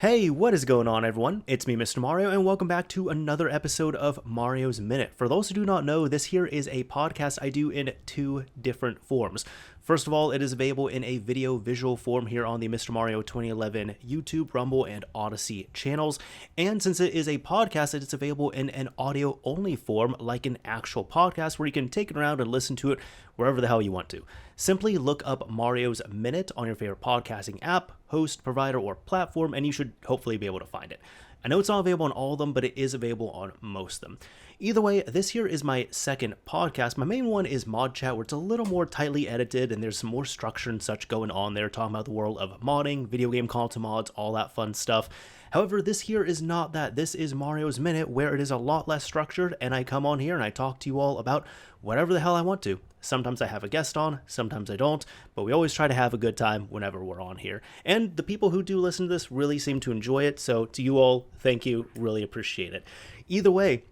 Hey, what is going on, everyone? It's me, Mr. Mario, and welcome back to another episode of Mario's Minute. For those who do not know, this here is a podcast I do in two different forms. First of all, it is available in a video visual form here on the Mr. Mario 2011 YouTube, Rumble, and Odyssey channels. And since it is a podcast, it is available in an audio-only form, like an actual podcast, where you can take it around and listen to it wherever the hell you want to. Simply look up Mario's Minute on your favorite podcasting app, host, provider, or platform, and you should hopefully be able to find it. I know it's not available on all of them, but it is available on most of them. Either way, this here is my second podcast. My main one is Mod Chat, where it's a little more tightly edited, and there's some more structure and such going on there, talking about the world of modding, video game console mods, all that fun stuff. However, this here is not that. This is Mario's Minute, where it is a lot less structured, and I come on here and I talk to you all about whatever the hell I want to. Sometimes I have a guest on, sometimes I don't, but we always try to have a good time whenever we're on here. And the people who do listen to this really seem to enjoy it, so to you all, thank you, really appreciate it. Either way,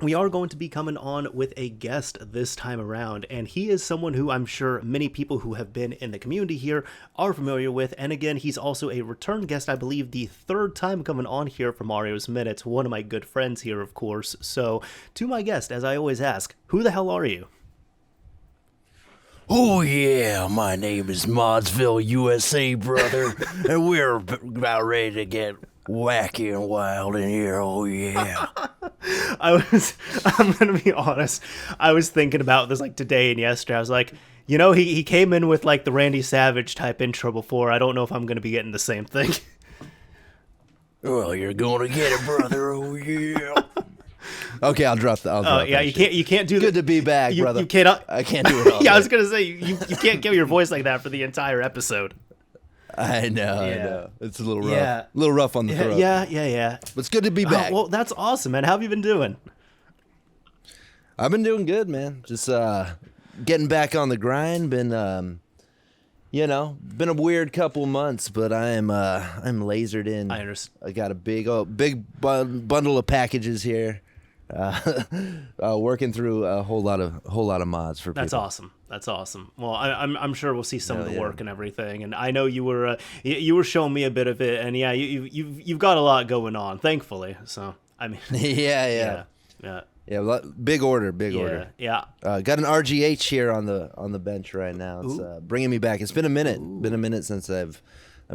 we are going to be coming on with a guest this time around, and he is someone who I'm sure many people who have been in the community here are familiar with, and again, he's also a return guest, I believe the third time coming on here for Mario's Minutes, one of my good friends here, of course. So, to my guest, as I always ask, who the hell are you? Oh yeah, my name is ModzvilleUSA, brother, and we're about ready to get wacky and wild in here. Oh yeah. I'm gonna be honest, I was thinking about this like today and yesterday. I was like, you know, he came in with like the Randy Savage type intro before. I don't know if I'm gonna be getting the same thing. Well, you're gonna get it, brother. Oh yeah. Okay, I'll drop that. Yeah, you can't do that. Good to be back, brother. You cannot. I can't do it all Yeah, day. I was gonna say you can't give your voice like that for the entire episode. I know, Yeah. I know. It's a little rough. Yeah. A little rough on the throat. Yeah. But it's good to be back. Well, that's awesome, man. How have you been doing? I've been doing good, man. Just getting back on the grind. Been been a weird couple months, but I'm lasered in. I understand. I got a big bundle of packages here. Working through a whole lot of mods for people. That's awesome. Well, I'm sure we'll see some of the yeah. work and everything. And I know you were showing me a bit of it, and yeah, you've got a lot going on, thankfully. So I mean, yeah. Big order. Yeah. Got an RGH here on the bench right now. It's bringing me back. It's been a minute. Ooh. Been a minute since I've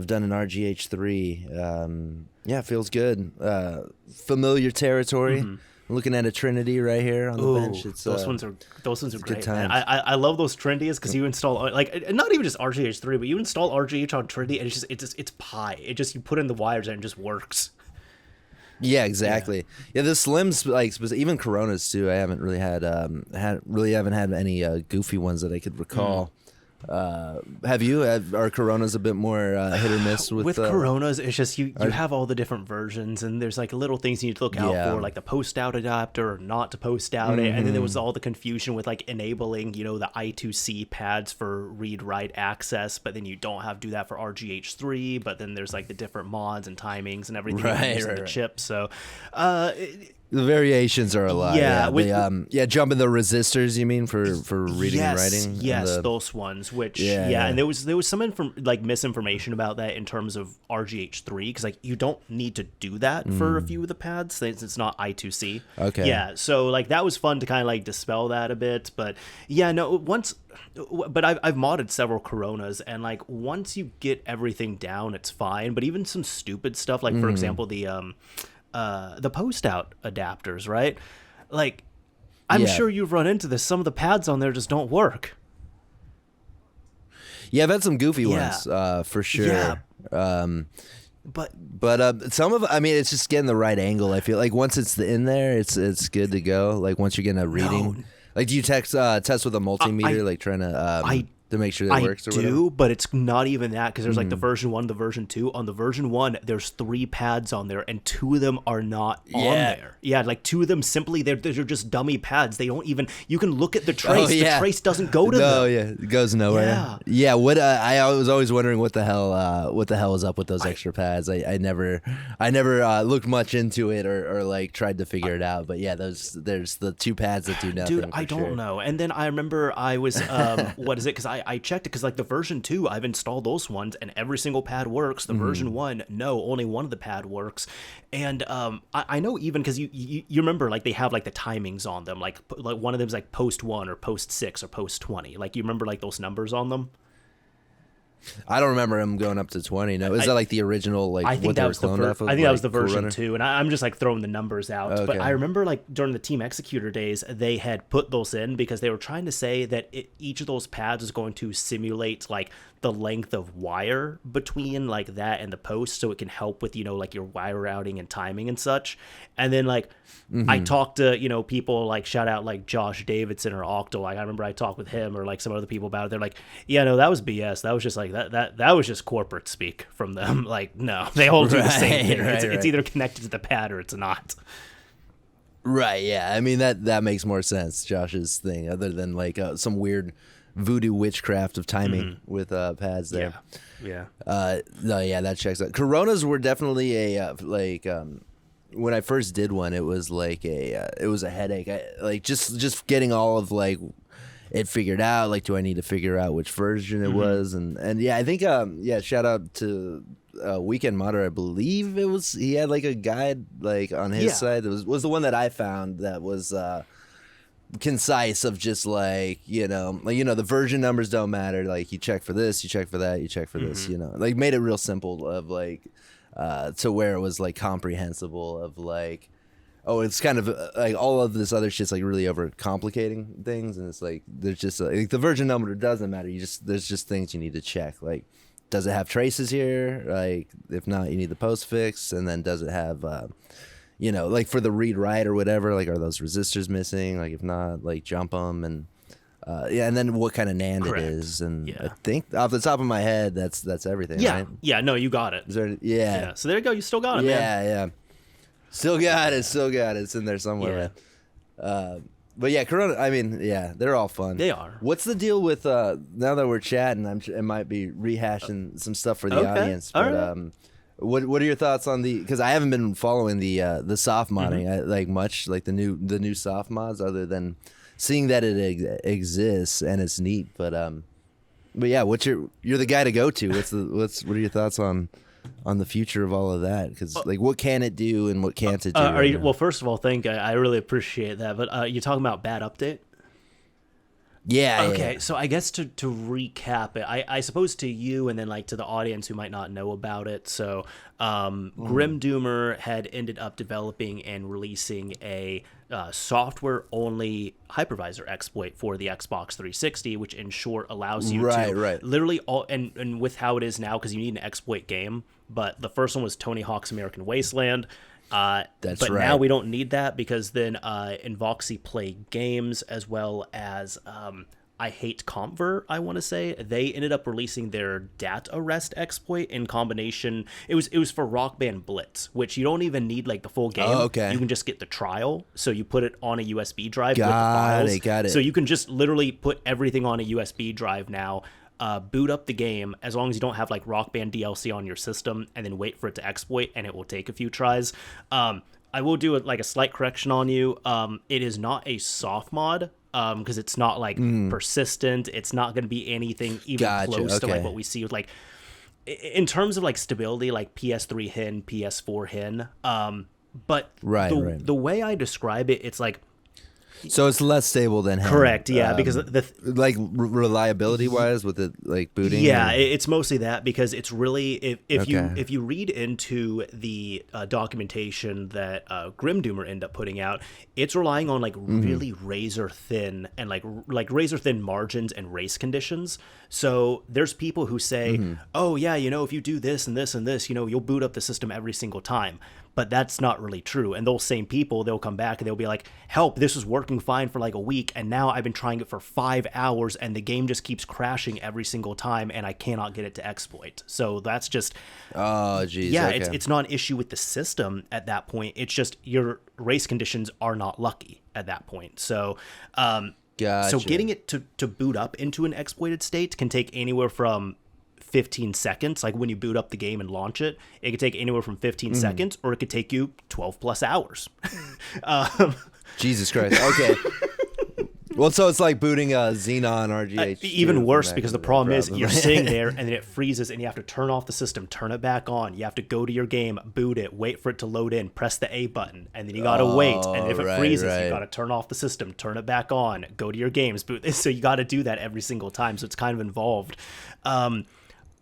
done an RGH 3. Yeah, it feels good. Familiar territory. Mm-hmm. Looking at a Trinity right here on the bench. It's, those ones are great. good times. I love those Trinities because you install like not even just RGH3, but you install RGH on Trinity and it's pie. It just you put in the wires and it just works. Yeah, exactly. Yeah, the Slims, like even Coronas too. I haven't really haven't had any goofy ones that I could recall. Have you? Are Coronas a bit more hit or miss with Coronas? It's just you have all the different versions, and there's like little things you need to look out for, like the post out adapter or not to post out it, and then there was all the confusion with like enabling, the I2C pads for read write access, but then you don't have to do that for RGH3. But then there's like the different mods and timings and everything using the chip. So, the variations are a lot. Yeah, jumping the resistors. You mean for reading and writing? Yes, those ones. Which and there was some misinformation about that in terms of RGH3 because like you don't need to do that for a few of the pads since it's not I2C. Okay. Yeah, so like that was fun to kind of like dispel that a bit, but yeah, no, But I've modded several Coronas, and like once you get everything down, it's fine. But even some stupid stuff, like for example the post out adapters, right? Like, I'm sure you've run into this. Some of the pads on there just don't work. Yeah, I've had some goofy ones, for sure. Yeah. But some of, I mean, it's just getting the right angle. I feel like once it's in there, it's good to go. Like once you're getting a reading, like do you test with a multimeter, like trying to make sure that works or whatever? I do, but it's not even that because there's like the version 1, the version 2. On the version 1, there's 3 pads on there, and 2 of them are not on there. Yeah, like 2 of them simply, they're just dummy pads. They don't even, you can look at the trace. The trace doesn't go to them. No, yeah, it goes nowhere. Yeah, what I was always wondering what the hell was up with those extra pads. I never looked much into it or like tried to figure it out. But yeah, there's the 2 pads that do nothing. Dude, I don't know. And then I remember I was, what is it? Because I checked it because like the version 2, I've installed those ones and every single pad works. The version 1, no, only one of the pad works. And I know even because you remember like they have like the timings on them, like one of them is like post 1 or post 6 or post 20. Like you remember like those numbers on them? I don't remember him going up to 20. No, is that like the original like I think what that they were was the cloned off of? I think that was the Cool version Runner? 2, and I'm just like throwing the numbers out. Okay. But I remember like during the Team Executor days, they had put those in because they were trying to say that each of those pads is going to simulate like the length of wire between like that and the post, so it can help with like your wire routing and timing and such. And then like I talked to people like shout out like Josh Davidson or Octo. Like I remember I talked with him or like some other people about it. They're like, yeah, no, that was BS. That was just like that was just corporate speak from them. Like no, they all do the same thing. It's either connected to the pad or it's not. Right. Yeah. I mean that makes more sense. Josh's thing, other than like some weird voodoo witchcraft of timing with pads there. Yeah. No, yeah, that checks out. Coronas were definitely a when I first did one, it was like it was a headache. Like just getting all of like it figured out. Like, do I need to figure out which version it was? And yeah, I think shout out to Weekend Modder. I believe it was he had like a guide like on his side. It was the one that I found that was concise of just like the version numbers don't matter. Like you check for this, you check for that, you check for this. Like made it real simple of like. To where it was like comprehensible of like, oh, it's kind of like all of this other shit's like really over complicating things, and it's like there's just like the version number doesn't matter. There's just things you need to check. Like, does it have traces here? Like, if not, you need the postfix, and then does it have, like for the read write or whatever? Like, are those resistors missing? Like, if not, like jump them and. And then what kind of NAND it is, and I think off the top of my head, that's everything. Right? Yeah, no, you got it. Yeah. So there you go. You still got it, man. Yeah. Still got it. It's in there somewhere. Yeah. But yeah, Corona. I mean, yeah, they're all fun. They are. What's the deal with now that we're chatting? I might be rehashing some stuff for the audience. But right. What are your thoughts on because I haven't been following the soft modding like much, like the new soft mods, other than. Seeing that it exists and it's neat, but yeah, you're the guy to go to. What are your thoughts on the future of all of that? Because like, what can it do and what can't it do? Well, first of all, I really appreciate that. But you're talking about bad update. Yeah. Okay, yeah. so I guess to recap it, I suppose to you and then like to the audience who might not know about it. So Grim Doomer had ended up developing and releasing a software-only hypervisor exploit for the Xbox 360, which in short allows you to literally all and with how it is now, because you need an exploit game. But the first one was Tony Hawk's American Wasteland. But now we don't need that because then Invoxy Play Games, as well as I Hate Compver, I want to say, they ended up releasing their data arrest exploit in combination. It was for Rock Band Blitz, which you don't even need like the full game. Oh, okay. You can just get the trial, so you put it on a USB drive with the files. Got it. So you can just literally put everything on a USB drive now. Boot up the game as long as you don't have like Rock Band DLC on your system, and then wait for it to exploit, and it will take a few tries. I will do like a slight correction on you. It is not a soft mod because it's not like persistent. It's not going to be anything even close to like what we see with like in terms of like stability, like PS3 hin, PS4 hin. But the way I describe it, it's like. So it's less stable than HEN. Correct, yeah, because like reliability wise with it like booting. Yeah, it's mostly that because it's really if you read into the documentation that Grim Doomer ended up putting out, it's relying on like really razor thin and like razor thin margins and race conditions. So there's people who say, oh yeah, if you do this and this and this, you'll boot up the system every single time. But that's not really true. And those same people, they'll come back and they'll be like, help, this was working fine for like a week, and now I've been trying it for 5 hours, and the game just keeps crashing every single time, and I cannot get it to exploit. So that's just... Oh, geez. Yeah, okay. it's not an issue with the system at that point. It's just your race conditions are not lucky at that point. So... Gotcha. So getting it to boot up into an exploited state can take anywhere from 15 seconds. Like when you boot up the game and launch it, it could take anywhere from 15 seconds, or it could take you 12 plus hours. Jesus Christ. Okay. Well, so it's like booting a Xenon RGH. Even worse, because the problem is you're sitting there and then it freezes and you have to turn off the system, turn it back on. You have to go to your game, boot it, wait for it to load in, press the A button, and then you got to wait. And if it freezes, you got to turn off the system, turn it back on, go to your games, boot. So you got to do that every single time. So it's kind of involved.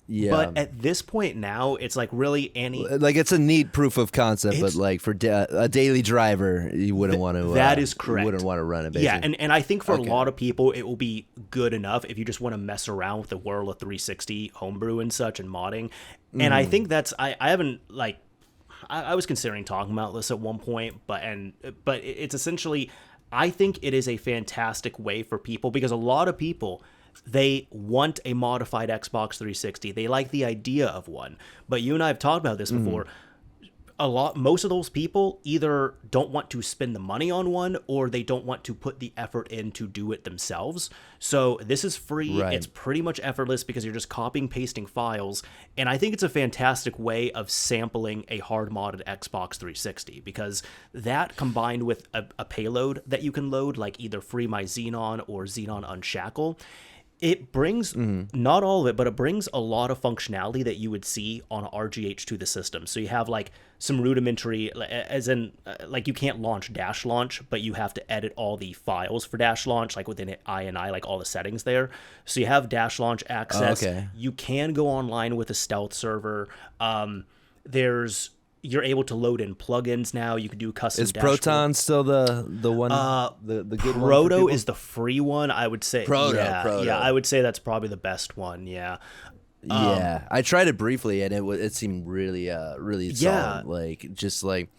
Yeah. But at this point now, it's like really like it's a neat proof of concept, but like for a daily driver, you wouldn't want to. That is correct. You wouldn't want to run it. Basically. Yeah, and I think for a lot of people, it will be good enough if you just want to mess around with the world of 360 homebrew and such and modding. And I think that's I haven't like I was considering talking about this at one point, but it's essentially I think it is a fantastic way for people because a lot of people. They want a modified Xbox 360. They like the idea of one. But you and I have talked about this before. Most of those people either don't want to spend the money on one or they don't want to put the effort in to do it themselves. So this is free. Right. It's pretty much effortless because you're just copying, pasting files. And I think it's a fantastic way of sampling a hard modded Xbox 360 because that combined with a payload that you can load, like either Free My Xenon or Xenon Unshackle, it brings, not all of it, but it brings a lot of functionality that you would see on RGH to the system. So you have like some rudimentary, as in like you can't launch Dash Launch, but you have to edit all the files for Dash Launch, like within INI, like all the settings there. So you have Dash Launch access. Oh, okay. You can go online with a stealth server. You're able to load in plugins now. You can do custom. Is Proton still the one? The good one? Proto is the free one, I would say. Proto. Yeah, I would say that's probably the best one. Yeah. Yeah, I tried it briefly and it seemed really solid. Like just like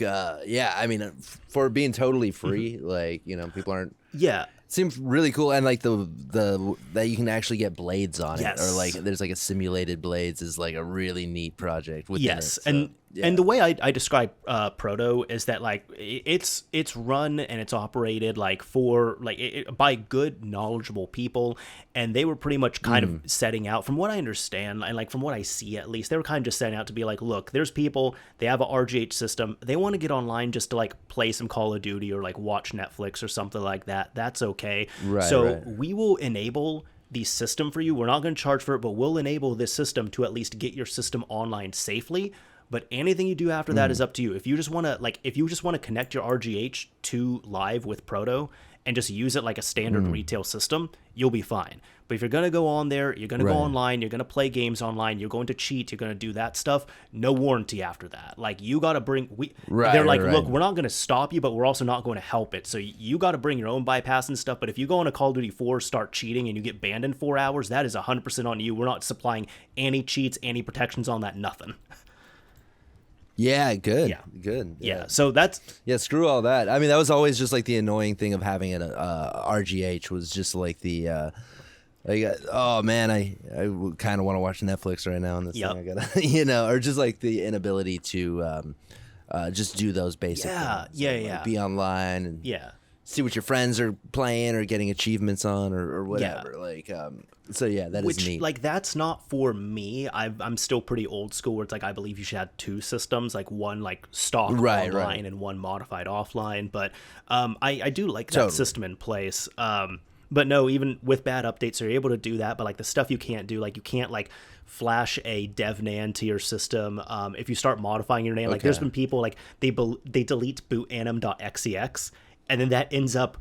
yeah. I mean, for being totally free, like people aren't. Yeah. Seems really cool, and like the that you can actually get blades on it, or like there's like a simulated blades is like a really neat project. Yes, and the way I describe Proto is that like it's run and it's operated like for like by good knowledgeable people, and they were pretty much kind of setting out, from what I understand and like from what I see at least, they were kind of just setting out to be like, look, there's people, they have a RGH system, they want to get online just to like play some Call of Duty or like watch Netflix or something like that. That's okay. Right, we will enable the system for you. We're not going to charge for it, but we'll enable this system to at least get your system online safely. But anything you do after that is up to you. If you just want to connect your RGH to live with Proto and just use it like a standard retail system, you'll be fine. But if you're going to go on there, you're going to go online, you're going to play games online, you're going to cheat, you're going to do that stuff, no warranty after that. Like you got to bring, they're like, look, we're not going to stop you, but we're also not going to help it. So you got to bring your own bypass and stuff. But if you go on a Call of Duty 4, start cheating and you get banned in 4 hours, that is 100% on you. We're not supplying any cheats, any protections on that, nothing. Yeah, good. Yeah. Good. Yeah. So that's... Yeah, screw all that. I mean, that was always just like the annoying thing of having an RGH was just like the... oh man, I kind of want to watch Netflix right now on this thing. I gotta, or just like the inability to just do those basic things. Like be online and see what your friends are playing or getting achievements on or whatever. So yeah, that is neat. Like that's not for me. I'm still pretty old school where it's like I believe you should have two systems, like one like stock online and one modified offline. But I do like that system in place. But no, even with bad updates, you're able to do that. But like the stuff you can't do, like you can't like flash a devnan to your system. If you start modifying your name, like there's been people like they delete bootanim.xex. And then that ends up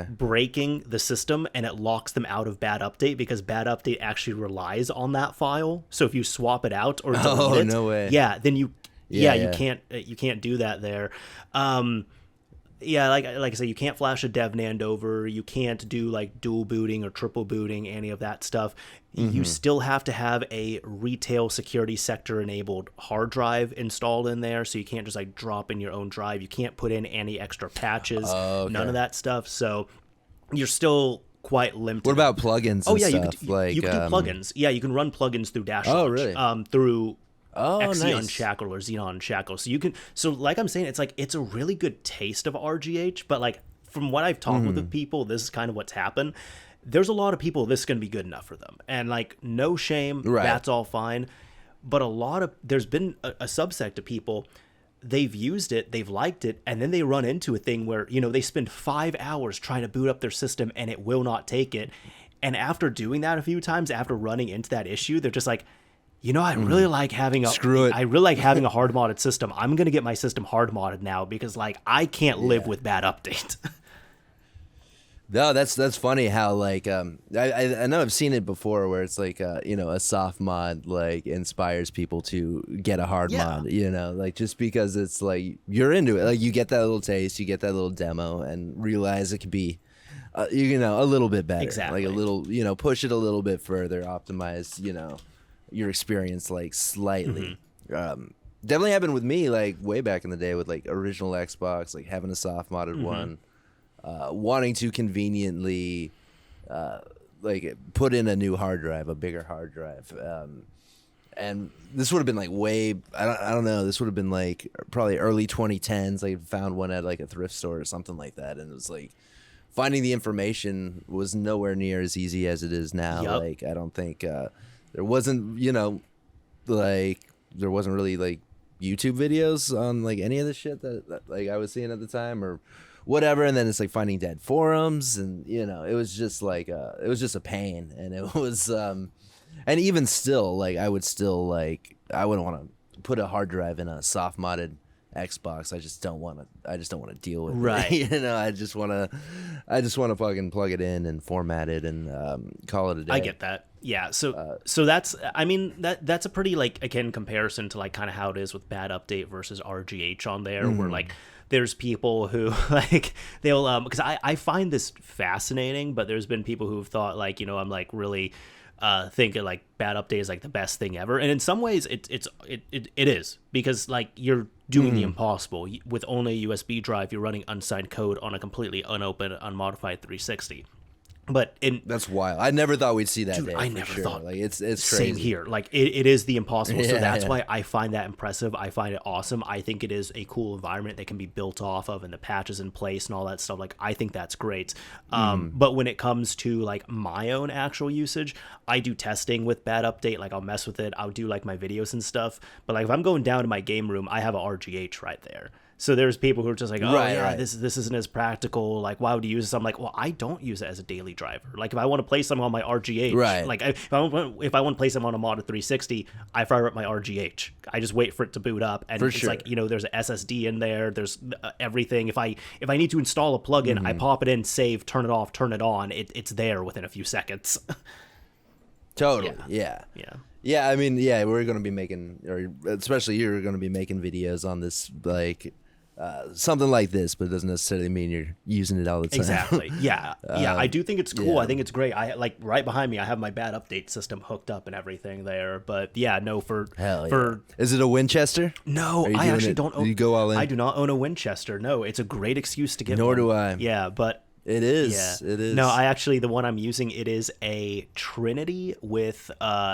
breaking the system, and it locks them out of bad update because bad update actually relies on that file. So if you swap it out or delete it, no way. Yeah, then you can't do that there. Like I said, you can't flash a devnan over. You can't do like dual booting or triple booting, any of that stuff. You still have to have a retail security sector enabled hard drive installed in there, so you can't just like drop in your own drive. You can't put in any extra patches, none of that stuff. So you're still quite limited. What about plugins? You can do plugins. Yeah, you can run plugins through Dash Launch, really? Through nice. Unshackle or Xenon Unshackle. So like I'm saying, it's like it's a really good taste of RGH, but like from what I've talked with the people, this is kind of what's happened. There's a lot of people this is going to be good enough for them. And like no shame, that's all fine. But there's been a subsect of people they've used it, they've liked it, and then they run into a thing where, they spend 5 hours trying to boot up their system and it will not take it. And after doing that a few times, after running into that issue, they're just like, I really like having I really like having a hard modded system. I'm going to get my system hard modded now because I can't live with bad updates. No, that's funny how like I know I've seen it before where it's like a soft mod like inspires people to get a hard mod, like just because it's like you're into it, like you get that little taste, you get that little demo and realize it could be a little bit better. Exactly. Like a little, push it a little bit further, optimize, your experience like slightly. Definitely happened with me like way back in the day with like original Xbox, like having a soft modded one, wanting to conveniently like put in a new hard drive, a bigger hard drive. And this would have been like I don't know, this would have been like probably early 2010s. I found one at like a thrift store or something like that, and it was like finding the information was nowhere near as easy as it is now. Yep. Like I don't think there wasn't like there wasn't really like YouTube videos on like any of the shit that like I was seeing at the time or whatever, and then it's like finding dead forums, and it was just like it was just a pain, and it was and even still like I wouldn't want to put a hard drive in a soft modded Xbox. I just don't want to deal with right. it. I just want to fucking plug it in and format it and call it a day. I get that. Yeah. So that's, that's a pretty like, again, comparison to like kind of how it is with bad update versus RGH on there, where like there's people who like they'll because I find this fascinating, but there's been people who've thought like, I'm like really thinking like bad update is like the best thing ever, and in some ways it is, because like you're doing the impossible with only a USB drive. You're running unsigned code on a completely unopened, unmodified 360. But that's wild. I never thought we'd see that day. I never thought. Like it's crazy. Same here. Like it is the impossible. So that's why I find that impressive. I find it awesome. I think it is a cool environment that can be built off of, and the patches in place and all that stuff. Like I think that's great. But when it comes to like my own actual usage, I do testing with bad update. Like I'll mess with it. I'll do like my videos and stuff. But like if I'm going down to my game room, I have a RGH right there. So there's people who are just like, this isn't as practical. Like, why would you use this? I'm like, well, I don't use it as a daily driver. Like, if I want to play something on my RGH, like if I want to play something on a modded 360, I fire up my RGH. I just wait for it to boot up, and it's like, there's an SSD in there. There's everything. If I need to install a plugin, I pop it in, save, turn it off, turn it on. It's there within a few seconds. Totally. Yeah. I mean, we're going to be making, or especially you're going to be making videos on this, like something like this, but it doesn't necessarily mean you're using it all the time. Exactly. Yeah. I do think it's cool. Yeah. I think it's great. I like right behind me, I have my bad update system hooked up and everything there. But for is it a Winchester? No, I actually don't own. You go all in? I do not own a Winchester. No, it's a great excuse to get. Nor one. do I. Yeah, but. It is. Yeah. It is. No, the one I'm using, it is a Trinity with,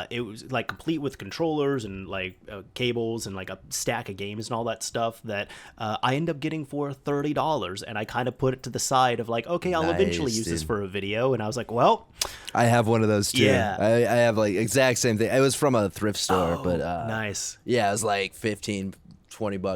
it was like complete with controllers and like cables and like a stack of games and all that stuff that I end up getting for $30. And I kind of put it to the side of like, okay, I'll eventually use this for a video. And I was like, well. I have one of those too. Yeah. I have like exact same thing. It was from a thrift store, but. Nice. Yeah, it was like $15-20.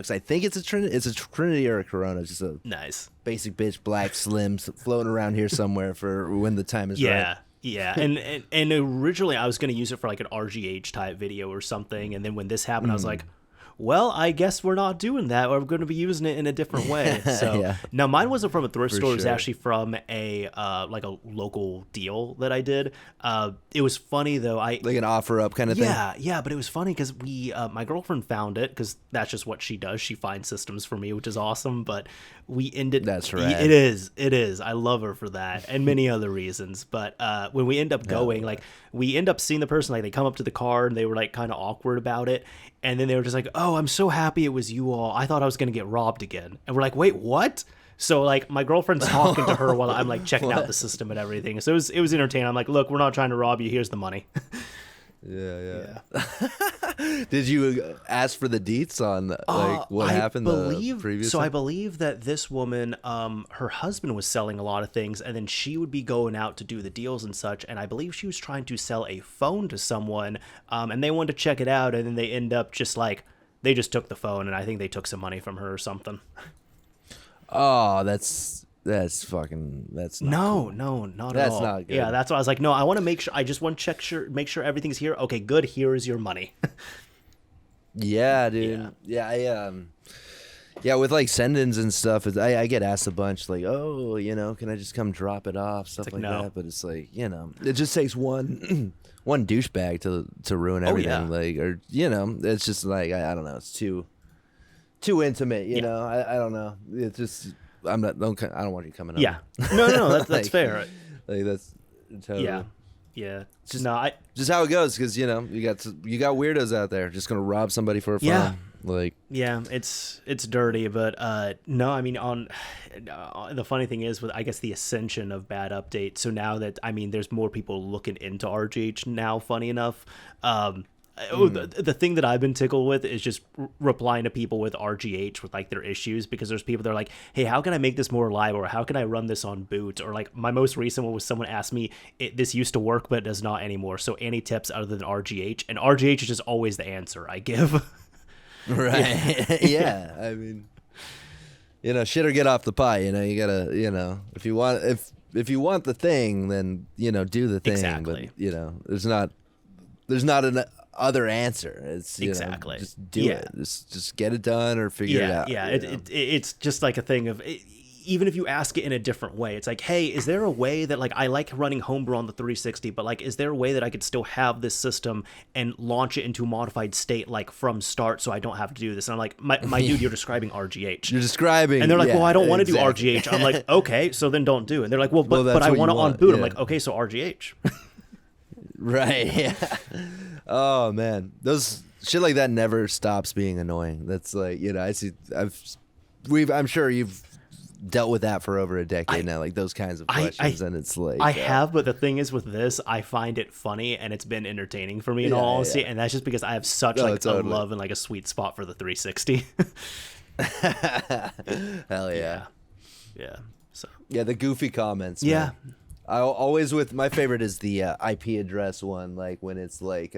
I think it's a Trinity. It's a Trinity or a Corona. It's just a nice basic bitch, black slims floating around here somewhere for when the time is right. Yeah, and originally I was going to use it for like an RGH type video or something, and then when this happened, I was like, well, I guess we're not doing that. We're going to be using it in a different way. So now mine wasn't from a thrift store. It was actually from a like a local deal that I did. It was funny though. Like an offer up kind of thing. Yeah. But it was funny because my girlfriend found it, because that's just what she does. She finds systems for me, which is awesome. But we ended. That's right. It is. I love her for that and many other reasons. But when we end up going, like we end up seeing the person, like they come up to the car and they were like kind of awkward about it. And then they were just like, oh, I'm so happy it was you all. I thought I was going to get robbed again. And we're like, wait, what? So like my girlfriend's talking to her while I'm like checking out the system and everything. So it was entertaining. I'm like, look, we're not trying to rob you. Here's the money. Yeah. Did you ask for the deets on like what happened the previous So I believe that this woman, her husband was selling a lot of things, and then she would be going out to do the deals and such, and I believe she was trying to sell a phone to someone, and they wanted to check it out, and then they end up just like They just took the phone, and I think they took some money from her or something. Oh, that's fucking, that's not cool. No, not at That's all. not good. Yeah, that's why I was like, no, I want to make sure. I just want to make sure everything's here. Okay, good. Here is your money. Yeah, dude. Yeah, with like send-ins and stuff, I get asked a bunch, like, oh, can I just come drop it off, stuff like no. that. But it's like, it just takes one one douchebag to ruin everything. yeah. Like, or it's just like I don't know, it's too intimate. You know, I don't know. It's just I don't want you coming up. Yeah, no, that's Like, fair. Like that's totally. Yeah. Just no, just how it goes, because you got weirdos out there just gonna rob somebody for a phone. Yeah. Like, yeah, it's dirty, but no, I mean, the funny thing is with, I guess, the ascension of bad updates. So now that, I mean, there's more people looking into RGH now, funny enough. The thing that I've been tickled with is just replying to people with RGH with like their issues, because there's people that are like, hey, how can I make this more reliable, or how can I run this on boot? Or like my most recent one was someone asked me, this used to work but it does not anymore, so any tips other than RGH? And RGH is just always the answer I give. Right. Yeah. I mean, shit or get off the pie. You gotta, if you want the thing, then do the thing. Exactly. But there's not an other answer. It's exactly. Just do it. Just get it done or figure it out. Yeah. It's just like a thing of. Even if you ask it in a different way, it's like, hey, is there a way that, like, I like running Homebrew on the 360, but like, is there a way that I could still have this system and launch it into a modified state, like from start, so I don't have to do this? And I'm like, my dude, you're describing RGH. You're describing. And they're like, well, I don't want to exactly. do RGH. I'm like, okay, so then don't do it. And they're like, well, but I want it on boot. I'm like, okay, so RGH. Right. Yeah. Oh man, those shit like that never stops being annoying. That's like, I'm sure you've dealt with that for over a decade now, like those kinds of questions. And it's like, I have, but the thing is with this, I find it funny and it's been entertaining for me in all honesty, and that's just because I have such a love and like a sweet spot for the 360. Hell yeah. So the goofy comments, man. yeah, I always, with my favorite is the IP address one, like when it's like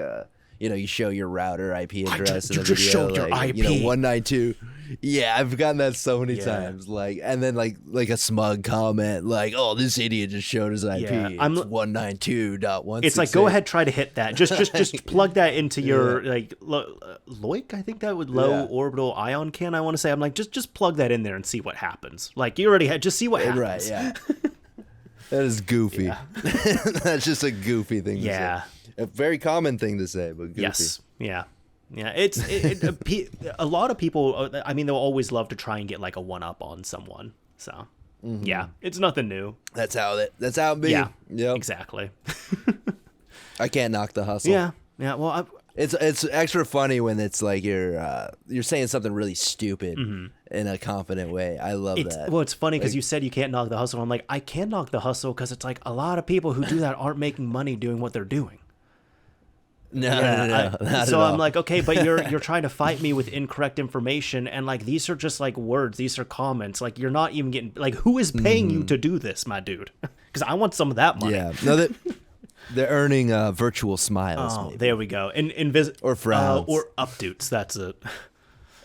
you show your router IP address in the just video, showed your like, IP. 192. Yeah, I've gotten that so many times. Like, and then like a smug comment, like, "Oh, this idiot just showed his IP. Yeah, It's 192.168." It's like, go ahead, try to hit that. Just plug that into your like Loic. I think that would low orbital ion can. I want to say. I'm like, just plug that in there and see what happens. Like, you already had, just see what happens. Right? Yeah. That is goofy. Yeah. That's just a goofy thing to say. A very common thing to say, but goofy. Yes. Yeah. Yeah. It's a lot of people. I mean, they'll always love to try and get like a one up on someone. So yeah, it's nothing new. That's how it be. Yeah. Yep. Exactly. I can't knock the hustle. Yeah. Yeah. Well, it's extra funny when it's like you're saying something really stupid in a confident way. I love that. Well, it's funny because you said you can't knock the hustle. I'm like, I can knock the hustle because it's like a lot of people who do that aren't making money doing what they're doing. No, so I'm like, okay, but you're trying to fight me with incorrect information, and like these are just like words, these are comments. Like, you're not even getting, like, who is paying you to do this, my dude? Because I want some of that money. Yeah, no, they're earning virtual smiles. Oh, maybe. there we go. And or frowns or updoots. That's it.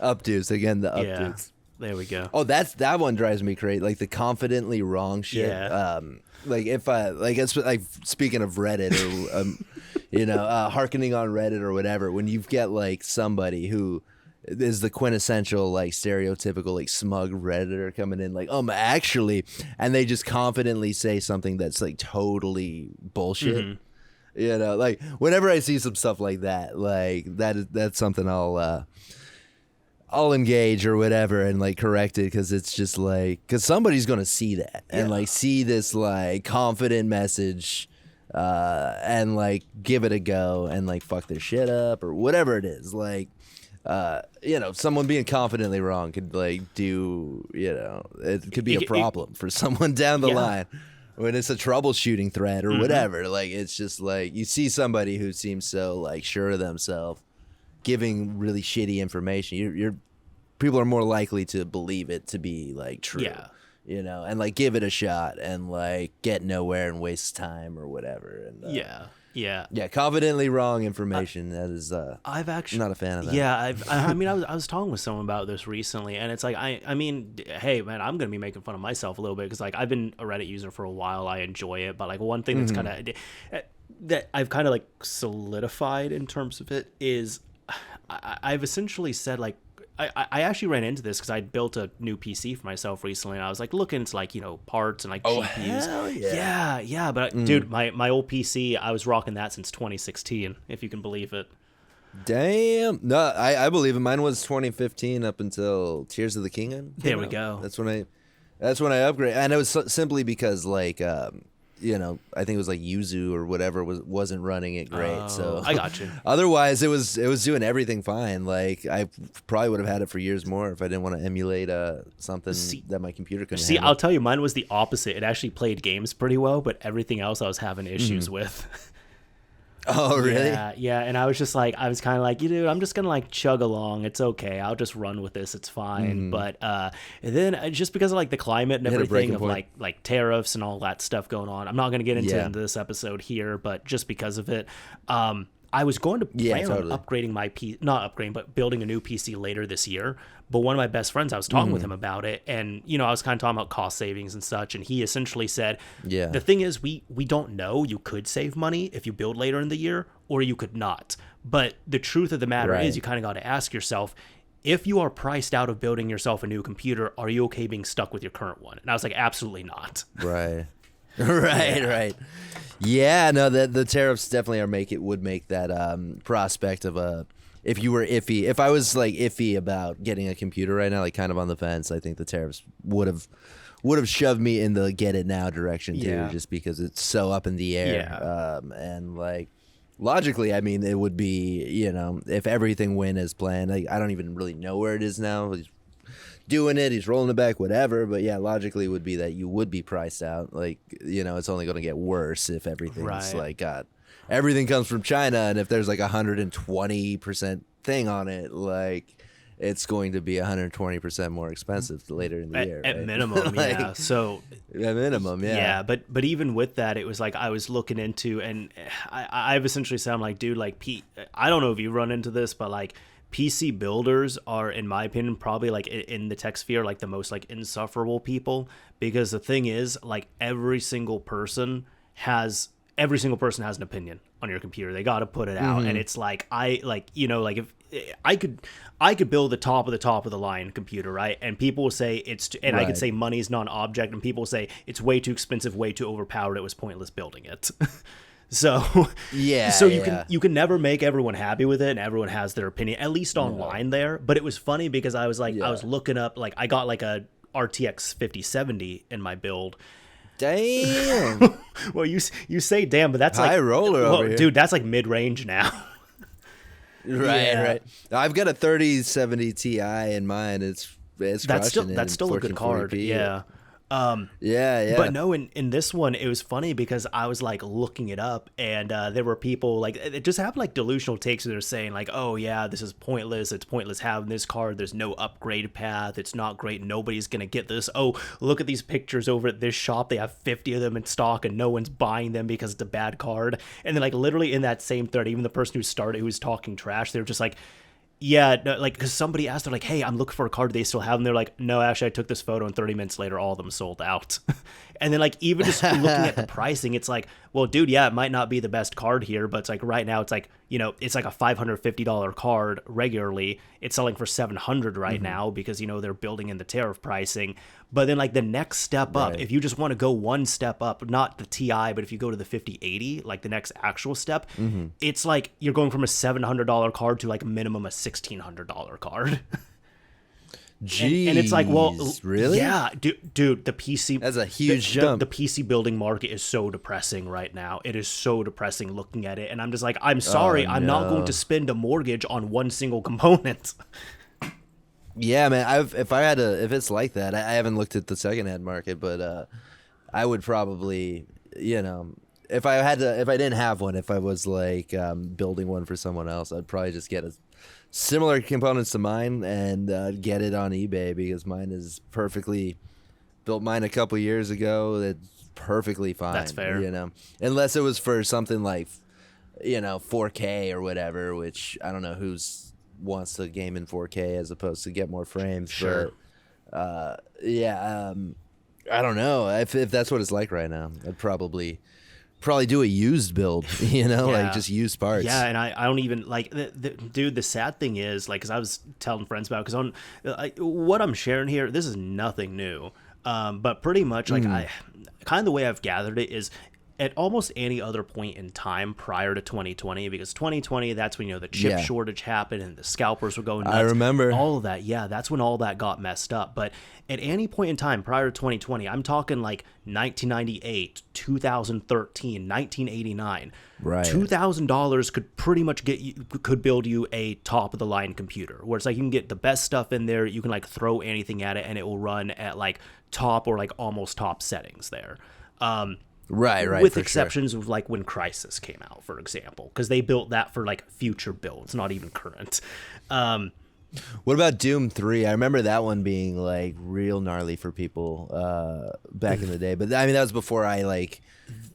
Updoots again. The updoots. Yeah, there we go. Oh, that one drives me crazy. Like the confidently wrong shit. Yeah. Like if I it's like, speaking of Reddit or hearkening on Reddit or whatever, when you get like somebody who is the quintessential like stereotypical like smug Redditor coming in like, actually, and they just confidently say something that's like totally bullshit. Like whenever I see some stuff like that, like that's something I'll engage or whatever and like correct it, because it's just like, because somebody's gonna see that and like see this like confident message and like give it a go and like fuck their shit up or whatever it is. Like someone being confidently wrong could like do, it could be a problem for someone down the line when it's a troubleshooting thread or whatever. Like, it's just like you see somebody who seems so like sure of themselves giving really shitty information, you're people are more likely to believe it to be like true, and like give it a shot and like get nowhere and waste time or whatever. And Yeah. Yeah, confidently wrong information. That is, I've actually not a fan of that. Yeah, I mean, I was talking with someone about this recently, and it's like, I mean, hey, man, I'm gonna be making fun of myself a little bit because like I've been a Reddit user for a while. I enjoy it, but like one thing that's kind of that I've kind of like solidified in terms of it is I've essentially said like. I actually ran into this because I built a new PC for myself recently, and I was like looking into like, you know, parts and like GPUs. Hell yeah. Yeah. But dude, my old PC, I was rocking that since 2016, if you can believe it. Damn. No, I believe it. Mine was 2015 up until Tears of the Kingdom. There we go. That's when I upgraded, and it was simply because like you know, I think it was like Yuzu or whatever wasn't running it great. So I got you. Otherwise, it was doing everything fine. Like I probably would have had it for years more if I didn't want to emulate something that my computer couldn't. See, handle. I'll tell you, mine was the opposite. It actually played games pretty well, but everything else I was having issues with. Oh, really? Yeah. And I was just like, I was kind of like, dude, I'm just gonna like chug along. It's okay. I'll just run with this. It's fine. But and then just because of like the climate and everything of like tariffs and all that stuff going on, I'm not gonna get into this episode here, but just because of it, I was going to plan on upgrading my not upgrading, but building a new PC later this year. But one of my best friends, I was talking with him about it, and you know, I was kind of talking about cost savings and such, and he essentially said, the thing is, we don't know. You could save money if you build later in the year, or you could not. But the truth of the matter is, you kind of got to ask yourself, if you are priced out of building yourself a new computer, are you okay being stuck with your current one? And I was like, absolutely not. Right. Right. Yeah, no, the tariffs definitely would make that prospect of if you were iffy. If I was like iffy about getting a computer right now, like kind of on the fence, I think the tariffs would have shoved me in the get it now direction too, just because it's so up in the air. And like logically, I mean, it would be, you know, if everything went as planned. Like, I don't even really know where it is now. He's doing it, he's rolling it back, whatever. But yeah, logically, it would be that you would be priced out. Like, you know, it's only going to get worse if everything's like everything comes from China, and if there's like 120% thing on it, like it's going to be 120% more expensive later in the year. At minimum, yeah. So at minimum, yeah. Yeah, but even with that, it was like I was looking into, and I've essentially said, I'm like, dude, like I don't know if you run into this, but like PC builders are, in my opinion, probably like in the tech sphere, like the most like insufferable people, because the thing is, like every single person has an opinion on your computer. They got to put it out. And it's like, like if I could build the top of the line computer, right? And people will say I could say money is not an object, and people will say it's way too expensive, way too overpowered. It was pointless building it. So you can never make everyone happy with it, and everyone has their opinion, at least online there. But it was funny because I was like, I was looking up, like I got like a RTX 5070 in my build. Damn. Well, you say damn, but that's high like roller over here. Dude, that's like mid-range now. Right. I've got a 3070 Ti in mine. It's that's still a good card. Yeah. Yeah. But no, in this one, it was funny because I was like looking it up, and there were people like, it just happened like delusional takes. They're saying like, oh yeah, this is pointless. It's pointless having this card. There's no upgrade path. It's not great. Nobody's gonna get this. Oh, look at these pictures over at this shop. They have 50 of them in stock, and no one's buying them because it's a bad card. And then like literally in that same thread, even the person who was talking trash, they were just like, yeah, no, like, because somebody asked, they're like, hey, I'm looking for a card. Do they still have them? They're like, no, actually, I took this photo, and 30 minutes later, all of them sold out. And then, like, even just looking at the pricing, it's like, well, dude, yeah, it might not be the best card here, but it's like right now, it's like, you know, it's like a $550 card regularly. It's selling for $700 right now because, you know, they're building in the tariff pricing. But then, like, the next step up, if you just want to go one step up, not the TI, but if you go to the 5080, like the next actual step, it's like you're going from a $700 card to like a minimum a $1,600 card. Jeez, and it's like, well, really? Yeah, dude, the PC, that's a huge jump. The PC building market is so depressing right now. It is so depressing looking at it, and I'm just like, I'm sorry, I'm not going to spend a mortgage on one single component. Yeah, man. If it's like that, I haven't looked at the secondhand market, but I would probably, you know, if I didn't have one, if I was like building one for someone else, I'd probably just get similar components to mine and get it on eBay, because mine is perfectly built mine a couple years ago. It's perfectly fine. That's fair. You know, unless it was for something like 4K or whatever, which I don't know wants to game in 4K as opposed to get more frames. Sure. But I don't know if that's what it's like right now. I'd probably do a used build, like just used parts. Yeah, and I don't even like dude. The sad thing is, like, because I was telling friends about, because on what I'm sharing here, this is nothing new. But pretty much like I kind of the way I've gathered it is at almost any other point in time prior to 2020, because 2020, that's when, the chip shortage happened and the scalpers were going nuts. I remember all of that. Yeah, that's when all that got messed up. But at any point in time prior to 2020, I'm talking like 1998, 2013, 1989. Right. $2,000 could pretty much could build you a top of the line computer, where it's like you can get the best stuff in there. You can like throw anything at it and it will run at like top or like almost top settings there. Right. With exceptions of like when Crysis came out, for example, because they built that for like future builds, not even current. What about Doom 3? I remember that one being like real gnarly for people back in the day. But I mean, that was before I like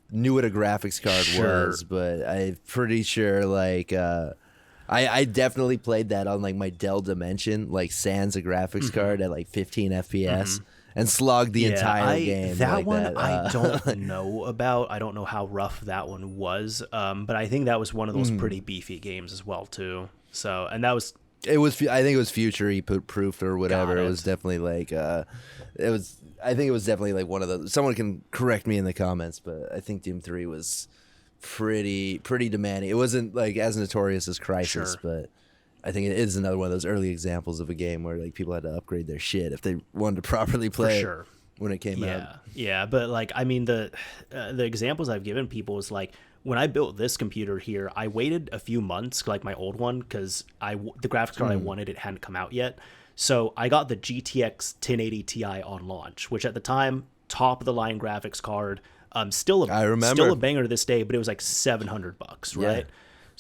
knew what a graphics card was. But I'm pretty sure like I definitely played that on like my Dell Dimension, like sans a graphics card at like 15 FPS. And slogged the entire game. That like one that. I don't know about. I don't know how rough that one was. But I think that was one of those pretty beefy games as well too. So, and that was. I think it was future proofed or whatever. It was definitely like. I think it was definitely like one of those. Someone can correct me in the comments, but I think Doom 3 was pretty demanding. It wasn't like as notorious as Crysis, but. I think it is another one of those early examples of a game where like people had to upgrade their shit if they wanted to properly play it when it came out. Yeah, but like I mean the examples I've given people is like when I built this computer here, I waited a few months like my old one because the graphics card I wanted, it hadn't come out yet. So I got the GTX 1080 Ti on launch, which at the time top of the line graphics card, still a banger to this day, but it was like $700, right? Yeah.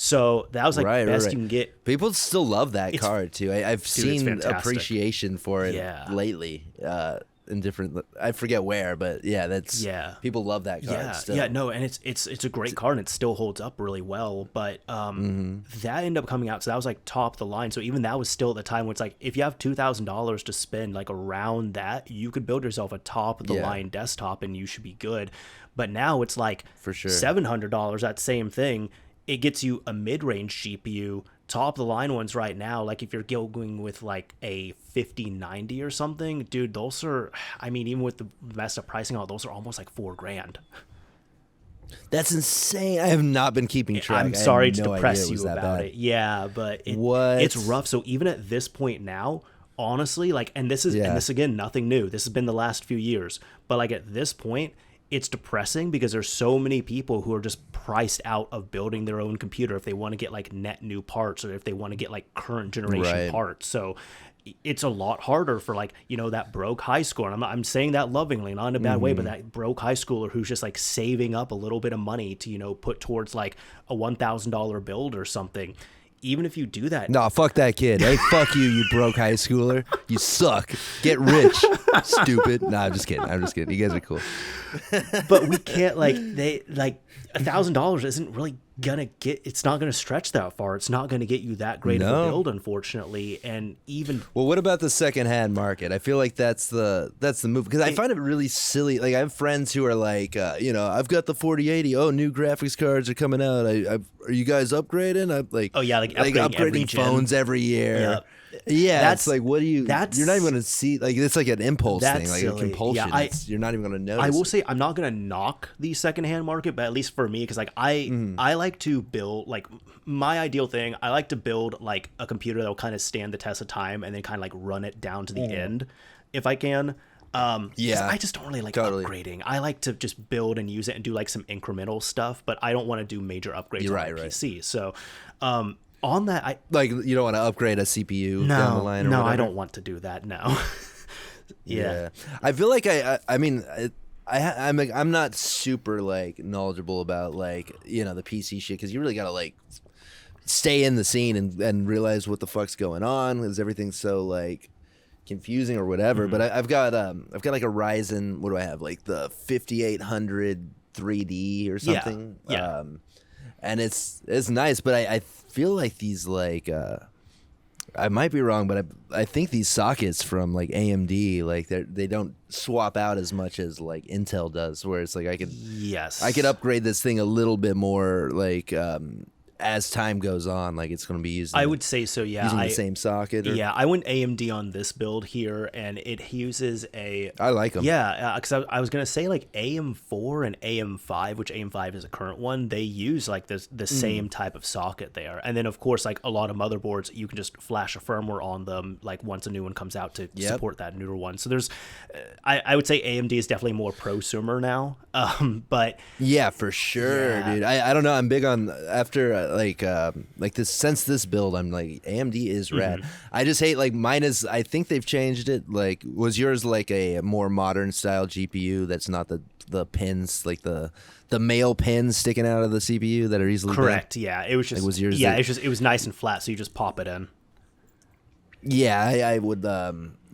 So that was like best you can get. People still love that card too. I've seen appreciation for it lately in different. I forget where, but people love that card. Still. Yeah, no, and it's a great card and it still holds up really well. But that ended up coming out, so that was like top of the line. So even that was still at the time where it's like if you have $2,000 to spend like around that, you could build yourself a top of the line desktop and you should be good. But now it's like for sure $700. That same thing. It gets you a mid-range GPU. Top of the line ones right now, like if you're going with like a 5090 or something, dude, those are, I mean, even with the messed up pricing, those are almost like $4,000. That's insane. I have not been keeping track. I'm sorry to depress you about it. Yeah, but it's rough. So even at this point now, honestly, like, and this again, nothing new. This has been the last few years, but like at this point, it's depressing because there's so many people who are just priced out of building their own computer if they want to get like net new parts or if they want to get like current generation parts. So it's a lot harder for like, that broke high schooler. I'm saying that lovingly, not in a bad way, but that broke high schooler who's just like saving up a little bit of money to, put towards like a $1,000 build or something. Even if you do that. No, fuck that kid. Hey, fuck you, you broke high schooler. You suck. Get rich, stupid. Nah, I'm just kidding. You guys are cool. But we can't $1,000 isn't really it's not gonna stretch that far. It's not gonna get you that great of a build, unfortunately. And even what about the secondhand market? I feel like that's the move because I find it really silly. Like I have friends who are like, I've got the 4080. Oh, new graphics cards are coming out. Are you guys upgrading? I'm like, upgrading phones every year. Yep. Yeah, that's like, what do you? You're not even gonna see. Like, it's like an impulse thing, like silly. A compulsion. Yeah, you're not even gonna notice. I will say, I'm not gonna knock the secondhand market, but at least for me, because like I like to build like my ideal thing. I like to build like a computer that'll kind of stand the test of time, and then kind of like run it down to the end, if I can. I just don't really like upgrading. I like to just build and use it and do like some incremental stuff, but I don't want to do major upgrades on my PC. So. On that, you don't want to upgrade a CPU down the line or whatever? I don't want to do that. No. Yeah. I feel like I'm not super like knowledgeable about like the PC shit because you really gotta like stay in the scene and realize what the fuck's going on because everything's so like confusing or whatever. But I've got like a Ryzen. What do I have? Like the 5800 3D or something. Yeah. and it's nice. But I feel like these like I might be wrong, but I think these sockets from like AMD, like they don't swap out as much as like Intel does, where it's like I could upgrade this thing a little bit more like as time goes on, like it's going to be using. I would say so. Yeah, using the same socket. Yeah, I went AMD on this build here, and it uses a. I like them. Yeah, because I was gonna say like AM4 and AM5, which AM5 is a current one. They use like the same type of socket there, and then of course like a lot of motherboards, you can just flash a firmware on them like once a new one comes out to support that newer one. So there's, I would say AMD is definitely more prosumer now. But yeah, for sure, dude. I don't know. I'm big on after. Like this since this build, I'm like AMD is rad. I just hate like mine is. I think they've changed it. Like, was yours like a more modern style GPU that's not the pins like the male pins sticking out of the CPU that are easily correct? Bent? Yeah, it was just like, was yours. Yeah, it was nice and flat, so you just pop it in. Yeah, I would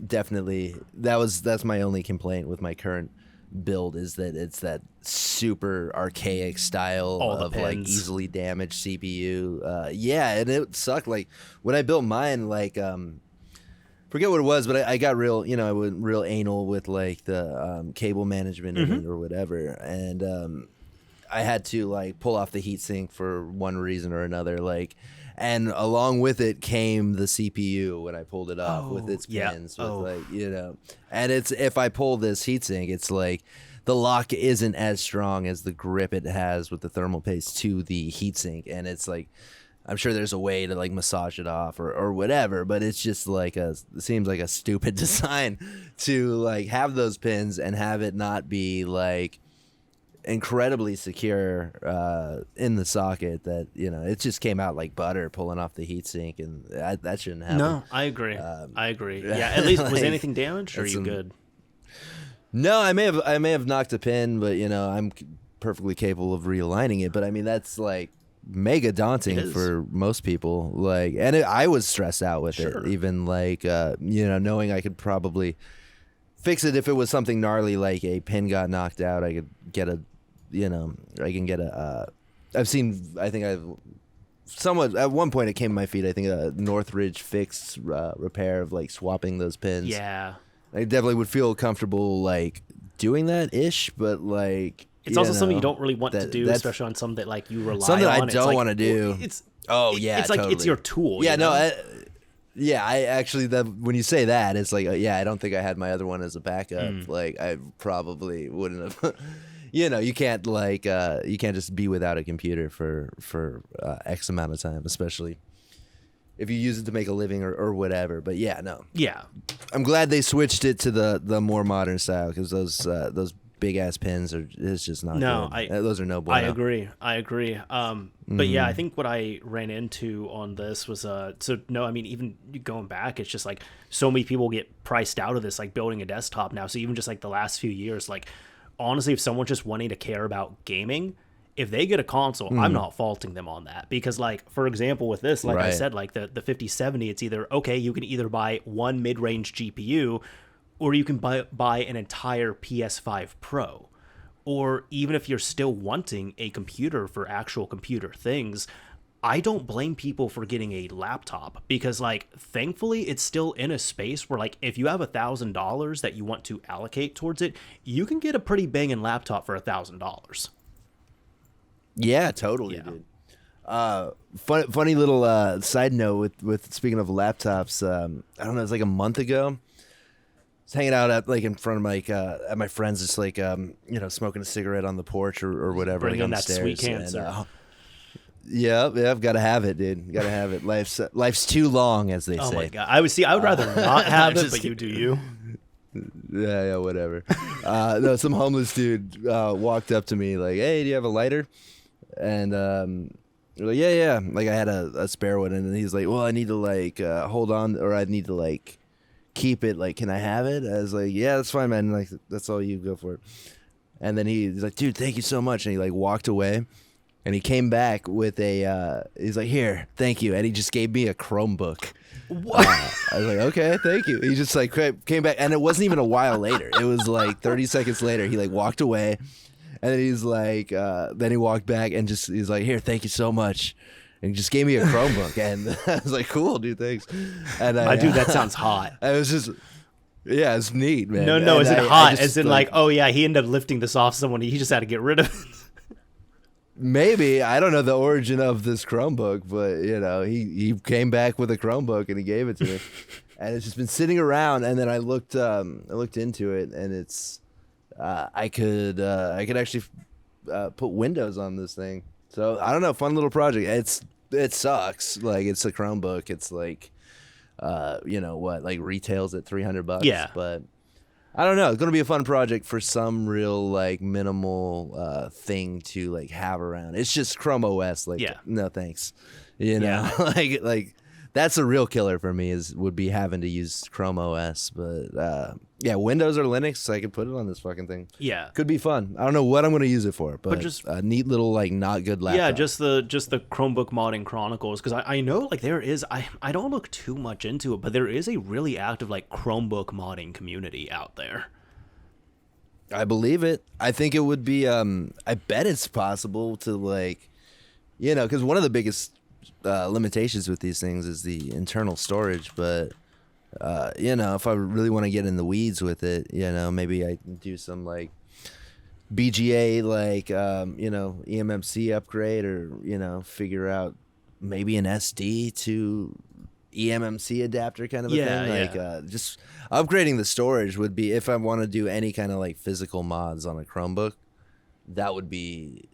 definitely. That's my only complaint with my current build is that it's that super archaic style of like easily damaged CPU. Yeah, and it sucked. Like when I built mine, like forget what it was, but I got real, I went real anal with like the cable management in it or whatever, and I had to like pull off the heatsink for one reason or another, like. And along with it came the CPU when I pulled it off with its pins, with like, and it's if I pull this heatsink, it's like the lock isn't as strong as the grip it has with the thermal paste to the heatsink, and it's like I'm sure there's a way to like massage it off or whatever, but it's just like it seems like a stupid design to like have those pins and have it not be like incredibly secure in the socket that it just came out like butter pulling off the heatsink, and that shouldn't happen. No, I agree. Yeah, at least was anything damaged or are you good? No, I may have knocked a pin, but I'm perfectly capable of realigning it. But I mean that's like mega daunting for most people. Like, and I was stressed out with it, even like knowing I could probably fix it if it was something gnarly like a pin got knocked out. I could get I've seen, I think I've somewhat, at one point it came to my feet, I think a Northridge fixed repair of like swapping those pins. Yeah. I definitely would feel comfortable like doing that ish, but like, it's also something you don't really want to do, especially on something that like you rely something on. I don't want to do. It's totally. like it's your tool. I actually when you say that, it's like I don't think I had my other one as a backup. Like I probably wouldn't have. You can't like you can't just be without a computer for X amount of time, especially if you use it to make a living or whatever. But yeah, no. Yeah, I'm glad they switched it to the more modern style, because those big ass pins it's just not good. Those are no bueno. I agree. But yeah, I think what I ran into on this was even going back, it's just like so many people get priced out of this, like building a desktop now. So even just like the last few years, like honestly, if someone's just wanting to care about gaming, if they get a console, I'm not faulting them on that, because like, for example, with this, like I said, like the 5070, it's either, okay, you can either buy one mid-range GPU, or you can buy an entire PS5 Pro. Or even if you're still wanting a computer for actual computer things, I don't blame people for getting a laptop, because like thankfully it's still in a space where like if you have $1,000 that you want to allocate towards it, you can get a pretty banging laptop for $1,000. Yeah, totally, dude. Funny little side note with speaking of laptops, I don't know, it's like a month ago. I was hanging out at like in front of like at my friend's, just like smoking a cigarette on the porch or whatever. Bringing that sweet cancer. Yeah, I've got to have it, dude. Got to have it. Life's too long, as they say. Oh my god, I would rather not have it, but you do you. Yeah, whatever. No, some homeless dude walked up to me like, "Hey, do you have a lighter?" And we're like, yeah. Like I had a spare one, and he's like, "Well, I need to like hold on, or I need to like keep it. Like, can I have it?" I was like, "Yeah, that's fine, man. Like, that's all you, go for it." And then he's like, "Dude, thank you so much." And he like walked away. And he came back with he's like, "Here, thank you." And he just gave me a Chromebook. What? I was like, "Okay, thank you." He just like came back, and it wasn't even a while later. It was like 30 seconds later. He like walked away, And then he's like, then he walked back and he's like, here, thank you so much. And he just gave me a Chromebook. And I was like, cool, dude, thanks. And Dude, that sounds hot. It was just, yeah, it's neat, man. No, and is it hot? As in like, oh yeah, he ended up lifting this off someone. He just had to get rid of it. Maybe. I don't know the origin of this Chromebook, but, he came back with a Chromebook and he gave it to me. And it's just been sitting around. And then I looked into it, and it's, I could actually put Windows on this thing. So I don't know, fun little project. It sucks. Like, it's a Chromebook. It's like, like retails at $300. Yeah. But I don't know. It's gonna be a fun project for some real like minimal thing to like have around. It's just Chrome OS. Like, no thanks. Like that's a real killer for me. Would be having to use Chrome OS. But Windows or Linux, so I could put it on this fucking thing. Yeah, could be fun. I don't know what I'm gonna use it for, but just a neat little like not good laptop. Yeah, just the Chromebook modding chronicles, because I know like there is I don't look too much into it, but there is a really active like Chromebook modding community out there. I believe it. I think it would be. I bet it's possible to like, because one of the biggest limitations with these things is the internal storage, but if I really want to get in the weeds with it, maybe I can do some like BGA like eMMC upgrade, or figure out maybe an SD to eMMC adapter kind of a thing. Like just upgrading the storage would be, if I want to do any kind of like physical mods on a Chromebook, that would be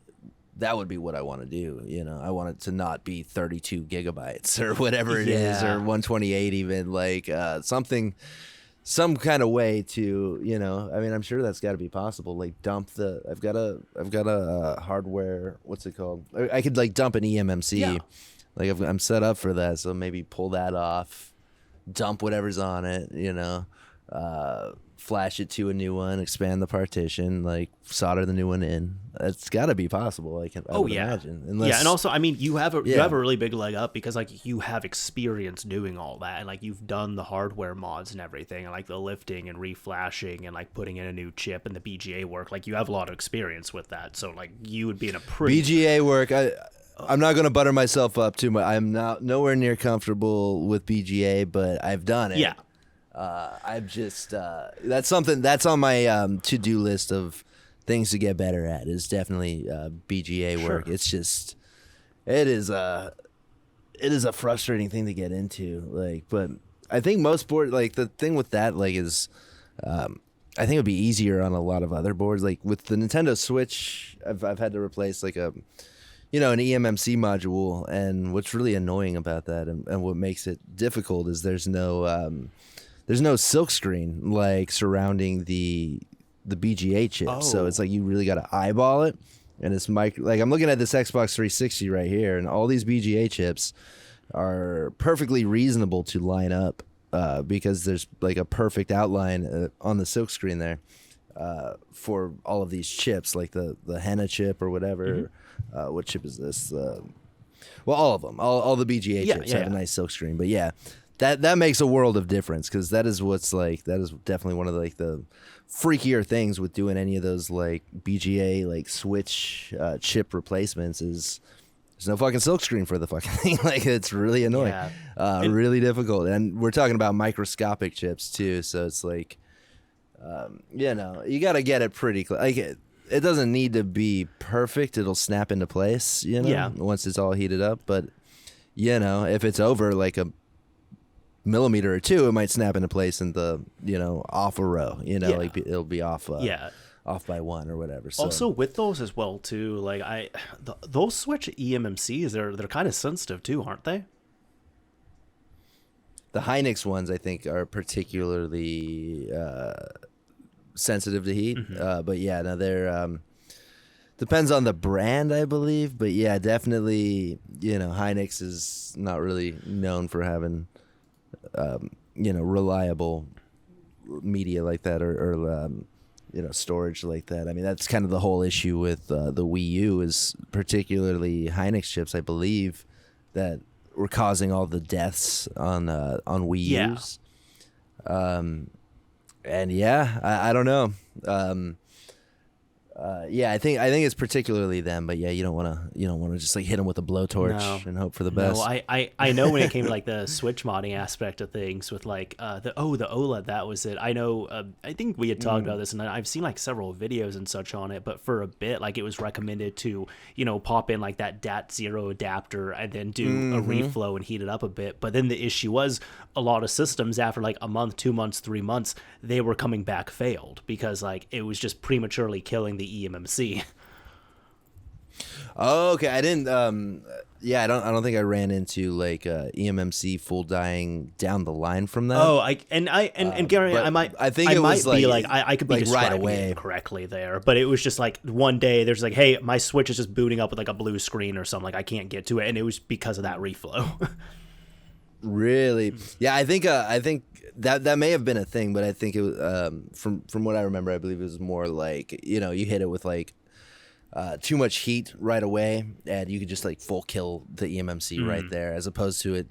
what I want to do. I want it to not be 32 gigabytes or whatever it is, or 128 even, like some kind of way to, I'm sure that's got to be possible. Like I've got a hardware, what's it called? I could like dump an eMMC. Yeah. Like I'm set up for that. So maybe pull that off, dump whatever's on it, flash it to a new one, expand the partition, like solder the new one in. It's got to be possible. I would imagine. Unless, and also, I mean, you have a really big leg up because like you have experience doing all that, and like you've done the hardware mods and everything, and like the lifting and reflashing and like putting in a new chip and the BGA work. Like you have a lot of experience with that, so like you would be in a pretty BGA work. I'm not going to butter myself up too much. I'm nowhere near comfortable with BGA, but I've done it. Yeah. I've just that's something that's on my to-do list of things to get better at, is definitely BGA work. It's just it is a frustrating thing to get into, like, but I think most boards, like the thing with that like is I think it would be easier on a lot of other boards. Like with the Nintendo Switch, I've had to replace like an eMMC module, and what's really annoying about that and what makes it difficult is there's no silkscreen like surrounding the BGA chip. Oh. So it's like you really got to eyeball it, and it's like I'm looking at this Xbox 360 right here, and all these BGA chips are perfectly reasonable to line up because there's like a perfect outline on the silkscreen there for all of these chips, like the henna chip or whatever. Mm-hmm. What chip is this? All of them. All the BGA chips have a nice silkscreen, but that makes a world of difference, because that is definitely one of the freakier things with doing any of those like BGA like switch chip replacements is there's no fucking silkscreen for the fucking thing. Like it's really annoying, really difficult, and we're talking about microscopic chips too. So it's like, you got to get it pretty like it doesn't need to be perfect. It'll snap into place, once it's all heated up. But if it's over like a millimeter or two, it might snap into place in the off a row, like it'll be off off by one or whatever. So. Also with those as well too, like those Switch eMMCs, they're kind of sensitive too, aren't they? The Hynix ones I think are particularly sensitive to heat. Mm-hmm. But they're depends on the brand, I believe, but definitely Hynix is not really known for having reliable media like that, or storage like that. I mean, that's kind of the whole issue with the Wii U, is particularly Hynix chips, I believe, that were causing all the deaths on Wii U's. I don't know. Yeah, I think it's particularly them, but yeah, you don't want to just like hit them with a blowtorch and hope for the best. No, I know when it came to like the Switch modding aspect of things with like the OLED, that was it. I know I think we had talked about this, and I've seen like several videos and such on it, but for a bit like it was recommended to pop in like that DAT0 adapter and then do a reflow and heat it up a bit. But then the issue was a lot of systems after like a month, 2 months, 3 months, they were coming back failed because like it was just prematurely killing the eMMC. Oh, okay. I didn't. Yeah, I don't think I ran into like eMMC full dying down the line from that. Oh, Gary, I think it was be like I could be like describing right away it incorrectly there, but it was just like one day there's like, hey, my Switch is just booting up with like a blue screen or something, like I can't get to it, and it was because of that reflow. Really? Yeah, I think that may have been a thing, but I think it was from what I remember, I believe it was more like you hit it with like too much heat right away, and you could just like full kill the eMMC right there, as opposed to it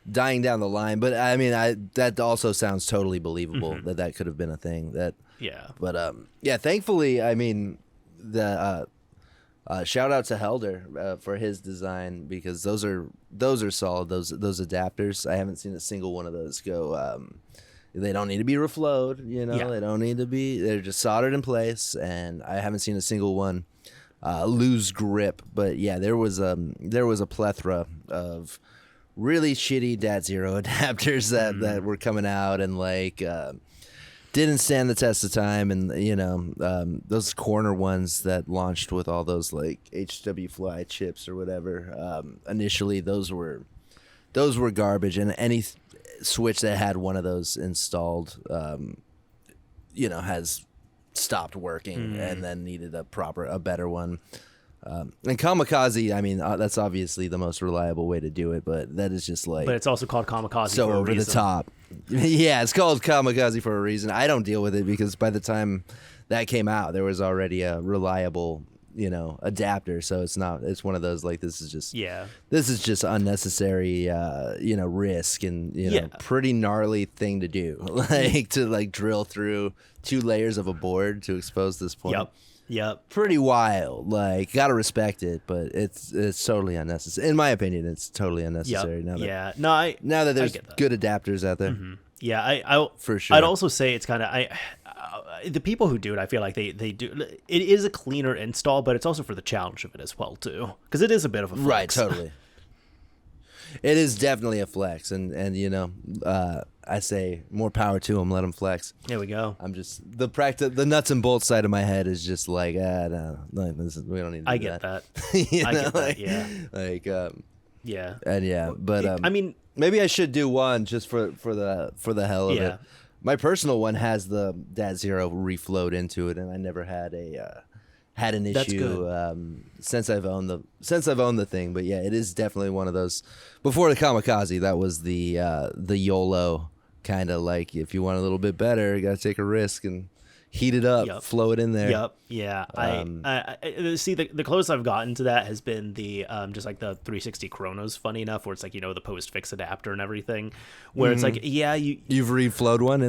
dying down the line. But I mean, that also sounds totally believable that could have been a thing. But yeah, thankfully, I mean, the shout out to Helder for his design, because those are solid. Those adapters, I haven't seen a single one of those go. They don't need to be reflowed, They don't need to be. They're just soldered in place, and I haven't seen a single one lose grip. But yeah, there was a plethora of really shitty DAT0 adapters that were coming out and like didn't stand the test of time, and those corner ones that launched with all those like HWFly chips or whatever. Initially, those were garbage, and any Switch that had one of those installed, has stopped working and then needed a better one. And Kamikaze, I mean, that's obviously the most reliable way to do it, but that is just like... But it's also called Kamikaze so for a over reason. the top. Yeah, it's called Kamikaze for a reason. I don't deal with it because by the time that came out, there was already a reliable, adapter. So it's one of those like, this is just unnecessary, risk and, pretty gnarly thing to do. Like to like drill through 2 layers of a board to expose this point. Yep. Pretty wild. Like, gotta respect it, but it's totally unnecessary. In my opinion, it's totally unnecessary. Yep. Now that there's good adapters out there. Mm-hmm. Yeah, I for sure. I'd also say it's kind of the people who do it, I feel like they do. It is a cleaner install, but it's also for the challenge of it as well too, because it is a bit of a flex. Right, totally. It is definitely a flex, and I say more power to them. Let them flex. There we go. I'm just the nuts and bolts side of my head is just like, no, we don't need to do I get that. I get that. Yeah. Like, yeah. And yeah, but I mean, maybe I should do one just for the hell of it. My personal one has the DAT0 reflowed into it, and I never had an issue since I've owned the thing. But yeah, it is definitely one of those. Before the Kamikaze, that was the YOLO kind of like, if you want a little bit better, you got to take a risk and heat it up, flow it in there. Yep. Yeah. I see the closest I've gotten to that has been the just like the 360 Chronos, funny enough, where it's like, the post-fix adapter and everything, where it's like, yeah, you've reflowed one?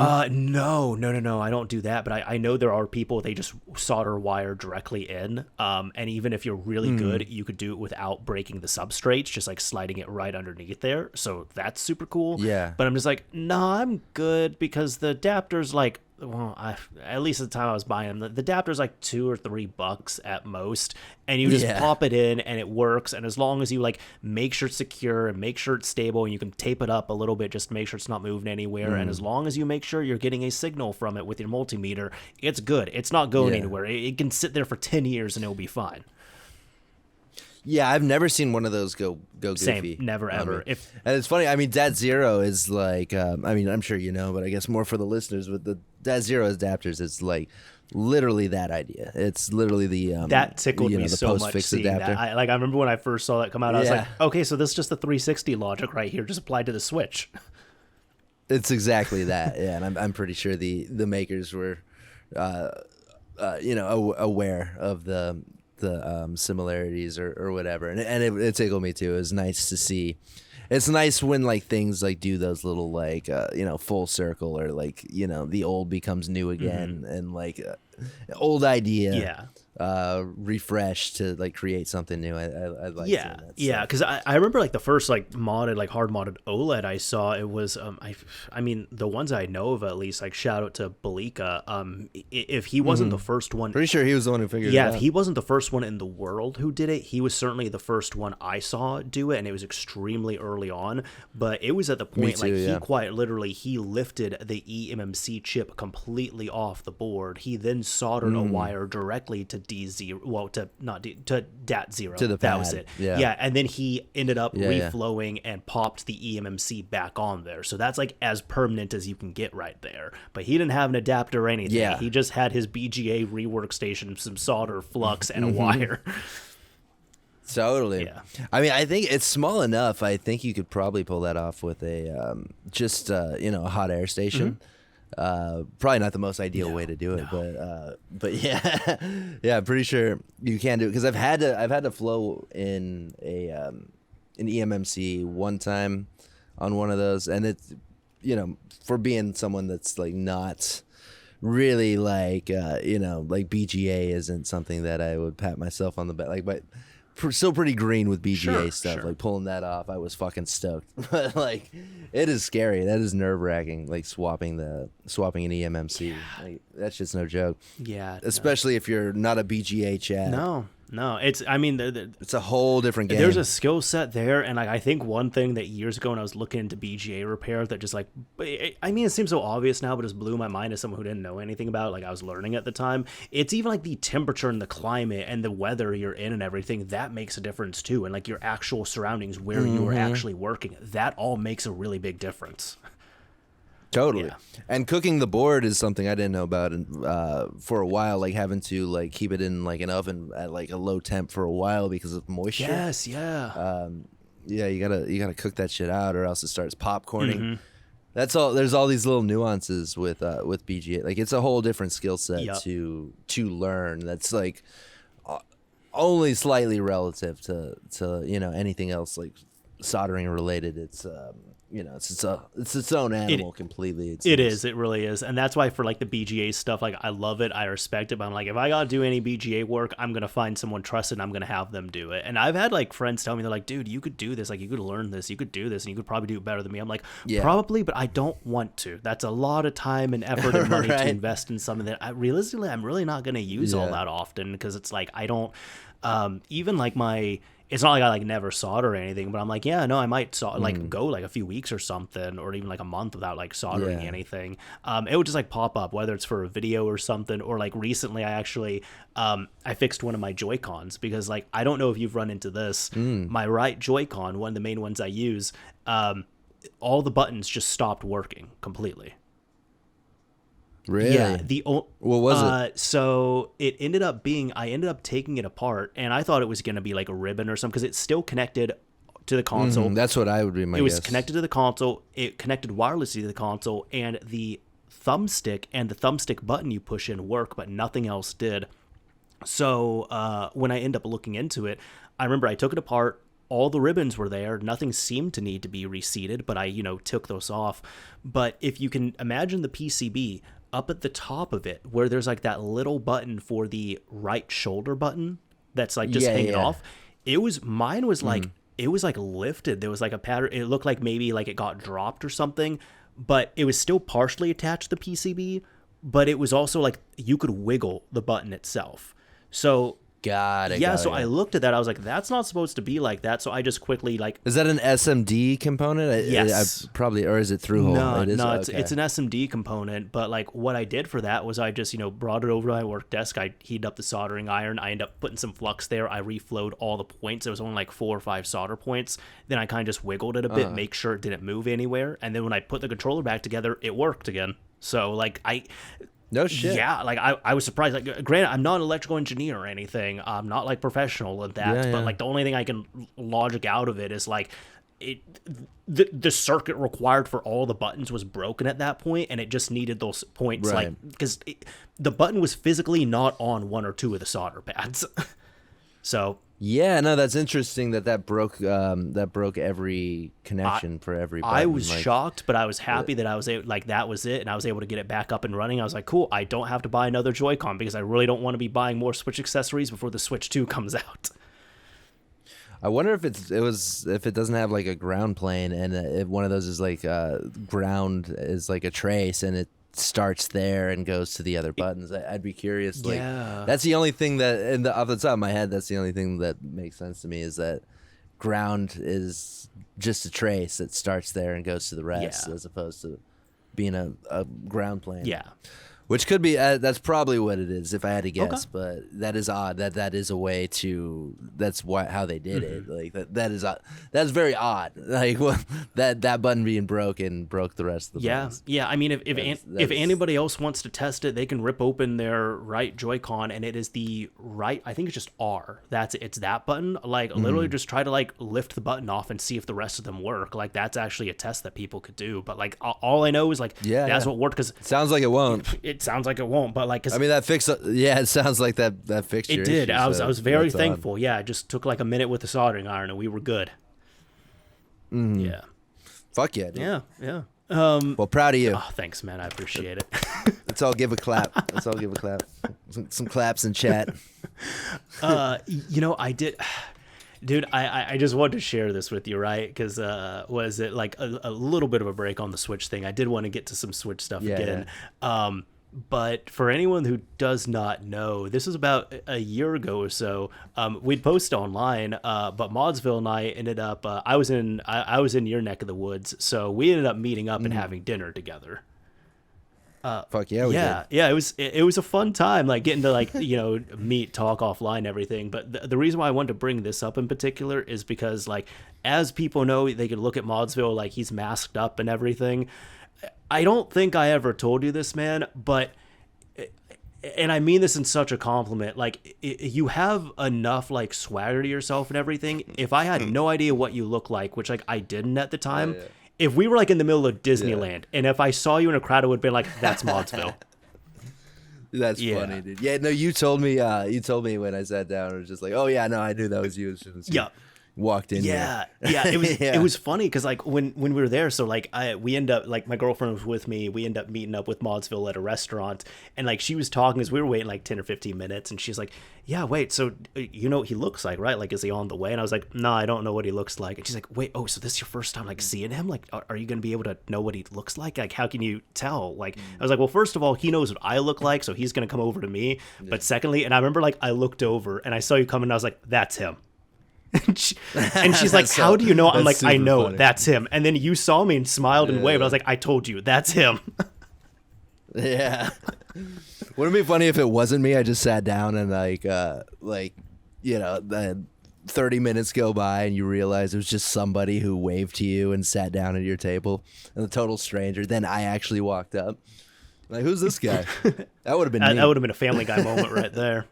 No, I don't do that, but I know there are people, they just solder wire directly in, and even if you're really good, you could do it without breaking the substrates, just like sliding it right underneath there, so that's super cool. Yeah. But I'm just like, nah, I'm good, because the adapter's like, well, at least at the time I was buying them, the adapter's like $2 or $3 at most, and you just pop it in and it works. And as long as you like make sure it's secure and make sure it's stable, and you can tape it up a little bit just to make sure it's not moving anywhere, and as long as you make sure you're getting a signal from it with your multimeter, it's good. It's not going anywhere. It can sit there for 10 years and it'll be fine. Yeah, I've never seen one of those go goofy. Same, never ever. And it's funny. I mean, DAT0 is like. I mean, I'm sure you know, but I guess more for the listeners. With the DAT0 adapters, it's like literally that idea. It's literally the that tickled me the so much seeing adapter. that. I remember when I first saw that come out, I was like, okay, so this is just the 360 logic right here, just applied to the Switch. It's exactly that. Yeah, and I'm pretty sure the makers were, aware of the similarities or whatever, and it tickled me too. It was nice to see. It's nice when like things like do those little like full circle, or like the old becomes new again, and like old idea refresh to like create something new. I like Yeah, doing that yeah, stuff. because I remember like the first like modded, like hard modded OLED I saw, it was I mean the ones I know of at least, like shout out to Balika, if he wasn't the first one, Pretty sure he was the one who figured it yeah, out. if he wasn't the first one in the world who did it, he was certainly the first one I saw do it, and it was extremely early on. But it was at the point too, like yeah. he quite literally he lifted the eMMC chip completely off the board. He then soldered a wire directly to D0, well to not D, to DAT0. To the that was pad, it. yeah. Yeah, and then he ended up Yeah, yeah. reflowing and popped the eMMC back on there. So that's like as permanent as you can get right there. But he didn't have an adapter or anything. Yeah. He just had his BGA rework station, some solder, flux, and a wire. Totally. Yeah. I mean, I think it's small enough. I think you could probably pull that off with a just a hot air station. Probably not the most ideal way to do it, but yeah, yeah, pretty sure you can do it because I've had to flow in an eMMC one time on one of those, and it's for being someone that's like not really like like BGA isn't something that I would pat myself on the back like, but still pretty green with BGA Sure, stuff. sure. Like pulling that off, I was fucking stoked. But like, it is scary. That is nerve wracking. Like swapping an eMMC. Like, that's just no joke. Yeah. Especially if you're not a BGA chat. No. It's, I mean, It's a whole different game. there's a skill set there, and like I think one thing that years ago when I was looking into BGA repair that just like, I mean, it seems so obvious now, but just blew my mind as someone who didn't know anything about it. Like I was learning at the time. It's even like the temperature and the climate and the weather you're in and everything that makes a difference too, and like your actual surroundings where you are actually working. That all makes a really big difference. Totally. Yeah. And cooking the board is something I didn't know about for a while, like having to like keep it in like an oven at like a low temp for a while because of moisture. Yes, yeah. Yeah, you gotta cook that shit out or else it starts popcorning. That's all. There's all these little nuances with BGA. Like it's a whole different skill set Yep. to learn. That's like only slightly relative to anything else like soldering related. It's it's its own animal completely. It is. It really is. And that's why for like the BGA stuff, like I love it. I respect it. But I'm like, if I got to do any BGA work, I'm going to find someone trusted and I'm going to have them do it. And I've had like friends tell me, they're like, dude, you could do this. Like you could learn this. You could do this and you could probably do it better than me. I'm like, probably, but I don't want to. That's a lot of time and effort and money to invest in something that realistically, I'm really not going to use all that often because it's like, I don't, even like it's not like I like never solder or anything, but I'm like, yeah, no, I might like go like a few weeks or something, or even like a month without like soldering anything. It would just like pop up, whether it's for a video or something, or like recently I actually I fixed one of my Joy-Cons because like I don't know if you've run into this. My right Joy-Con, one of the main ones I use, all the buttons just stopped working completely. Really? Yeah. What was it? So it ended up being, I ended up taking it apart, and I thought it was going to be like a ribbon or something because it's still connected to the console. That's what I would be my guess. It was connected to the console. It connected wirelessly to the console, and the thumbstick and the thumbstick button you push in work, but nothing else did. So when I end up looking into it, I remember I took it apart. All the ribbons were there. Nothing seemed to need to be reseated, but I, took those off. But if you can imagine the PCB, up at the top of it where there's like that little button for the right shoulder button that's like just hanging off, mine was like it was like lifted. There was like a pattern. It looked like maybe like it got dropped or something, but it was still partially attached to the PCB, but it was also like you could wiggle the button itself. So Got it. I looked at that. I was like, that's not supposed to be like that. So I just quickly like. Is that an SMD component? Yes. Probably, or is it through hole? No, It is? it's an SMD component. But like what I did for that was I just, brought it over to my work desk. I heated up the soldering iron. I ended up putting some flux there. I reflowed all the points. It was only like 4 or 5 solder points. Then I kind of just wiggled it a bit, make sure it didn't move anywhere. And then when I put the controller back together, it worked again. So like No shit. Yeah, like I was surprised. Like, granted, I'm not an electrical engineer or anything. I'm not like professional at that. But like the only thing I can logic out of it is like the circuit required for all the buttons was broken at that point, and it just needed those points, like because the button was physically not on 1 or 2 of the solder pads. So Yeah, no, that's interesting that broke every connection for every button. I was like, shocked, but I was happy that I was able, like, that was it, and I was able to get it back up and running. I was like, cool, I don't have to buy another Joy-Con because I really don't want to be buying more Switch accessories before the Switch 2 comes out. I wonder if if it doesn't have like a ground plane, and if one of those is like ground is like a trace, and it starts there and goes to the other buttons. I'd be curious. Like, Yeah. that's the only thing that, off the top of my head, that's the only thing that makes sense to me, is that ground is just a trace that starts there and goes to the rest, as opposed to being a ground plane. Yeah. Which could be, that's probably what it is if I had to guess, Okay. but that is odd that is a way to, that's how they did it. Like that is odd. That's very odd. Like, well, that button being broken broke the rest of the buttons. Yeah. I mean, if anybody else wants to test it, they can rip open their right Joy-Con, and it is the right, I think it's just R. It's that button. Like, literally just try to like lift the button off and see if the rest of them work. Like, that's actually a test that people could do. But like, all I know is like, that's what worked, because sounds like it won't. it sounds like it won't, but like, cause I mean, that fixed. Yeah, it sounds like that fixed. it your did. issue, I was very that's thankful. Odd. Yeah, it just took like a minute with the soldering iron, and we were good. Yeah. Fuck yeah, dude. Yeah. Well, proud of you. Oh, thanks, man. I appreciate it. Let's all give a clap. Some claps in chat. I did. Dude, I just wanted to share this with you, right? Because was it like a little bit of a break on the Switch thing? I did want to get to some Switch stuff again. Yeah. But for anyone who does not know, this was about a year ago or so. We'd post online, but Modzville and I ended up. I was in your neck of the woods, so we ended up meeting up and having dinner together. Fuck yeah, we did. Yeah, it was a fun time, like getting to like meet, talk offline, everything. But the reason why I wanted to bring this up in particular is because, like, as people know, they could look at Modzville, like, he's masked up and everything. I don't think I ever told you this, man, but, and I mean this in such a compliment, like, you have enough like swagger to yourself and everything. If I had no idea what you look like, which like I didn't at the time. Yeah. If we were like in the middle of Disneyland, and if I saw you in a crowd, I would have been like, "That's Modzville." That's funny, dude. Yeah, no, you told me when I sat down. It was just like, "Oh yeah, no, I knew that was you." As soon as you walked in. Yeah. It was it was funny because like when we were there, so like we end up, like, my girlfriend was with me. We end up meeting up with Modzville at a restaurant, and like she was talking as we were waiting like 10 or 15 minutes, and she's like, "Yeah, wait, so you know what he looks like, right? Like, is he on the way?" And I was like, "No, I don't know what he looks like." And she's like, "Wait, oh, so this is your first time like seeing him? Like, are you gonna be able to know what he looks like? Like, how can you tell?" Like, I was like, "Well, first of all, he knows what I look like, so he's gonna come over to me. But secondly," and I remember like I looked over and I saw you coming, and I was like, "That's him." And she's like, "How do you know?" I'm like, "I know, funny. That's him." And then you saw me and smiled and waved. I was like, "I told you, that's him." Yeah. Wouldn't it be funny if it wasn't me? I just sat down and then 30 minutes go by and you realize it was just somebody who waved to you and sat down at your table, and a total stranger. Then I actually walked up. Like, who's this guy? That would have been me. That would have been a Family Guy moment right there.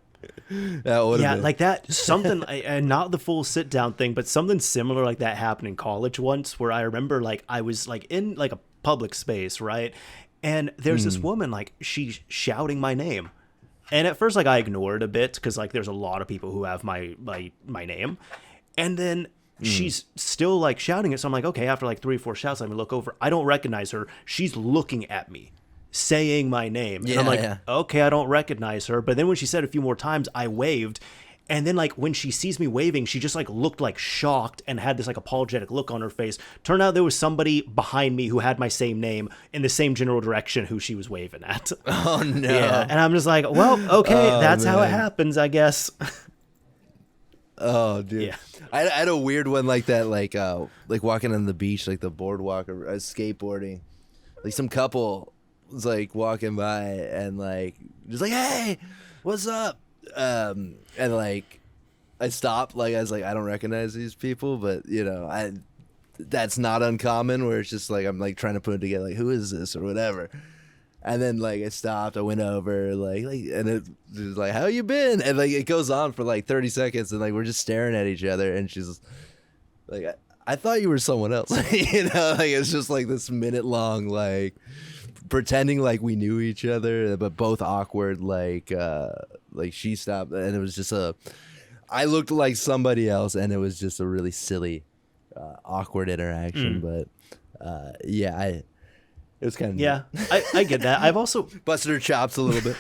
Been. Like that, something, and not the full sit down thing, but something similar like that happened in college once, where I remember like I was like in like a public space, right, and there's this woman, like, she's shouting my name, and at first like I ignored it a bit because like there's a lot of people who have my name, and then she's still like shouting it, so I'm like, okay, after like 3 or 4 shouts, let me look over. I don't recognize her. She's looking at me, saying my name, and I'm like, okay, I don't recognize her. But then when she said a few more times, I waved, and then like when she sees me waving, she just like looked like shocked and had this like apologetic look on her face. Turned out there was somebody behind me who had my same name in the same general direction who she was waving at. Oh no. Yeah, and I'm just like, well, okay, that's how it happens, I guess. Oh, dude. Yeah. I had a weird one like that, like walking on the beach, like the boardwalk, or skateboarding. Like some couple was like walking by and like just like, "Hey, what's up?" And like I stopped, like I was like, I don't recognize these people, but that's not uncommon, where it's just like I'm like trying to put it together, like, who is this or whatever. And then like I stopped, I went over, like and it was like, "How you been?" And like it goes on for like 30 seconds, and like we're just staring at each other, and she's like, I thought you were someone else. Like it's just like this minute long, like pretending like we knew each other, but both awkward. Like she stopped, and it was just I looked like somebody else, and it was just a really silly, awkward interaction. But it was kind of yeah. I get that. I've also busted her chops a little bit.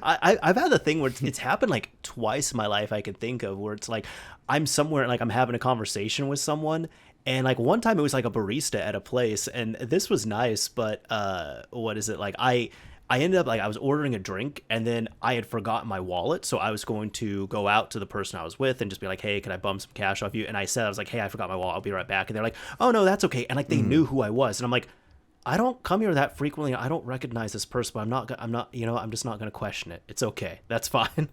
I've had the thing where it's happened like twice in my life I can think of, where it's like I'm somewhere and like I'm having a conversation with someone, and like one time it was like a barista at a place, and this was nice, but what is it, like I ended up like I was ordering a drink, and then I had forgotten my wallet, so I was going to go out to the person I was with and just be like, hey, can I bum some cash off you? And I was like, hey, I forgot my wallet, I'll be right back. And they're like, oh no, that's okay. And like they knew who I was, and I'm like, I don't come here that frequently. I don't recognize this person, but I'm not, I'm just not going to question it. It's okay. That's fine.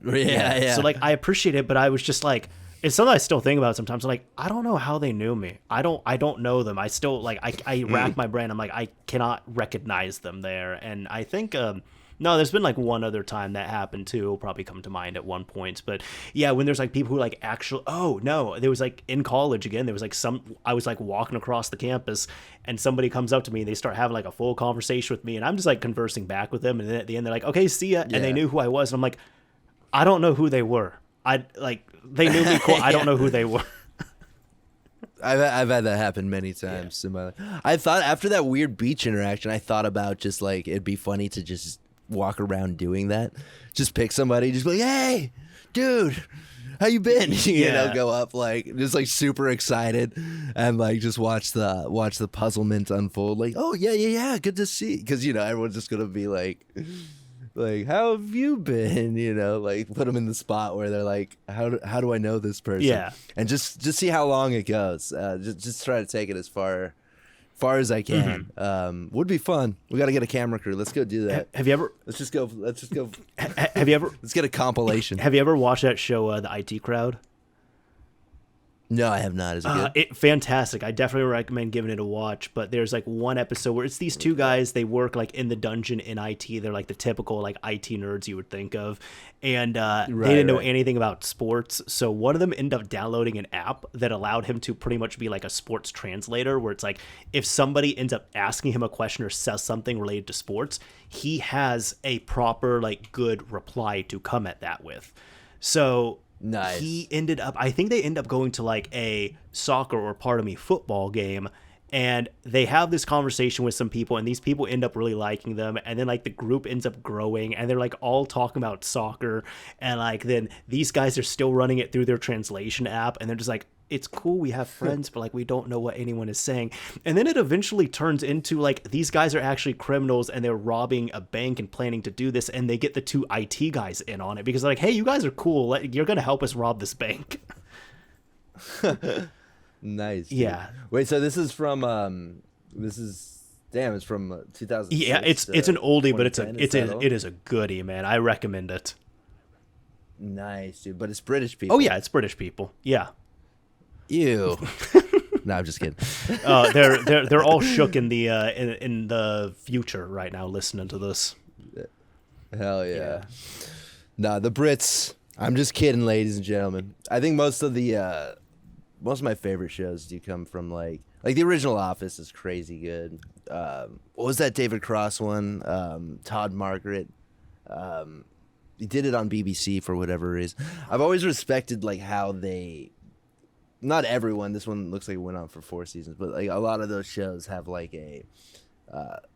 Yeah. So like, I appreciate it, but I was just like, it's something I still think about sometimes. I'm like, I don't know how they knew me. I don't know them. I still like, I rack my brain. I'm like, I cannot recognize them there. And I think, no, there's been like one other time that happened too. It'll probably come to mind at one point. But yeah, when there's like people who like actually, oh no, there was like in college again, there was like I was like walking across the campus, and somebody comes up to me and they start having like a full conversation with me, and I'm just like conversing back with them. And then at the end they're like, okay, see ya. And they knew who I was. And I'm like, I don't know who they were. They knew me cool. I don't know who they were. I've had that happen many times in my life. I thought after that weird beach interaction, I thought about just like, it'd be funny to just walk around doing that. Just pick somebody, just be like, hey, dude, how you been? You know, go up like just like super excited, and like just watch the puzzlement unfold. Like, oh yeah, good to see. Because everyone's just gonna be like, how have you been? Like put them in the spot where they're like, how do I know this person? Yeah, and just see how long it goes. Just try to take it as far as I can. Would be fun. We got to get a camera crew. Let's go do that. Have you ever? Let's just go. Have you ever? Let's get a compilation. Have you ever watched that show, The IT Crowd? No, I have not. Is it good? Fantastic. I definitely recommend giving it a watch. But there's like one episode where it's these two guys. They work like in the dungeon in IT. They're like the typical like IT nerds you would think of, and they didn't know anything about sports. So one of them ended up downloading an app that allowed him to pretty much be like a sports translator, where it's like if somebody ends up asking him a question or says something related to sports, he has a proper like good reply to come at that with. So. Nice. He ended up, I think they end up going to like a soccer or football game, and they have this conversation with some people, and these people end up really liking them, and then like the group ends up growing, and they're like all talking about soccer, and like then these guys are still running it through their translation app, and they're just like, it's cool, we have friends, but like we don't know what anyone is saying. And then it eventually turns into like these guys are actually criminals, and they're robbing a bank and planning to do this, and they get the two IT guys in on it because they're like, hey, you guys are cool, like, you're gonna help us rob this bank. Nice. Dude. Yeah. Wait, so this is from it's from 2006. Yeah, it's an oldie, but it is a goodie, man. I recommend it. Nice, dude. But it's British people. Oh yeah, it's British people. Yeah. Ew. No, I'm just kidding. They're all shook in the future right now listening to this. Hell yeah. No, the Brits. I'm just kidding, ladies and gentlemen. I think most of my favorite shows do come from like the original Office is crazy good. What was that David Cross one? Todd Margaret. He did it on BBC for whatever reason. I've always respected like how they. Not everyone. This one looks like it went on for 4 seasons, but like a lot of those shows have like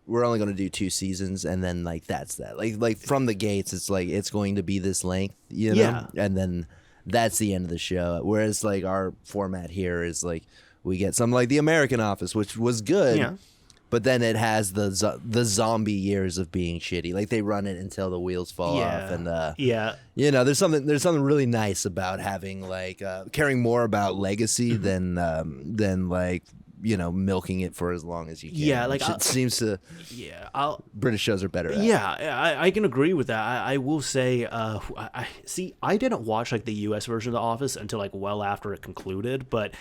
we're only going to do 2 seasons, and then like that's that. Like from the gates, it's like it's going to be this length, Yeah. And then that's the end of the show. Whereas like our format here is like we get something like The American Office, which was good. Yeah. But then it has the zombie years of being shitty. Like they run it until the wheels fall off, and there's something really nice about having like caring more about legacy than like milking it for as long as you can. Yeah, like it seems to. Yeah, British shows are better at. Yeah, I can agree with that. I will say, I didn't watch like the U.S. version of The Office until like well after it concluded, but.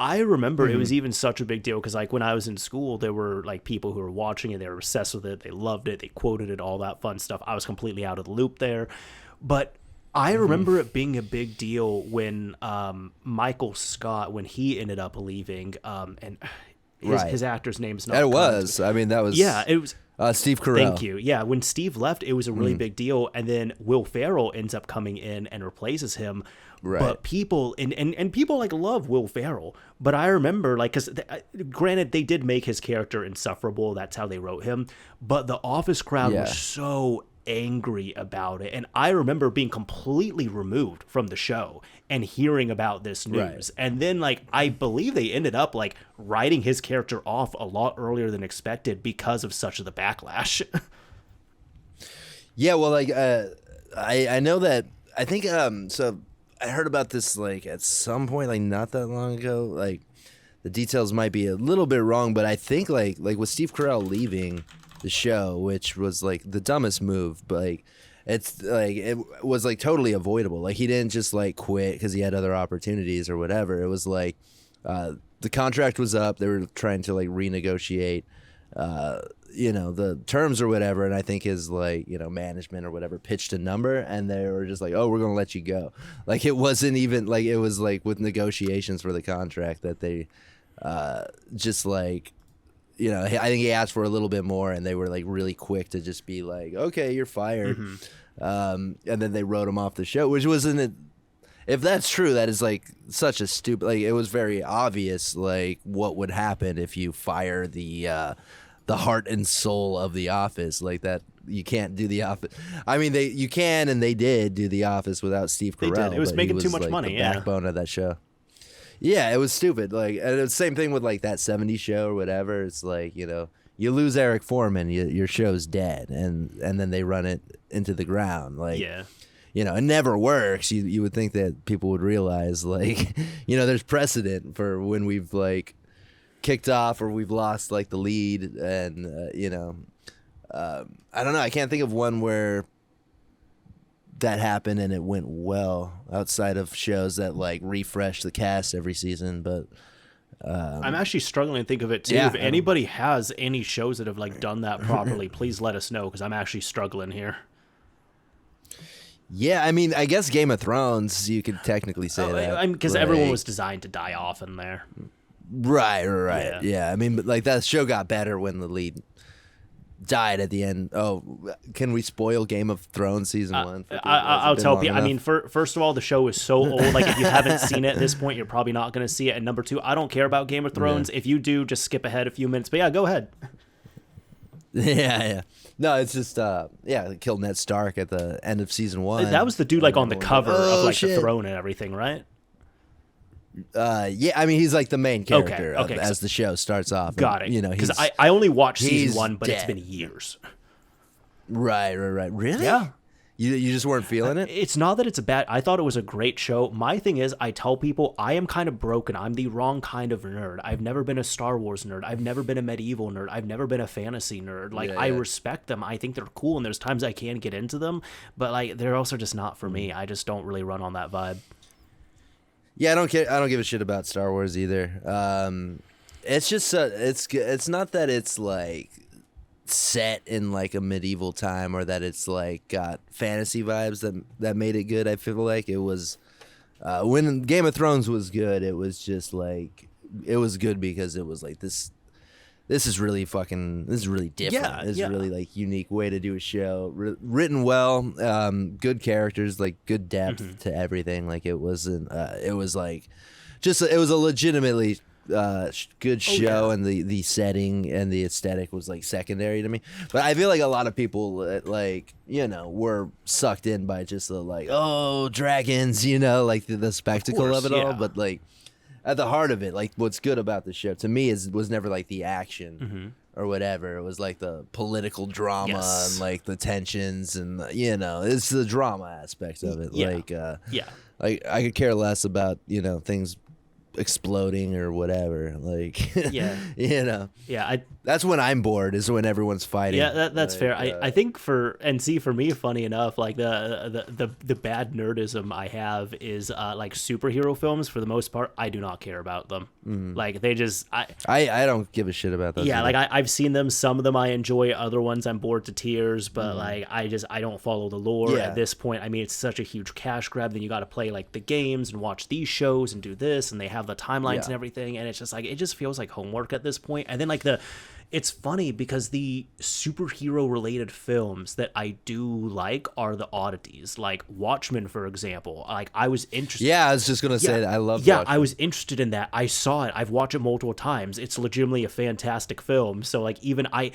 I remember it was even such a big deal because like when I was in school, there were like people who were watching it, they were obsessed with it, they loved it, they quoted it, all that fun stuff. I was completely out of the loop there. But I remember it being a big deal when Michael Scott, when he ended up leaving, and his actor's name's not. It was. I mean, that was. Yeah, it was. Steve Carell. Thank you. Yeah, when Steve left, it was a really big deal, and then Will Ferrell ends up coming in and replaces him. Right. But people and people like love Will Ferrell, but I remember like because granted they did make his character insufferable. That's how they wrote him. But the Office crowd was so angry about it, and I remember being completely removed from the show and hearing about this news. And then like I believe they ended up like writing his character off a lot earlier than expected because of such of the backlash. Yeah, well, like I know that I think so. I heard about this like at some point, like not that long ago. Like the details might be a little bit wrong, but I think like with Steve Carell leaving the show, which was like the dumbest move, but like it's like it was like totally avoidable. Like he didn't just like quit because he had other opportunities or whatever. It was like the contract was up. They were trying to like renegotiate. The terms or whatever, and I think his like management or whatever pitched a number, and they were just like, oh, we're gonna let you go. Like it wasn't even like it was like with negotiations for the contract that they just like I think he asked for a little bit more, and they were like really quick to just be like, okay, you're fired. And then they wrote him off the show, which wasn't. If that's true, that is like such a stupid. Like it was very obvious like what would happen if you fire the heart and soul of The Office. Like that, you can't do The Office. I mean, you can, and they did do The Office without Steve Carell. They did. It was making too much like money. The backbone of that show. Yeah, it was stupid. Like, and it's the same thing with like that '70s show or whatever. It's like you lose Eric Foreman, your show's dead, and then they run it into the ground. Like, it never works. You would think that people would realize like, there's precedent for when we've like kicked off or we've lost like the lead, and I don't know. I can't think of one where that happened and it went well outside of shows that like refresh the cast every season. But I'm actually struggling to think of it too. If anybody has any shows that have like done that properly, please let us know, because I'm actually struggling here. Yeah, I mean, I guess Game of Thrones, you could technically say that. Because everyone was designed to die off in there. Right. Yeah, I mean, but like that show got better when the lead died at the end. Oh, can we spoil Game of Thrones season 1? I'll tell people. I mean, first of all, the show is so old. Like, if you haven't seen it at this point, you're probably not going to see it. And number 2, I don't care about Game of Thrones. If you do, just skip ahead a few minutes. But yeah, go ahead. Yeah. No, it's just they killed Ned Stark at the end of season 1. That was the dude like on the cover of like the throne and everything, right? Yeah, I mean, he's like the main character as the show starts off. Got it. Because I only watched season 1, but dead. It's been years. Right. Really? Yeah. You just weren't feeling it? It's not that it's a bad... I thought it was a great show. My thing is, I tell people I am kind of broken. I'm the wrong kind of nerd. I've never been a Star Wars nerd. I've never been a medieval nerd. I've never been a fantasy nerd. Like, I respect them. I think they're cool, and there's times I can get into them, but like they're also just not for me. I just don't really run on that vibe. Yeah, I don't give a shit about Star Wars either. It's just it's not that it's like set in like a medieval time or that it's like got fantasy vibes that made it good. I feel like it was when Game of Thrones was good, it was just like it was good because it was like this is really different. This is really like unique way to do a show. Written well, good characters, like good depth to everything. Like it wasn't. It was like just it was a legitimately good show, and the setting and the aesthetic was like secondary to me. But I feel like a lot of people like were sucked in by just the like dragons, like the spectacle of it all. But like at the heart of it, like what's good about the show to me was never like the action or whatever. It was like the political drama and like the tensions and it's the drama aspect of it. Like I could care less about things exploding or whatever, like that's when I'm bored, is when everyone's fighting. That's fair. I think for me, funny enough, like the bad nerdism I have is like superhero films. For the most part, I do not care about them. Like they just I don't give a shit about those either. Like I've seen them. Some of them I enjoy, other ones I'm bored to tears, but like I don't follow the lore at this point. I mean, it's such a huge cash grab. Then you got to play like the games and watch these shows and do this, and they have the timelines and everything, and it's just like, it just feels like homework at this point. And then like it's funny because the superhero related films that I do like are the oddities, like Watchmen, for example. Like I was interested. Yeah, I was just gonna say that I love. Yeah, Watchmen. I was interested in that. I saw it. I've watched it multiple times. It's legitimately a fantastic film. So like even I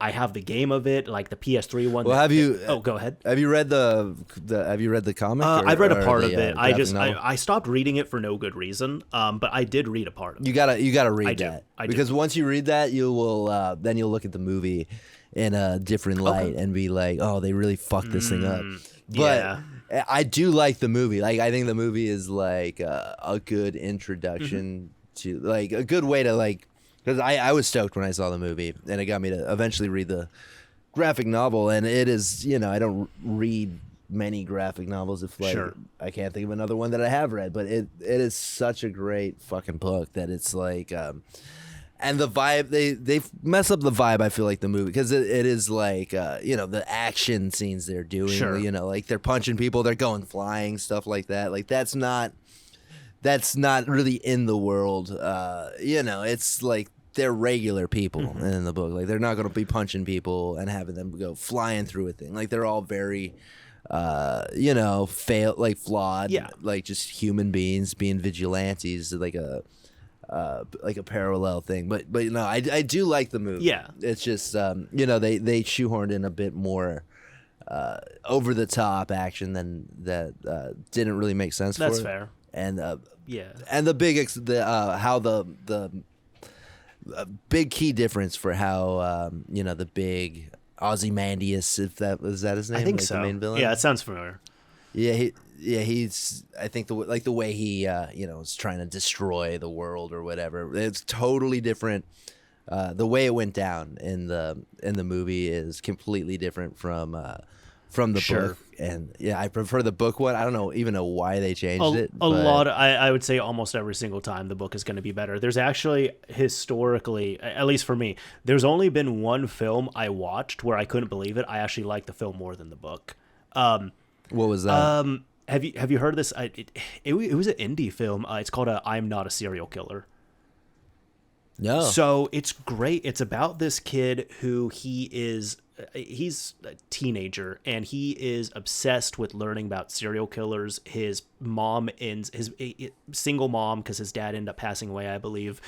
have the game of it, like the PS3 one. Well, have you? Oh, go ahead. Have you read Have you read the comic? I've read a part of it. I stopped reading it for no good reason. But I did read a part of it. You gotta read that. I do. Because once you read that, you will then you'll look at the movie in a different light and be like, oh, they really fucked this thing up. But I do like the movie. Like I think the movie is like a good introduction to like a good way to like, because I was stoked when I saw the movie and it got me to eventually read the graphic novel. And it is, I don't read many graphic novels. If like I can't think of another one that I have read, but it is such a great fucking book that it's like and the vibe, they mess up the vibe, I feel like, the movie, because it is like the action scenes they're doing, like they're punching people, they're going flying, stuff like that. Like that's not really in the world. It's like they're regular people in the book. Like they're not going to be punching people and having them go flying through a thing. Like they're all very flawed, like just human beings being vigilantes, like a parallel thing, but no, I do like the movie. Yeah, it's just they shoehorned in a bit more over the top action than that didn't really make sense. That's for it. Fair. And and the big how the big key difference for how the big Ozymandias, is that his name? I think like so. The main villain. Yeah, it sounds familiar. He's. I think the way he is trying to destroy the world or whatever. It's totally different. The way it went down in the movie is completely different from the book. And I prefer the book one. I don't even know why they changed it. I would say almost every single time the book is going to be better. There's actually historically, at least for me, there's only been one film I watched where I couldn't believe it. I actually liked the film more than the book. What was that? Have you heard of this? It was an indie film. It's called I'm Not a Serial Killer. No. So it's great. It's about this kid who he's a teenager and he is obsessed with learning about serial killers. His mom his single mom, because his dad ended up passing away, I believe.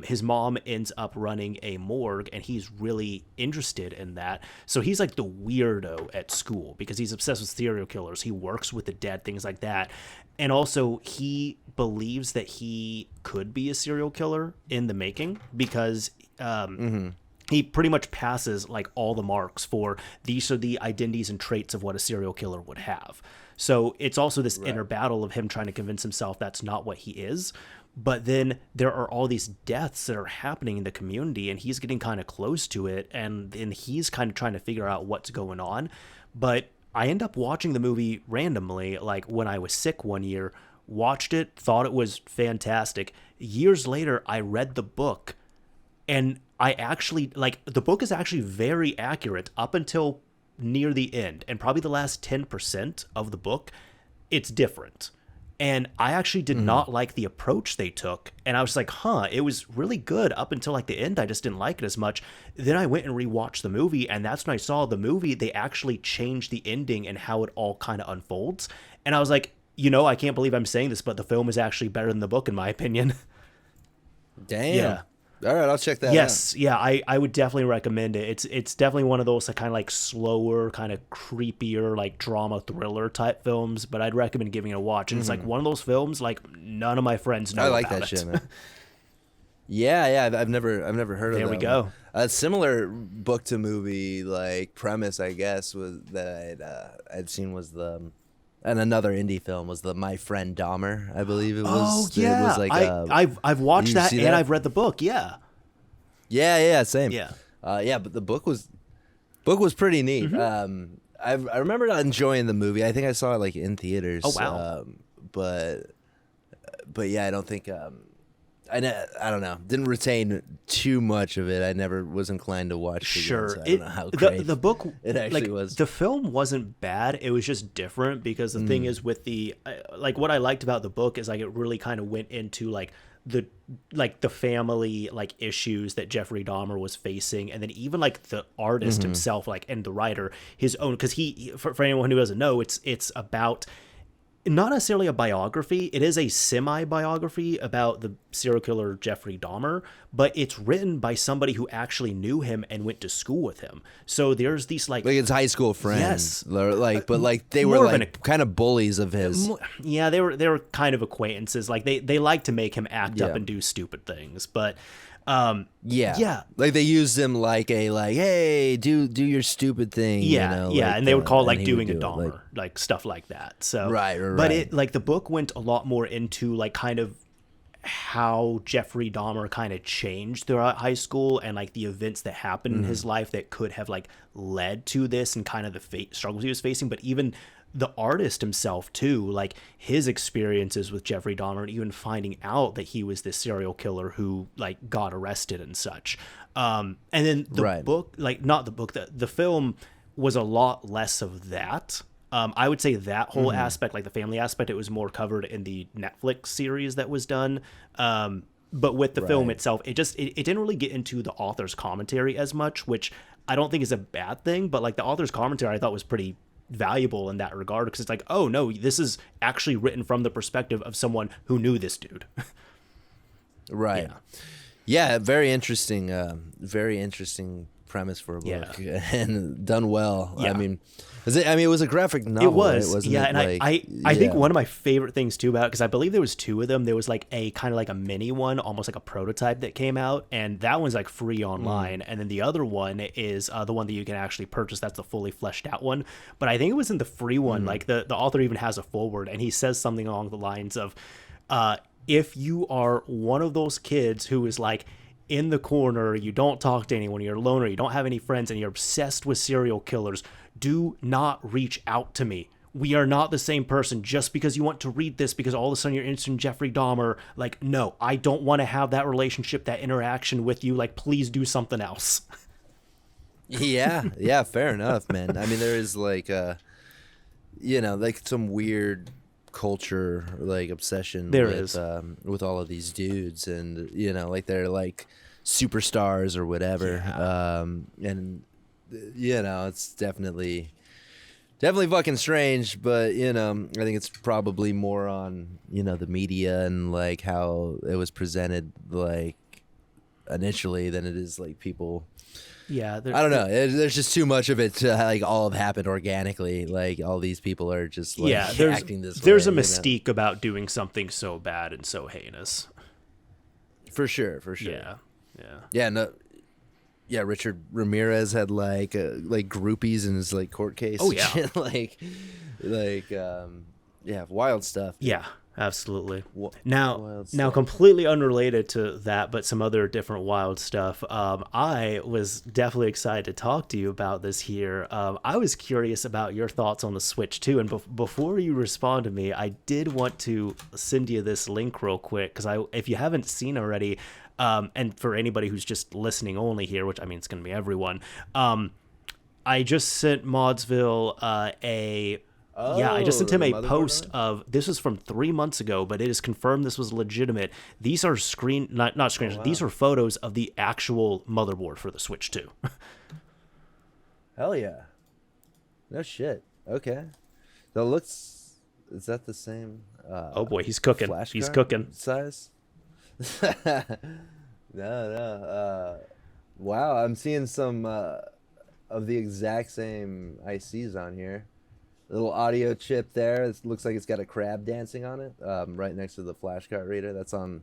His mom ends up running a morgue and he's really interested in that. So he's like the weirdo at school because he's obsessed with serial killers. He works with the dead, things like that. And also he believes that he could be a serial killer in the making because he pretty much passes like all the marks for these are the identities and traits of what a serial killer would have. So it's also this inner battle of him trying to convince himself that's not what he is. But then there are all these deaths that are happening in the community and he's getting kind of close to it. And then he's kind of trying to figure out what's going on. But I end up watching the movie randomly, like when I was sick one year, watched it, thought it was fantastic. Years later, I read the book and I actually, like, the book is actually very accurate up until near the end. And probably the last 10% of the book, it's different. And I actually did not like the approach they took. And I was like, it was really good up until like the end. I just didn't like it as much. Then I went and rewatched the movie. And that's when I saw the movie. They actually changed the ending and how it all kind of unfolds. And I was like, I can't believe I'm saying this, but the film is actually better than the book, in my opinion. Damn. Yeah. All right, I'll check that out. Yes, yeah, I would definitely recommend it. It's definitely one of those kind of like slower, kind of creepier, like drama thriller type films, but I'd recommend giving it a watch. And it's like one of those films like none of my friends know about it. I like that shit, man. Yeah, I've never heard of that. There we go. A similar book to movie like premise, I guess, was that I'd seen was and another indie film was My Friend Dahmer, I believe it was. Oh yeah, it was like I've watched that and I've read the book. Yeah. Yeah, same. Yeah. But the book was pretty neat. I remember not enjoying the movie. I think I saw it like in theaters. Oh wow. But yeah, I don't think I don't know. Didn't retain too much of it. I never was inclined to watch it. Sure. Again, so I don't know how great the book it actually was. The film wasn't bad. It was just different because the thing is with the like what I liked about the book is like it really kind of went into like the like the family like issues that Jeffrey Dahmer was facing, and then even like the artist himself, like, and the writer, his own, because for anyone who doesn't know, it's about not necessarily a biography. It is a semi-biography about the serial killer Jeffrey Dahmer, but it's written by somebody who actually knew him and went to school with him. So there's these like it's high school friends, like, but like they were like kind of bullies of his. Yeah, they were kind of acquaintances. Like they like to make him act up and do stupid things, but yeah, like they used him like hey, do your stupid thing, yeah, like, and they would call it like and doing a would do it, Dahmer, like stuff like that. So right. But it like the book went a lot more into like kind of how Jeffrey Dahmer kind of changed throughout high school, and like the events that happened in his life that could have like led to this, and kind of the struggles he was facing. But even the artist himself too, like his experiences with Jeffrey Dahmer, and even finding out that he was this serial killer who like got arrested and such. And then the book, like not the book, the film was a lot less of that. I would say that whole aspect, like the family aspect, it was more covered in the Netflix series that was done. But with the film itself, it didn't really get into the author's commentary as much, which I don't think is a bad thing. But like the author's commentary, I thought was pretty valuable in that regard, because it's like, oh no, this is actually written from the perspective of someone who knew this dude. Right. Yeah, very interesting premise for a book, and done well. Yeah. I mean, it was a graphic novel. It was, right? Wasn't yeah, it? and Like, I think one of my favorite things too about it, because I believe there was two of them. There was like a kind of like a mini one, almost like a prototype that came out, and that one's like free online. And then the other one is the one that you can actually purchase. That's the fully fleshed out one. But I think it was in the free one. Like the author even has a foreword, and he says something along the lines of, if you are one of those kids who is like in the corner, you don't talk to anyone, you're alone, or you don't have any friends, and you're obsessed with serial killers, do not reach out to me. We are not the same person. Just because you want to read this because all of a sudden you're interested in Jeffrey Dahmer, like, no, I don't want to have that relationship, that interaction with you. Like, please do something else. Yeah, fair enough, man. I mean, there is like like some weird culture, like obsession with all of these dudes, and like they're like superstars or whatever. And it's definitely fucking strange, but I think it's probably more on the media and like how it was presented like initially than it is like people. Yeah, I don't know. There's just too much of it to like all have happened organically. Like all these people are just like acting this way. There's a mystique about doing something so bad and so heinous. For sure. Yeah. No. Yeah, Richard Ramirez had like groupies in his like court case. Oh and yeah, shit. Wild stuff. Yeah, absolutely. Now, completely unrelated to that, but some other different wild stuff. I was definitely excited to talk to you about this here. I was curious about your thoughts on the Switch too, and before you respond to me, I did want to send you this link real quick, because if you haven't seen already. And for anybody who's just listening only here, which I mean, it's going to be everyone. I just sent Modzville I just sent him a post of, this was from 3 months ago, but it is confirmed this was legitimate. These are not screenshots. Wow. These are photos of the actual motherboard for the Switch 2. Hell yeah. No shit. Okay. Is that the same? Oh boy, he's cooking. He's cooking. Size? No. Wow, I'm seeing some of the exact same ICs on here. A little audio chip there. It looks like it's got a crab dancing on it, right next to the flash card reader. That's on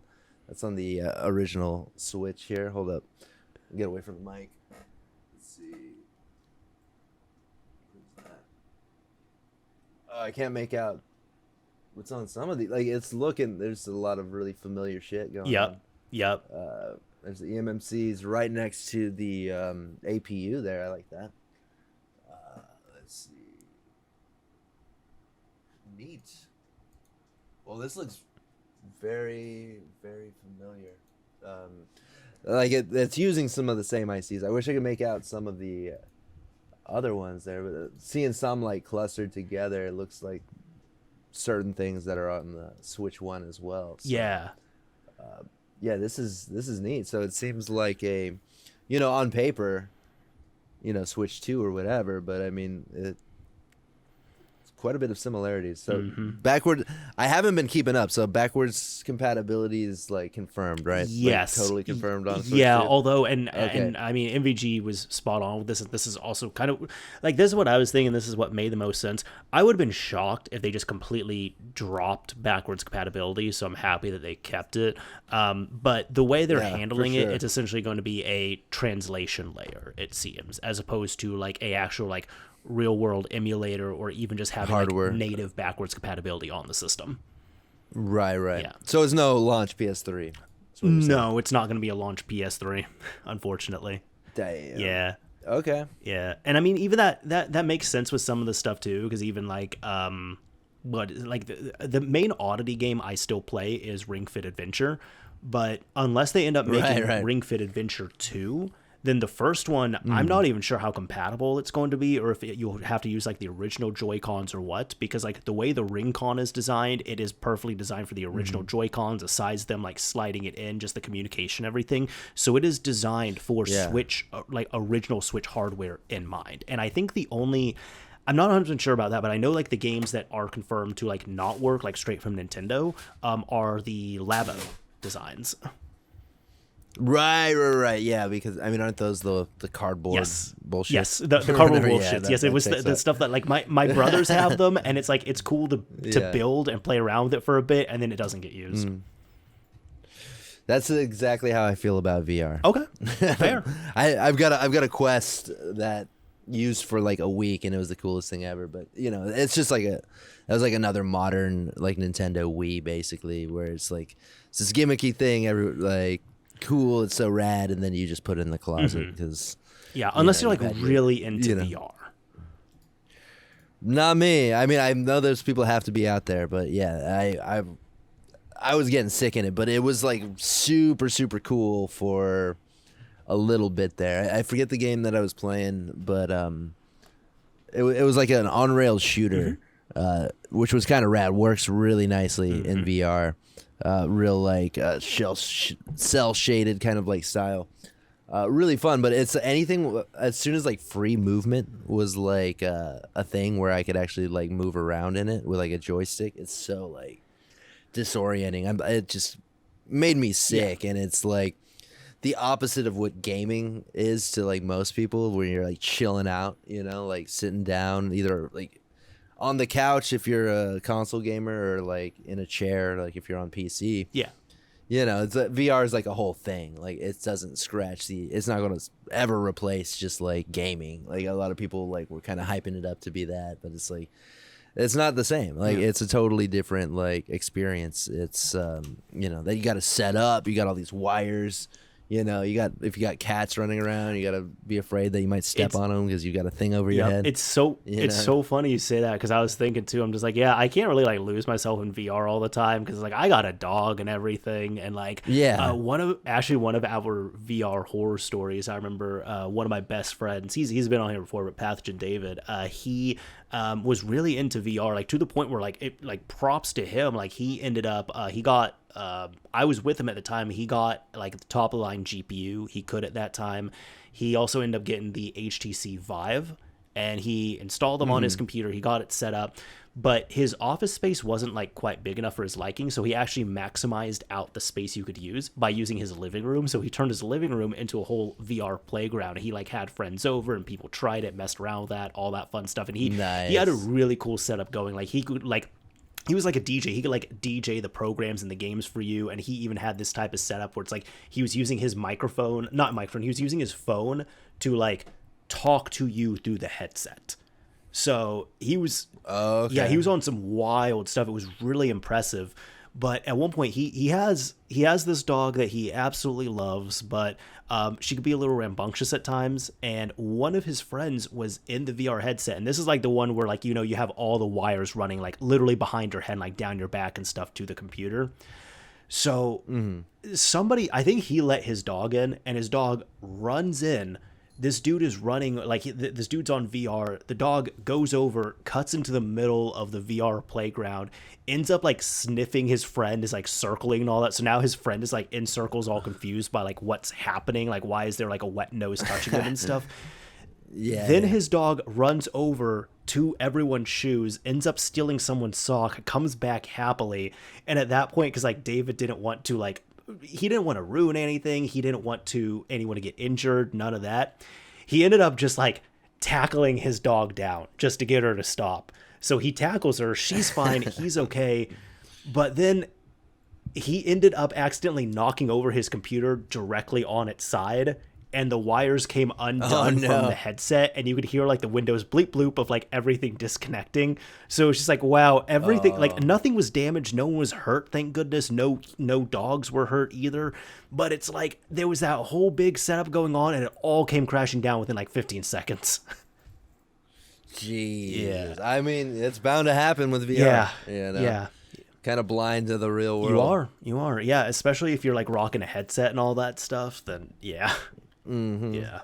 the original Switch here. Hold up, get away from the mic. Let's see. Oh, I can't make out what's on some of the, like, it's looking, there's a lot of really familiar shit going on. Yep. There's the eMMCs right next to the APU there. I like that. Let's see. Neat. Well, this looks very, very familiar. Like it's using some of the same ICs. I wish I could make out some of the other ones there, but seeing some like clustered together, it looks like certain things that are on the Switch 1 as well. So, yeah. Yeah, this is neat. So it seems like a, on paper, Switch 2 or whatever, but I mean, it's quite a bit of similarities. So backward, I haven't been keeping up. So backwards compatibility is like confirmed, right? Yes, like, totally confirmed on Switch 2? Although and I mean MVG was spot on with this. This is also kind of like, this is what I was thinking. This is what made the most sense. I would have been shocked if they just completely dropped backwards compatibility. So I'm happy that they kept it. But the way they're handling it, it's essentially going to be a translation layer, it seems, as opposed to like a actual like real world emulator, or even just having hardware, like, native backwards compatibility on the system. Right. Yeah. So it's no launch PS3. No, it's not going to be a launch PS3, unfortunately. Damn. Yeah. Okay. Yeah, and I mean, even that makes sense with some of the stuff too, because even like the main oddity game I still play is Ring Fit Adventure, but unless they end up making Ring Fit Adventure 2, then the first one, I'm not even sure how compatible it's going to be, or if you'll have to use like the original Joy-Cons or what, because like the way the Ring-Con is designed, it is perfectly designed for the original Joy-Cons, aside them like sliding it in, just the communication, everything. So it is designed for Switch, like original Switch hardware in mind. And I think I'm not 100% sure about that, but I know like the games that are confirmed to like not work like straight from Nintendo are the Labo designs. Right. Yeah, because I mean, aren't those the cardboard bullshit? Yes, the cardboard bullshit. Yes, it was the stuff that like my brothers have them, and it's like it's cool to build and play around with it for a bit, and then it doesn't get used. That's exactly how I feel about VR. Okay, fair. I've got a Quest that used for like a week, and it was the coolest thing ever. But it's just like that was like another modern like Nintendo Wii, basically, where it's like it's this gimmicky thing. Like. Cool, it's so rad, and then you just put it in the closet because unless you're like really into VR. Not me. I mean, I know there's people have to be out there, but I was getting sick in it, but it was like super cool for a little bit there. I forget the game that I was playing, but it was like an on-rail shooter, which was kind of rad. Works really nicely in VR. Real like cell shaded kind of like style, really fun. But it's anything as soon as like free movement was like a thing where I could actually like move around in it with like a joystick. It's so like disorienting. It just made me sick, and it's like the opposite of what gaming is to like most people, where you're like chilling out, like sitting down, either like on the couch if you're a console gamer, or like in a chair, like if you're on PC. Yeah. It's VR is like a whole thing. Like it doesn't it's not going to ever replace just like gaming. Like a lot of people like were kind of hyping it up to be that, but it's like it's not the same. Like it's a totally different like experience. It's that you got to set up, you got all these wires. If you got cats running around, you got to be afraid that you might step on them because you got a thing over your head. It's so funny you say that, because I was thinking too. I'm just like, I can't really like lose myself in VR all the time, because like I got a dog and everything, and like one of our VR horror stories. I remember one of my best friends. He's been on here before, but Pathogen David. He was really into VR, like to the point where props to him. Like he ended up he got. I was with him at the time. He got like the top of the line GPU he could at that time. He also ended up getting the HTC Vive, and he installed them on his computer. He got it set up, but his office space wasn't like quite big enough for his liking. So he actually maximized out the space you could use by using his living room. So he turned his living room into a whole VR playground. He like had friends over, and people tried it, messed around with that, all that fun stuff. And he had a really cool setup going. Like he could like. He was like a DJ. He could like DJ the programs and the games for you. And he even had this type of setup where it's like he was using his he was using his phone to like talk to you through the headset. So he was, he was on some wild stuff. It was really impressive. But at one point he has this dog that he absolutely loves, but she could be a little rambunctious at times. And one of his friends was in the VR headset, and this is like the one where like you have all the wires running like literally behind your head, like down your back and stuff to the computer. So somebody, I think he let his dog in, and his dog runs in, this dude is running, like this dude's on VR. The dog goes over, cuts into the middle of the VR playground, ends up like sniffing his friend, is like circling and all that. So now his friend is like in circles, all confused by like what's happening. Like, why is there like a wet nose touching him and stuff? Then his dog runs over to everyone's shoes, ends up stealing someone's sock, comes back happily. And at that point, because like David didn't want to like, he didn't want to ruin anything. He didn't want to anyone to get injured. None of that. He ended up just like tackling his dog down just to get her to stop. So he tackles her. She's fine. He's okay. But then he ended up accidentally knocking over his computer directly on its side. And the wires came undone from the headset, and you could hear like the Windows bleep bloop of like everything disconnecting. So it's just like, wow, everything, like nothing was damaged, no one was hurt, thank goodness. No dogs were hurt either. But it's like there was that whole big setup going on, and it all came crashing down within like 15 seconds. Jeez. Yeah. I mean, it's bound to happen with VR. Yeah. You know? Yeah. Kind of blind to the real world. You are. Yeah, especially if you're like rocking a headset and all that stuff, then yeah. Mm-hmm. Yeah.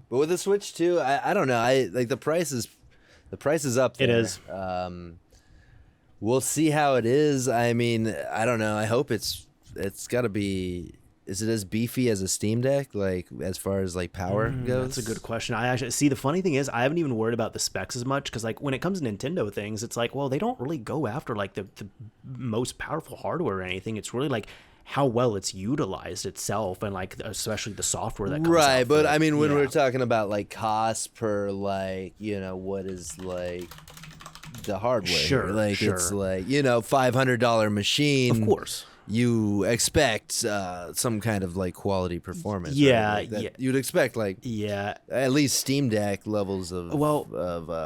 But with the Switch 2, I don't know. I like the price is up there. It is. We'll see how it is. I mean, I don't know. I hope it's got to be. Is it as beefy as a Steam Deck? Like as far as like power goes? That's a good question. I actually see. The funny thing is, I haven't even worried about the specs as much because like when it comes to Nintendo things, it's like, well, they don't really go after like the most powerful hardware or anything. It's really like how well it's utilized itself, and like especially the software that comes right. out But for it. I mean, when we're talking about like cost per like, you know, what is like the hardware? Sure, like sure. it's like, you know, $500 machine. Of course. You expect some kind of like quality performance. Yeah, right? Like yeah. You'd expect like at least Steam Deck levels of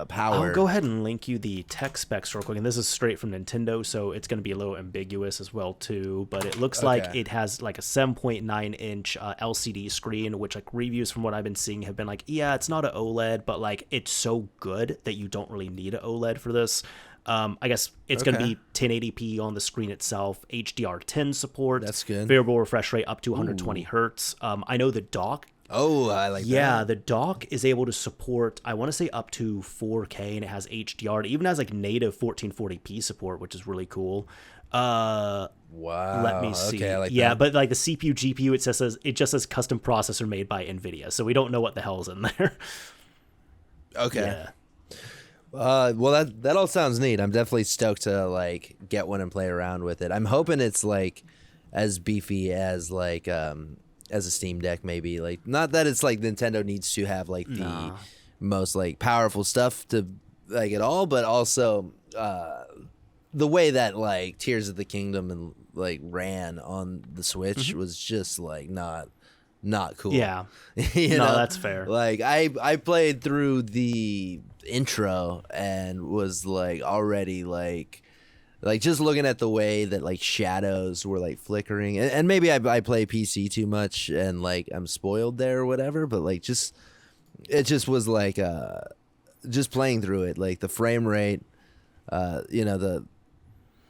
power. I'll go ahead and link you the tech specs real quick, and this is straight from Nintendo, so it's going to be a little ambiguous as well too. But it looks like it has like a 7.9 inch LCD screen, which like reviews from what I've been seeing have been like, yeah, it's not an OLED, but like it's so good that you don't really need an OLED for this. I guess it's going to be 1080p on the screen itself, HDR10 support. That's good. Variable refresh rate up to 120 hertz. I know the dock. Oh, I like that. Yeah, the dock is able to support, I want to say up to 4K, and it has HDR. It even has like native 1440p support, which is really cool. Wow. Let me see. Okay, I like that. But like the CPU, GPU, it just says custom processor made by NVIDIA, so we don't know what the hell's in there. Okay. Yeah. Well, that all sounds neat. I'm definitely stoked to like get one and play around with it. I'm hoping it's like as beefy as like as a Steam Deck, maybe. Like, not that it's like Nintendo needs to have like the most like powerful stuff to like it all, but also the way that like Tears of the Kingdom and like ran on the Switch was just like not cool. Yeah. You know? That's fair. Like I played through the intro and was like already like just looking at the way that like shadows were like flickering, and maybe I play PC too much and like I'm spoiled there or whatever, but like it just was like just playing through it, like the frame rate, you know, the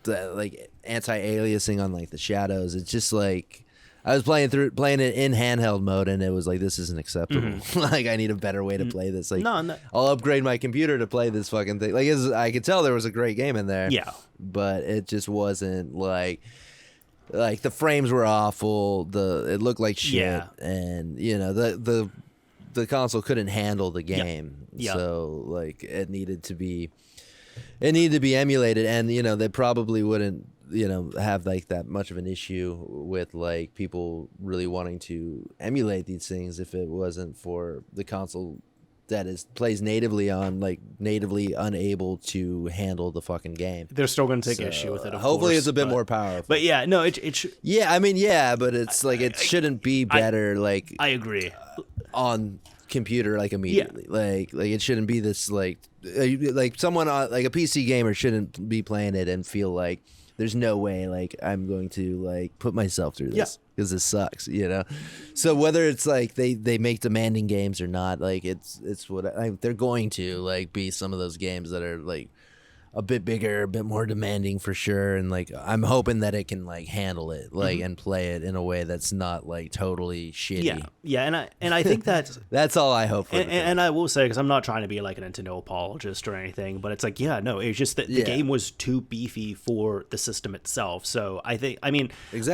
like anti-aliasing on like the shadows, it's just like I was playing it in handheld mode, and it was like, this isn't acceptable. Like, I need a better way to play this. Like, No. I'll upgrade my computer to play this fucking thing. Like, I could tell there was a great game in there. Yeah. But it just wasn't like the frames were awful. It looked like shit. Yeah. And, you know, the console couldn't handle the game. Yep. So, like, it needed to be emulated. And, you know, they probably wouldn't, you know, have like that much of an issue with like people really wanting to emulate these things if it wasn't for the console that plays natively on like natively unable to handle the fucking game. They're still going to take issue with it. Hopefully, course, it's a bit more powerful. But yeah, no, it should. Yeah, I mean, yeah, but it's like it shouldn't be better. Like I agree. On computer, like immediately, like it shouldn't be this like someone like a PC gamer shouldn't be playing it and feel like there's no way like I'm going to like put myself through this because this sucks, you know. So whether it's like they make demanding games or not, like it's what they're going to like be some of those games that are like a bit bigger, a bit more demanding for sure, and like I'm hoping that it can like handle it, like and play it in a way that's not like totally shitty. And I think that's all I hope for. And I will say, because I'm not trying to be like a Nintendo apologist or anything, but it's like it's just that the game was too beefy for the system itself. So exactly.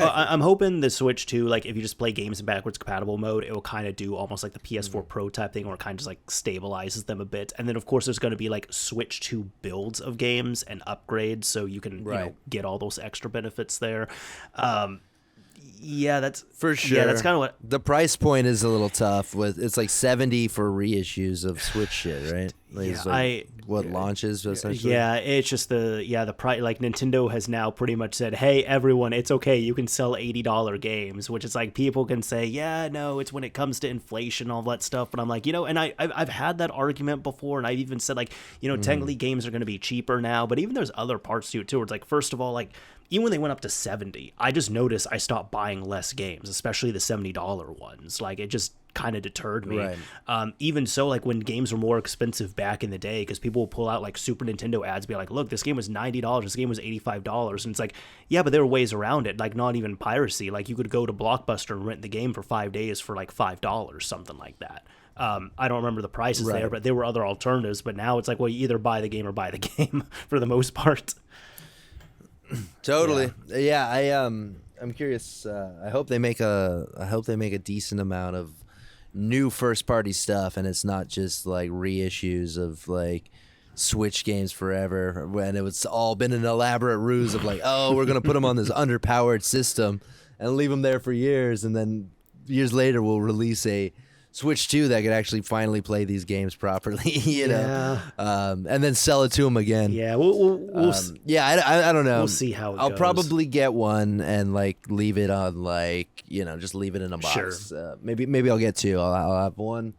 I'm hoping the Switch 2, like if you just play games in backwards compatible mode, it will kind of do almost like the PS4 Pro type thing, where it kind of just like stabilizes them a bit. And then of course there's going to be like Switch 2 builds of games and upgrades, so you can get all those extra benefits there. That's for sure. Yeah, that's kind of what the price point is. A little tough with it's like $70 for reissues of Switch shit, right? Like, launches essentially. Yeah, it's just the price. Like Nintendo has now pretty much said, hey everyone, it's okay, you can sell $80 games, which is like people can say, yeah, no, it's when it comes to inflation, all that stuff. But I'm like, and I've had that argument before, and I've even said like, technically games are going to be cheaper now, but even there's other parts to it too. Where it's like, first of all, like even when they went up to 70, I just noticed I stopped buying less games, especially the $70 ones. Like it just kind of deterred me. Right. Even so, like when games were more expensive back in the day, because people will pull out like Super Nintendo ads, be like, look, this game was $90, this game was $85, and it's like, yeah, but there were ways around it, like not even piracy. Like you could go to Blockbuster and rent the game for 5 days for like $5, something like that. I don't remember the prices there, but there were other alternatives. But now it's like, well, you either buy the game or buy the game for the most part. Totally. Yeah, I'm curious. I hope they make a decent amount of new first party stuff, and it's not just like reissues of like Switch games forever, when it was all been an elaborate ruse of like, oh, we're gonna put them on this underpowered system and leave them there for years, and then years later we'll release a Switch 2 that could actually finally play these games properly, know, and then sell it to them again. Yeah, I don't know. We'll see how it I'll goes. probably get one and like leave it on like, just leave it in a box. Sure. Maybe I'll get two. I'll have one,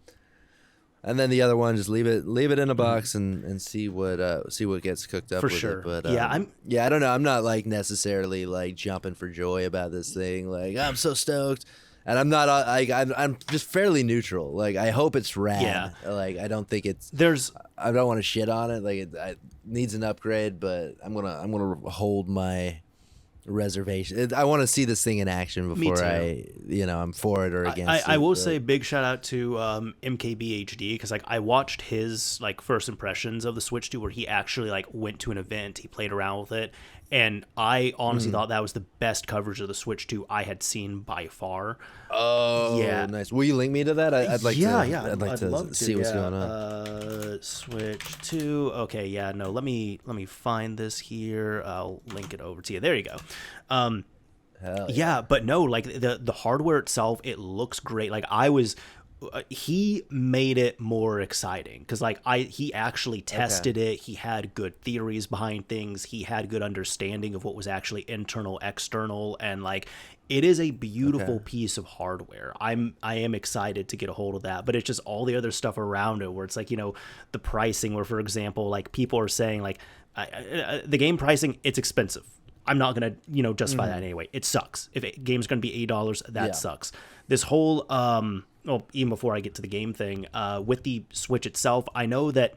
and then the other one just leave it in a box and see what gets cooked up for with sure. it. But I don't know. I'm not like necessarily like jumping for joy about this thing. Like I'm so stoked. And I'm not I'm just fairly neutral. Like I hope it's rad. Yeah. Like I don't think it's. I don't want to shit on it. Like it needs an upgrade, but I'm gonna hold my reservation. I want to see this thing in action before I'm for it or against it. I will say big shout out to MKBHD, because like I watched his like first impressions of the Switch 2, where he actually like went to an event, he played around with it, and I honestly thought that was the best coverage of the Switch 2 I had seen by far. Oh, yeah, nice. Will you link me to that? I'd like to see what's going on. Switch 2. Okay, yeah, no. Let me find this here. I'll link it over to you. There you go. Yeah, but no, like the hardware itself, it looks great. Like he made it more exciting, because like he actually tested it. He had good theories behind things. He had good understanding of what was actually internal, external, and like it is a beautiful piece of hardware. I am excited to get a hold of that, but it's just all the other stuff around it, where it's like, the pricing, where for example, like people are saying like the game pricing, it's expensive. I'm not gonna justify that anyway. It sucks. If a game's gonna be $8, that sucks. This whole even before I get to the game thing, with the Switch itself, I know that,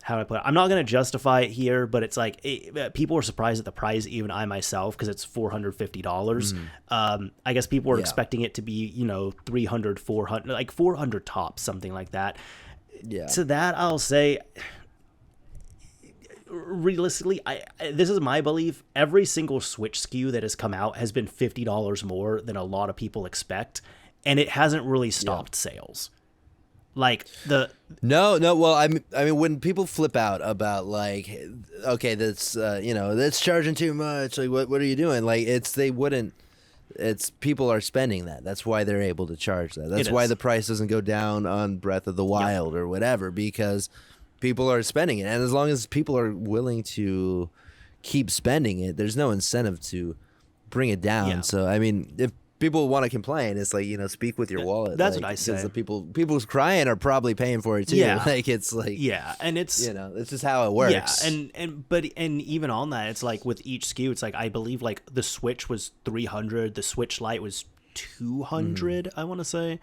how do I put it? I'm not going to justify it here, but it's like people are surprised at the price, even I myself, because it's $450. I guess people were expecting it to be, $300, $400, like $400 tops, something like that. Yeah. To that, I'll say, realistically, this is my belief. Every single Switch SKU that has come out has been $50 more than a lot of people expect, and it hasn't really stopped sales. Like no. Well, I mean, when people flip out about like, okay, that's that's charging too much. Like, what are you doing? Like, it's people are spending that. That's why they're able to charge that. That's why the price doesn't go down on Breath of the Wild or whatever, because people are spending it, and as long as people are willing to keep spending it, there's no incentive to bring it down. Yeah. So, I mean, if people want to complain, it's like, speak with your wallet. That's like, what I say. The people's crying are probably paying for it too. Yeah. Like it's like and it's it's just how it works. Yeah, but even on that, it's like with each SKU, it's like I believe like the Switch was $300, the Switch Lite was $200. I want to say.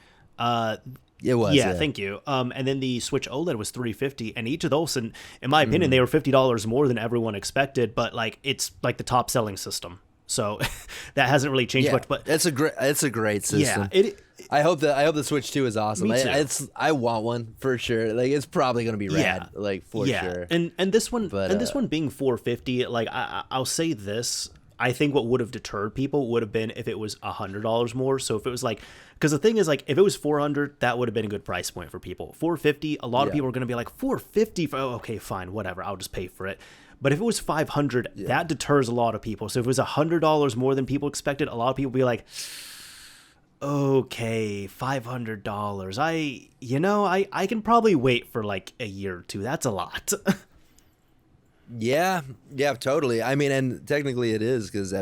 It was. Yeah, Yeah. thank you. And then the Switch OLED was $350, and each of those, in my opinion, they were $50 more than everyone expected. But like, it's like the top selling system, so that hasn't really changed much. But it's a great system. yeah, I hope the Switch 2 is awesome. Me too. I want one for sure. Like it's probably gonna be rad. Yeah. Like for sure. And this one But, this one being $450, like I'll say this. I think what would have deterred people would have been if it was $100 more. So if it was like, because the thing is, like, if it was $400, that would have been a good price point for people. $450, a lot of people are going to be like, $450 for, oh, okay, fine, whatever, I'll just pay for it. But if it was $500, that deters a lot of people. So if it was $100 more than people expected, a lot of people would be like, okay, $500. I can probably wait for like a year or two. That's a lot. Yeah, totally. I mean, and technically it is because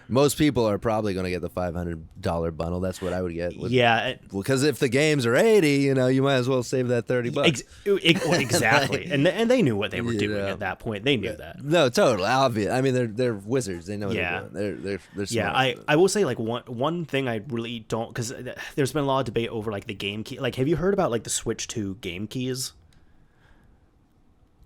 most people are probably gonna get the $500 bundle. That's what I would get. Yeah, because if the games are $80, you might as well save that $30. Exactly. Like, and they knew what they were doing at that point. They knew that. No, totally obvious. I mean, they're wizards. They know what they're doing. They're smart. Yeah, I will say like one thing I really don't, because there's been a lot of debate over like the game key. Like, have you heard about like the Switch 2 game keys?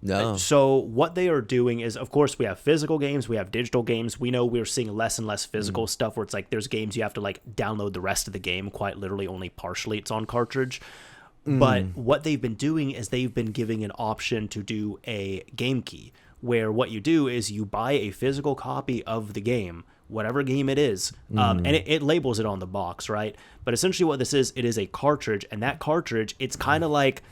No. So what they are doing is, of course, we have physical games, we have digital games. We know we're seeing less and less physical stuff where it's like there's games you have to like download the rest of the game, quite literally only partially it's on cartridge. But what they've been doing is they've been giving an option to do a game key, where what you do is you buy a physical copy of the game, whatever game it is, and it labels it on the box, right? But essentially what this is, it is a cartridge, and that cartridge, it's kind of like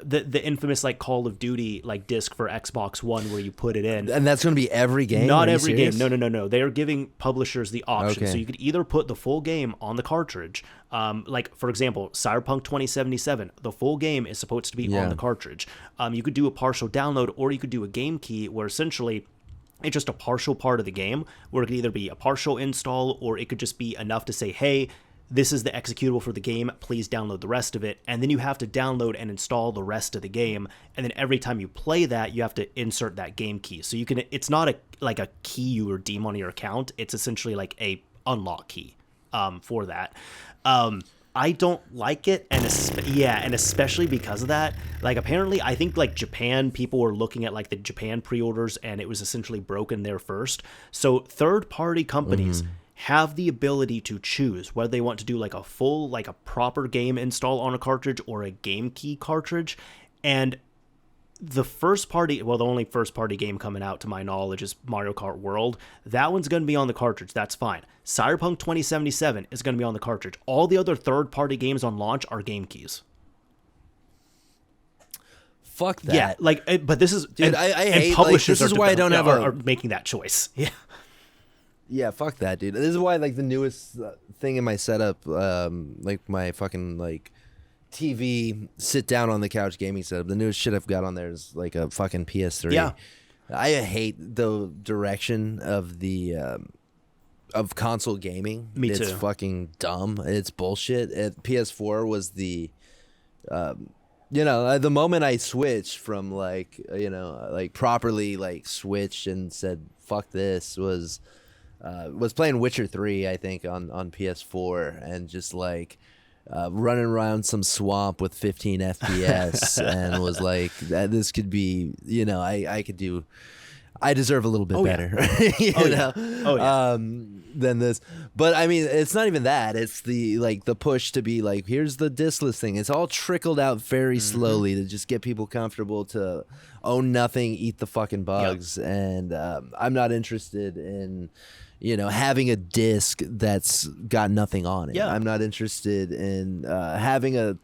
the infamous like Call of Duty like disc for Xbox One where you put it in. And that's going to be every game? Not every game. No. They are giving publishers the option. Okay. So you could either put the full game on the cartridge. Like, for example, Cyberpunk 2077, the full game is supposed to be on the cartridge. You could do a partial download, or you could do a game key where essentially it's just a partial part of the game, where it could either be a partial install or it could just be enough to say, hey, this is the executable for the game, please download the rest of it. And then you have to download and install the rest of the game. And then every time you play that, you have to insert that game key. So you can, it's not like a key you redeem on your account. It's essentially like a unlock key for that. I don't like it. And especially because of that, like apparently I think like Japan, people were looking at like the Japan pre-orders and it was essentially broken there first. So third-party companies have the ability to choose whether they want to do like a full, like a proper game install on a cartridge or a game key cartridge. And the only first party game coming out to my knowledge is Mario Kart World. That one's going to be on the cartridge. That's fine. Cyberpunk 2077 is going to be on the cartridge. All the other third party games on launch are game keys. Fuck that. Yeah, like, but this is, dude, and, I hate, and publishers like, this is why I don't have are making that choice. Yeah. Yeah, fuck that, dude. This is why, like, the newest thing in my setup, like my fucking like TV sit down on the couch gaming setup. The newest shit I've got on there is like a fucking PS3. Yeah, I hate the direction of the of console gaming. Me too. It's fucking dumb. It's bullshit. PS4 was the the moment I switched from like properly like switched and said fuck this was playing Witcher 3, I think, on PS4, and just like running around some swamp with 15 FPS and was like, this could be, I deserve a little bit better, than this. But I mean, it's not even that. It's the push to be like, here's the diskless thing. It's all trickled out very slowly to just get people comfortable to own nothing, eat the fucking bugs. Yep. And I'm not interested in having a disc that's got nothing on it. Yeah. I'm not interested in having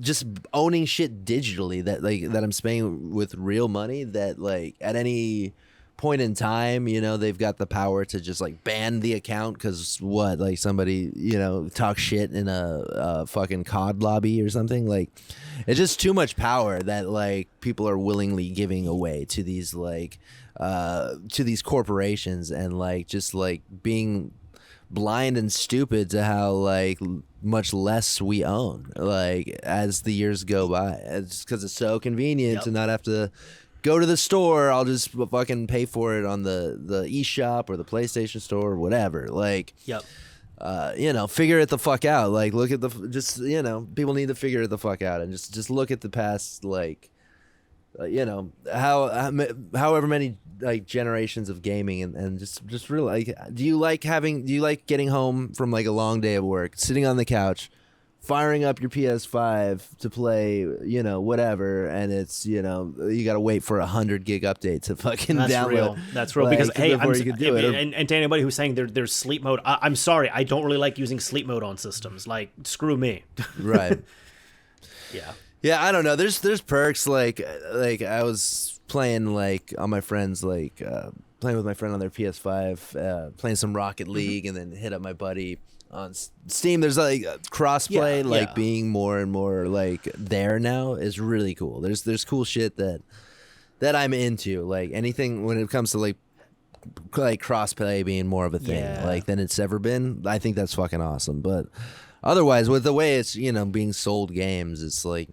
just owning shit digitally that I'm spending with real money that like at any point in time, they've got the power to just like ban the account because like somebody, talk shit in a fucking COD lobby or something. Like it's just too much power that like people are willingly giving away to these like to these corporations, and like just like being blind and stupid to how like much less we own like as the years go by. It's because it's so convenient to not have to go to the store. I'll just fucking pay for it on the eShop or the PlayStation Store or whatever. Like, figure it the fuck out. Like, look at people need to figure it the fuck out and just look at the past, like, however many like generations of gaming and just really like, do you like getting home from like a long day of work, sitting on the couch, firing up your PS5 to play, whatever, and it's, you got to wait for 100 gig update to fucking download. That's real. Like, because, hey, and to anybody who's saying there's sleep mode, I'm sorry, I don't really like using sleep mode on systems. Like, screw me. Right. Yeah. Yeah, I don't know. There's perks like I was playing like on my friends playing with my friend on their PS5, playing some Rocket League, and then hit up my buddy on Steam. There's like crossplay, being more and more like there now is really cool. There's cool shit that I'm into. Like anything when it comes to like crossplay being more of a thing like than it's ever been. I think that's fucking awesome. But otherwise, with the way it's being sold games, it's like.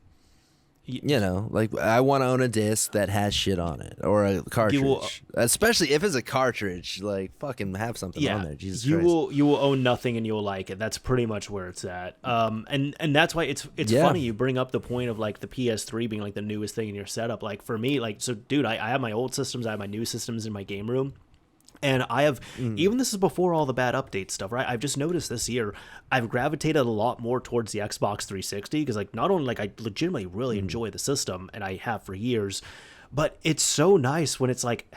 Like I want to own a disc that has shit on it or a cartridge, especially if it's a cartridge. Like fucking have something on there. Jesus Christ. You will own nothing and you'll like it. That's pretty much where it's at. And that's why it's funny you bring up the point of like the PS3 being like the newest thing in your setup. Like for me, like so, dude, I have my old systems, I have my new systems in my game room. And I have, even this is before all the bad update stuff, right? I've just noticed this year, I've gravitated a lot more towards the Xbox 360 because, like, not only, like, I legitimately really enjoy the system, and I have for years, but it's so nice when it's, like,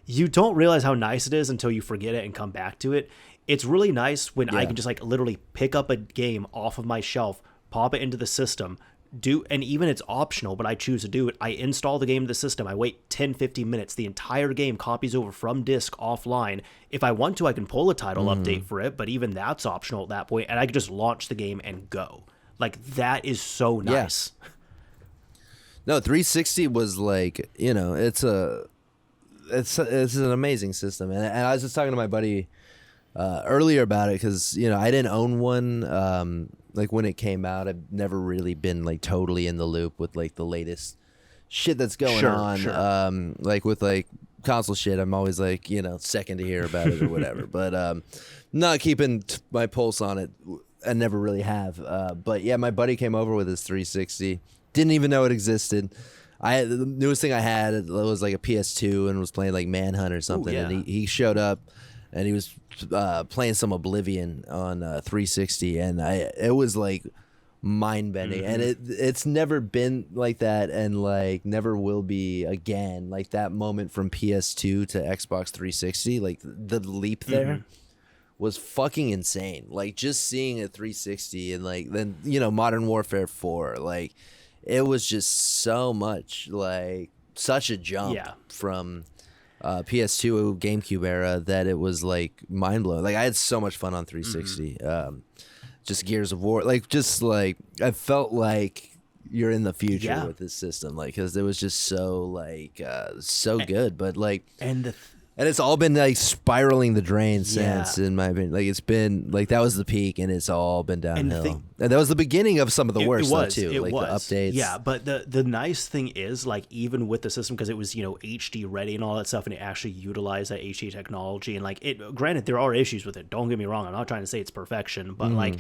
you don't realize how nice it is until you forget it and come back to it. It's really nice when I can just, like, literally pick up a game off of my shelf, pop it into the system, and even it's optional, but I choose to do it. I install the game to the system. I wait 10-15 minutes. The entire game copies over from disk offline. If I want to, I can pull a title update for it, but even that's optional at that point, and I can just launch the game and go. Like, that is so nice. Yeah. No, 360 was like, it's an amazing system. And I was just talking to my buddy earlier about it because, I didn't own one. Like when it came out, I've never really been like totally in the loop with like the latest shit that's going on. Sure. Like with like console shit, I'm always like, second to hear about it or whatever. But not keeping my pulse on it. I never really have. But yeah, my buddy came over with his 360. Didn't even know it existed. The newest thing I had was like a PS2 and was playing like Manhunt or something. Ooh, yeah. And he showed up and he was playing some Oblivion on 360, and it was like mind bending, and it's never been like that, and like never will be again. Like that moment from PS2 to Xbox 360, like the leap there was fucking insane. Like just seeing a 360 and like then Modern Warfare 4, like it was just so much like such a jump from PS2 GameCube era that it was like mind blowing. Like I had so much fun on 360. Just Gears of War, like just like I felt like you're in the future with this system, like because it was just so like so good. But like and it's all been like spiraling the drain since, in my opinion. Like it's been like that was the peak, and it's all been downhill. And that was the beginning of some of the worst though, too. Like the updates. Yeah, but the nice thing is like even with the system, because it was HD ready and all that stuff, and it actually utilized that HD technology. And like it, granted, there are issues with it. Don't get me wrong. I'm not trying to say it's perfection, but like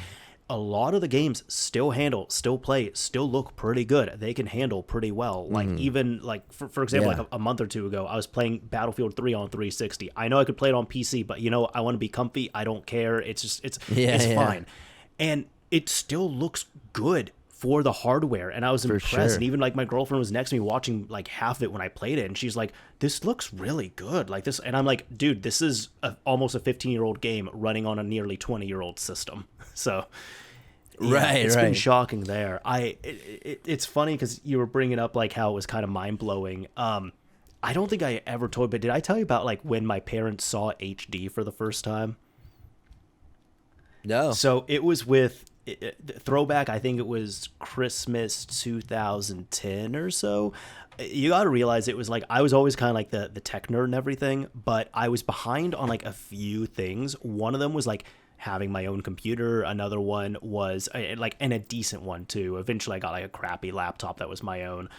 a lot of the games still handle, still play, still look pretty good. They can handle pretty well. Like even like for example, like a month or two ago, I was playing Battlefield 3 on 360. I know I could play it on PC, but I want to be comfy. I don't care. It's just it's fine, and it still looks good for the hardware. And I was impressed. And even like my girlfriend was next to me watching like half of it when I played it, and she's like, "This looks really good." Like this, and I'm like, "Dude, this is almost a 15-year-old game running on a nearly 20-year-old system." So. Yeah, it's been shocking there. It's funny because you were bringing up like how it was kind of mind blowing. I don't think I ever told, but did I tell you about like when my parents saw HD for the first time? No. So it was with throwback. I think it was Christmas 2010 or so. You got to realize it was like I was always kind of like the tech nerd and everything, but I was behind on like a few things. One of them was like having my own computer. Another one was and a decent one too. Eventually I got like a crappy laptop that was my own.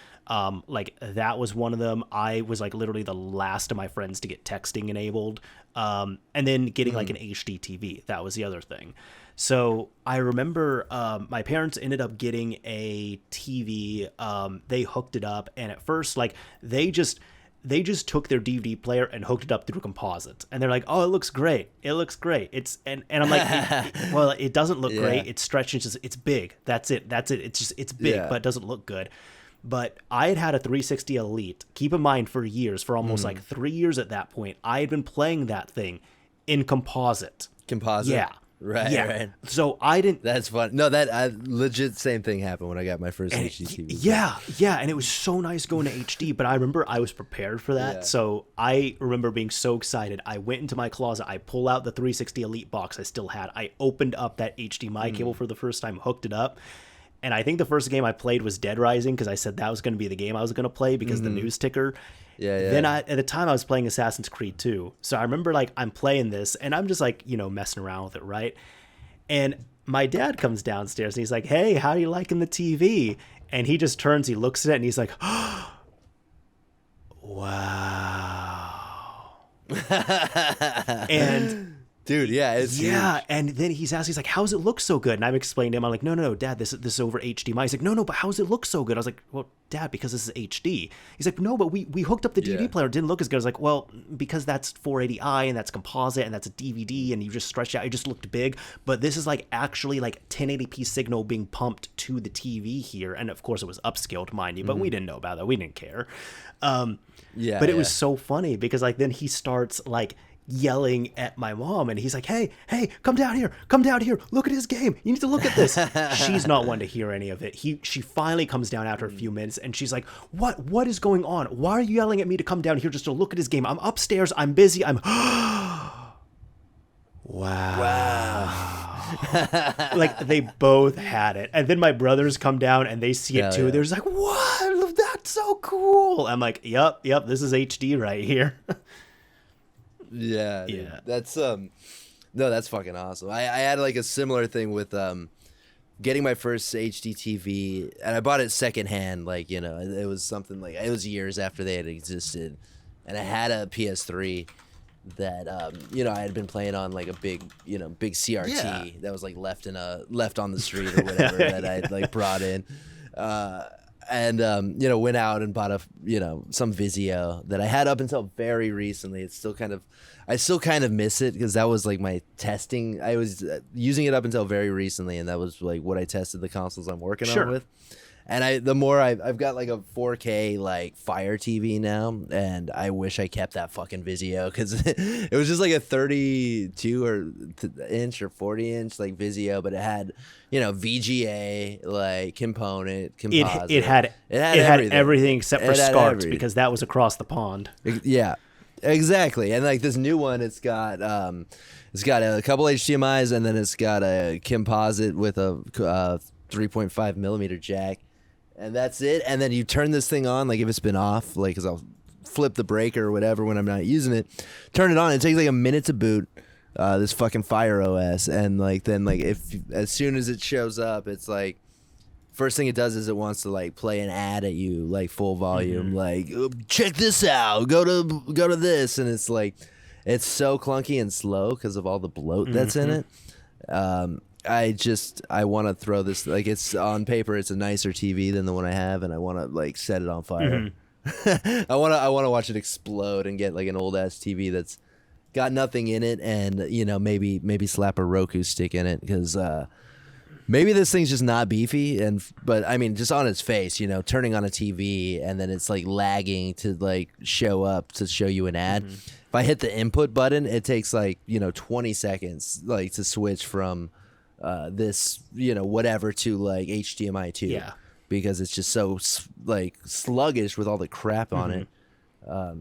Like that was one of them. I was like literally the last of my friends to get texting enabled. And then getting like an HD TV. That was the other thing. So I remember my parents ended up getting a TV. They hooked it up, and at first, like they just took their DVD player and hooked it up through composite, and they're like, "Oh, it looks great. It looks great." It's and I'm like, "Well, it doesn't look great. It's stretched. It's big. That's it. It's big, but it doesn't look good." But I had a 360 Elite. Keep in mind, for years, for almost like 3 years at that point, I had been playing that thing in composite. Composite? Yeah. Right, right. So I didn't... That's fun. No, that legit same thing happened when I got my first HD TV. Yeah, and it was so nice going to HD, but I remember I was prepared for that. Yeah. So I remember being so excited. I went into my closet, I pulled out the 360 Elite box I still had. I opened up that HDMI cable for the first time, hooked it up. And I think the first game I played was Dead Rising, because I said that was going to be the game I was going to play because the news ticker. Yeah. Then at the time I was playing Assassin's Creed 2. So I remember like I'm playing this and I'm just like, messing around with it, right? And my dad comes downstairs and he's like, "Hey, how are you liking the TV?" And he just turns, he looks at it and he's like, "Oh, wow." And dude, yeah, it's huge. And then he's like, "How's it look so good?" And I'm explaining to him, I'm like, no, Dad, this is over HDMI. He's like, no, but how's it look so good? I was like, "Well, Dad, because this is HD." He's like, "No, but we hooked up the DVD player. It didn't look as good." I was like, "Well, because that's 480i and that's composite and that's a DVD and you just stretched out. It just looked big. But this is like actually like 1080p signal being pumped to the TV here." And of course it was upscaled, mind you, but we didn't know about that. We didn't care. But it was so funny because like then he starts like yelling at my mom and he's like, hey, come down here, look at his game, you need to look at this. She's not one to hear any of it. She finally comes down after a few minutes and she's like, what is going on? Why are you yelling at me to come down here just to look at his game? I'm upstairs, I'm busy, I'm wow. Like they both had it. And then my brothers come down and they see it too. They're just like, "What? That's so cool." I'm like, yep, this is HD right here. Yeah. That's no, that's fucking awesome. I had like a similar thing with getting my first HD TV, and I bought it secondhand. Like, it was something like, it was years after they had existed, and I had a PS3 that I had been playing on like a big CRT that was like left on the street or whatever that I like brought in. And went out and bought some Vizio that I had up until very recently. I still kind of miss it because that was like my testing. I was using it up until very recently, and that was like what I tested the consoles I'm working on with. And I've got like a 4K like Fire TV now, and I wish I kept that fucking Vizio because it was just like a 32-inch or 40-inch like Vizio, but it had VGA like composite. It had everything except for SCART because that was across the pond. Yeah, exactly. And like this new one, it's got a couple HDMI's, and then it's got a composite with a 3.5 millimeter jack. And that's it. And then you turn this thing on, like if it's been off, like, because I'll flip the breaker or whatever when I'm not using it. Turn it on. It takes like a minute to boot this fucking Fire OS. And like then like as soon as it shows up, it's like first thing it does is it wants to like play an ad at you like full volume, like check this out. Go to this, and it's like it's so clunky and slow because of all the bloat that's in it. I want to throw this, like, it's on paper, it's a nicer TV than the one I have, and I want to like set it on fire. I want to watch it explode and get like an old ass TV that's got nothing in it, and maybe slap a Roku stick in it because maybe this thing's just not beefy, but I mean just on its face, turning on a TV and then it's like lagging to like show you an ad. If I hit the input button, it takes like 20 seconds like to switch from this whatever to like HDMI 2 because it's just so like sluggish with all the crap on it.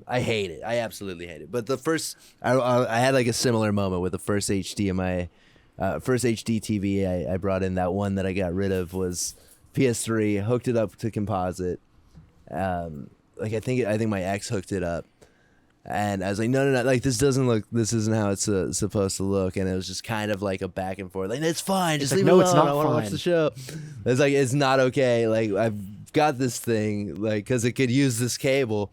I hate it. I absolutely hate it. But the first I had like a similar moment with the first HDMI first HD TV I brought in. That one that I got rid of was PS3, hooked it up to composite. Like I think my ex hooked it up, And I was like, no, like this isn't how it's supposed to look. And it was just kind of like a back and forth. Like, it's fine, just leave it alone. It's not I want to watch the show. It's like, it's not okay. Like, I've got this thing, like, because it could use this cable.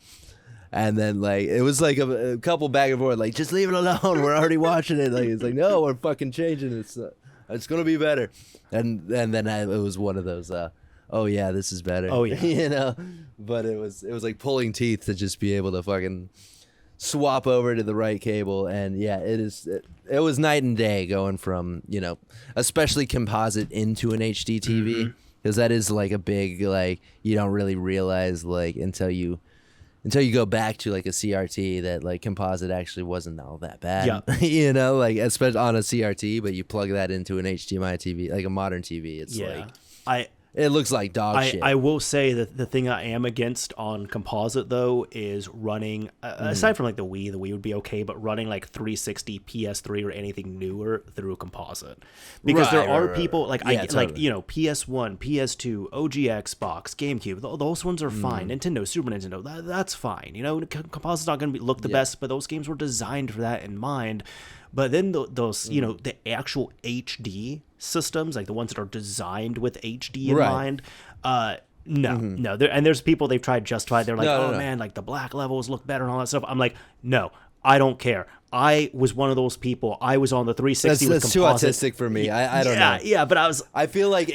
And then like it was like a couple back and forth, like, just leave it alone. We're already watching it. Like, it's like, no, we're fucking changing it. It's gonna be better. And then it was one of those. Oh yeah, this is better. Oh yeah, you know. But it was like pulling teeth to just be able to fucking swap over to the right cable. And yeah, it was night and day going from, you know, especially composite into an HD TV, because that is like a big, like, you don't really realize like until you go back to like a CRT that like composite actually wasn't all that bad. Yeah. You know, like especially on a CRT, but you plug that into an HDMI TV, like a modern TV, it's like it looks like dog shit. I will say that the thing I am against on composite, though, is running, aside from like the Wii would be okay, but running like 360, PS3, or anything newer through composite. Because there are people, like, like, you know, PS1, PS2, OG Xbox, GameCube, those ones are fine. Nintendo, Super Nintendo, that's fine. You know, composite's not going to look the best, but those games were designed for that in mind. But then those, you know, the actual HD systems, like the ones that are designed with HD in mind, no. And there's people they've tried to justify. They're like, man, like the black levels look better and all that stuff. I'm like, no, I don't care. I was one of those people. I was on the 360 with composite. That's too autistic for me. I don't know. Yeah, but I feel like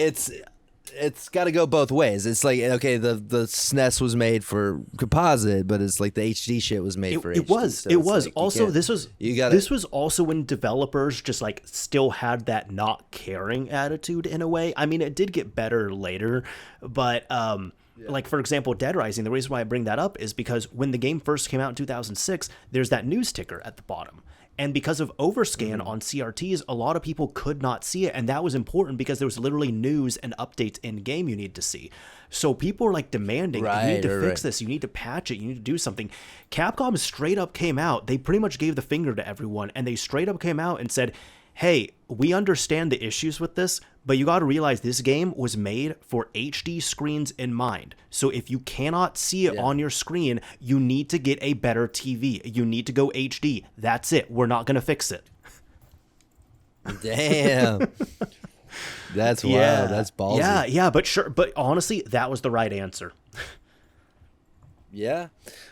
it's got to go both ways. It's like, okay, the SNES was made for composite, but it's like the HD shit was made for HD. It was. Like, also, this was also when developers just like still had that not caring attitude in a way. I mean, it did get better later, but like, for example, Dead Rising, the reason why I bring that up is because when the game first came out in 2006, there's that news ticker at the bottom. And because of overscan on CRTs, a lot of people could not see it. And that was important because there was literally news and updates in game you need to see. So people are like demanding, you need to fix this, you need to patch it, you need to do something. Capcom straight up came out. They pretty much gave the finger to everyone. And they straight up came out and said, hey, we understand the issues with this, but you got to realize this game was made for HD screens in mind. So if you cannot see it on your screen, you need to get a better TV. You need to go HD. That's it. We're not going to fix it. Damn. That's wild. That's ballsy. Yeah, but honestly, that was the right answer. Yeah,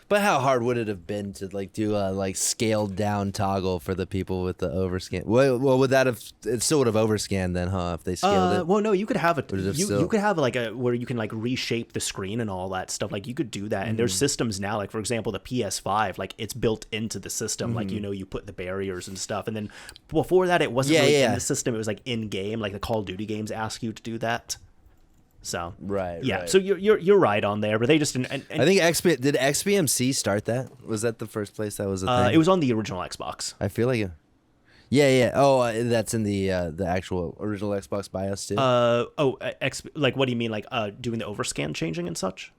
but how hard would it have been to like do a like scaled down toggle for the people with the overscan? Well, would that have? It still would have overscanned then, huh? If they scaled it. Well, no, you could have it. You could have like a where you can like reshape the screen and all that stuff. Like you could do that, and there's systems now. Like for example, the PS5, like it's built into the system. Like you put the barriers and stuff, and then before that, it wasn't really in the system. It was like in game. Like the Call of Duty games ask you to do that. So right. So you're right on there, but they just didn't. And I think did XBMC start that? Was that the first place that was a thing? It was on the original Xbox. I feel like Yeah. Oh, that's in the actual original Xbox BIOS too. Like what do you mean? Like doing the overscan changing and such?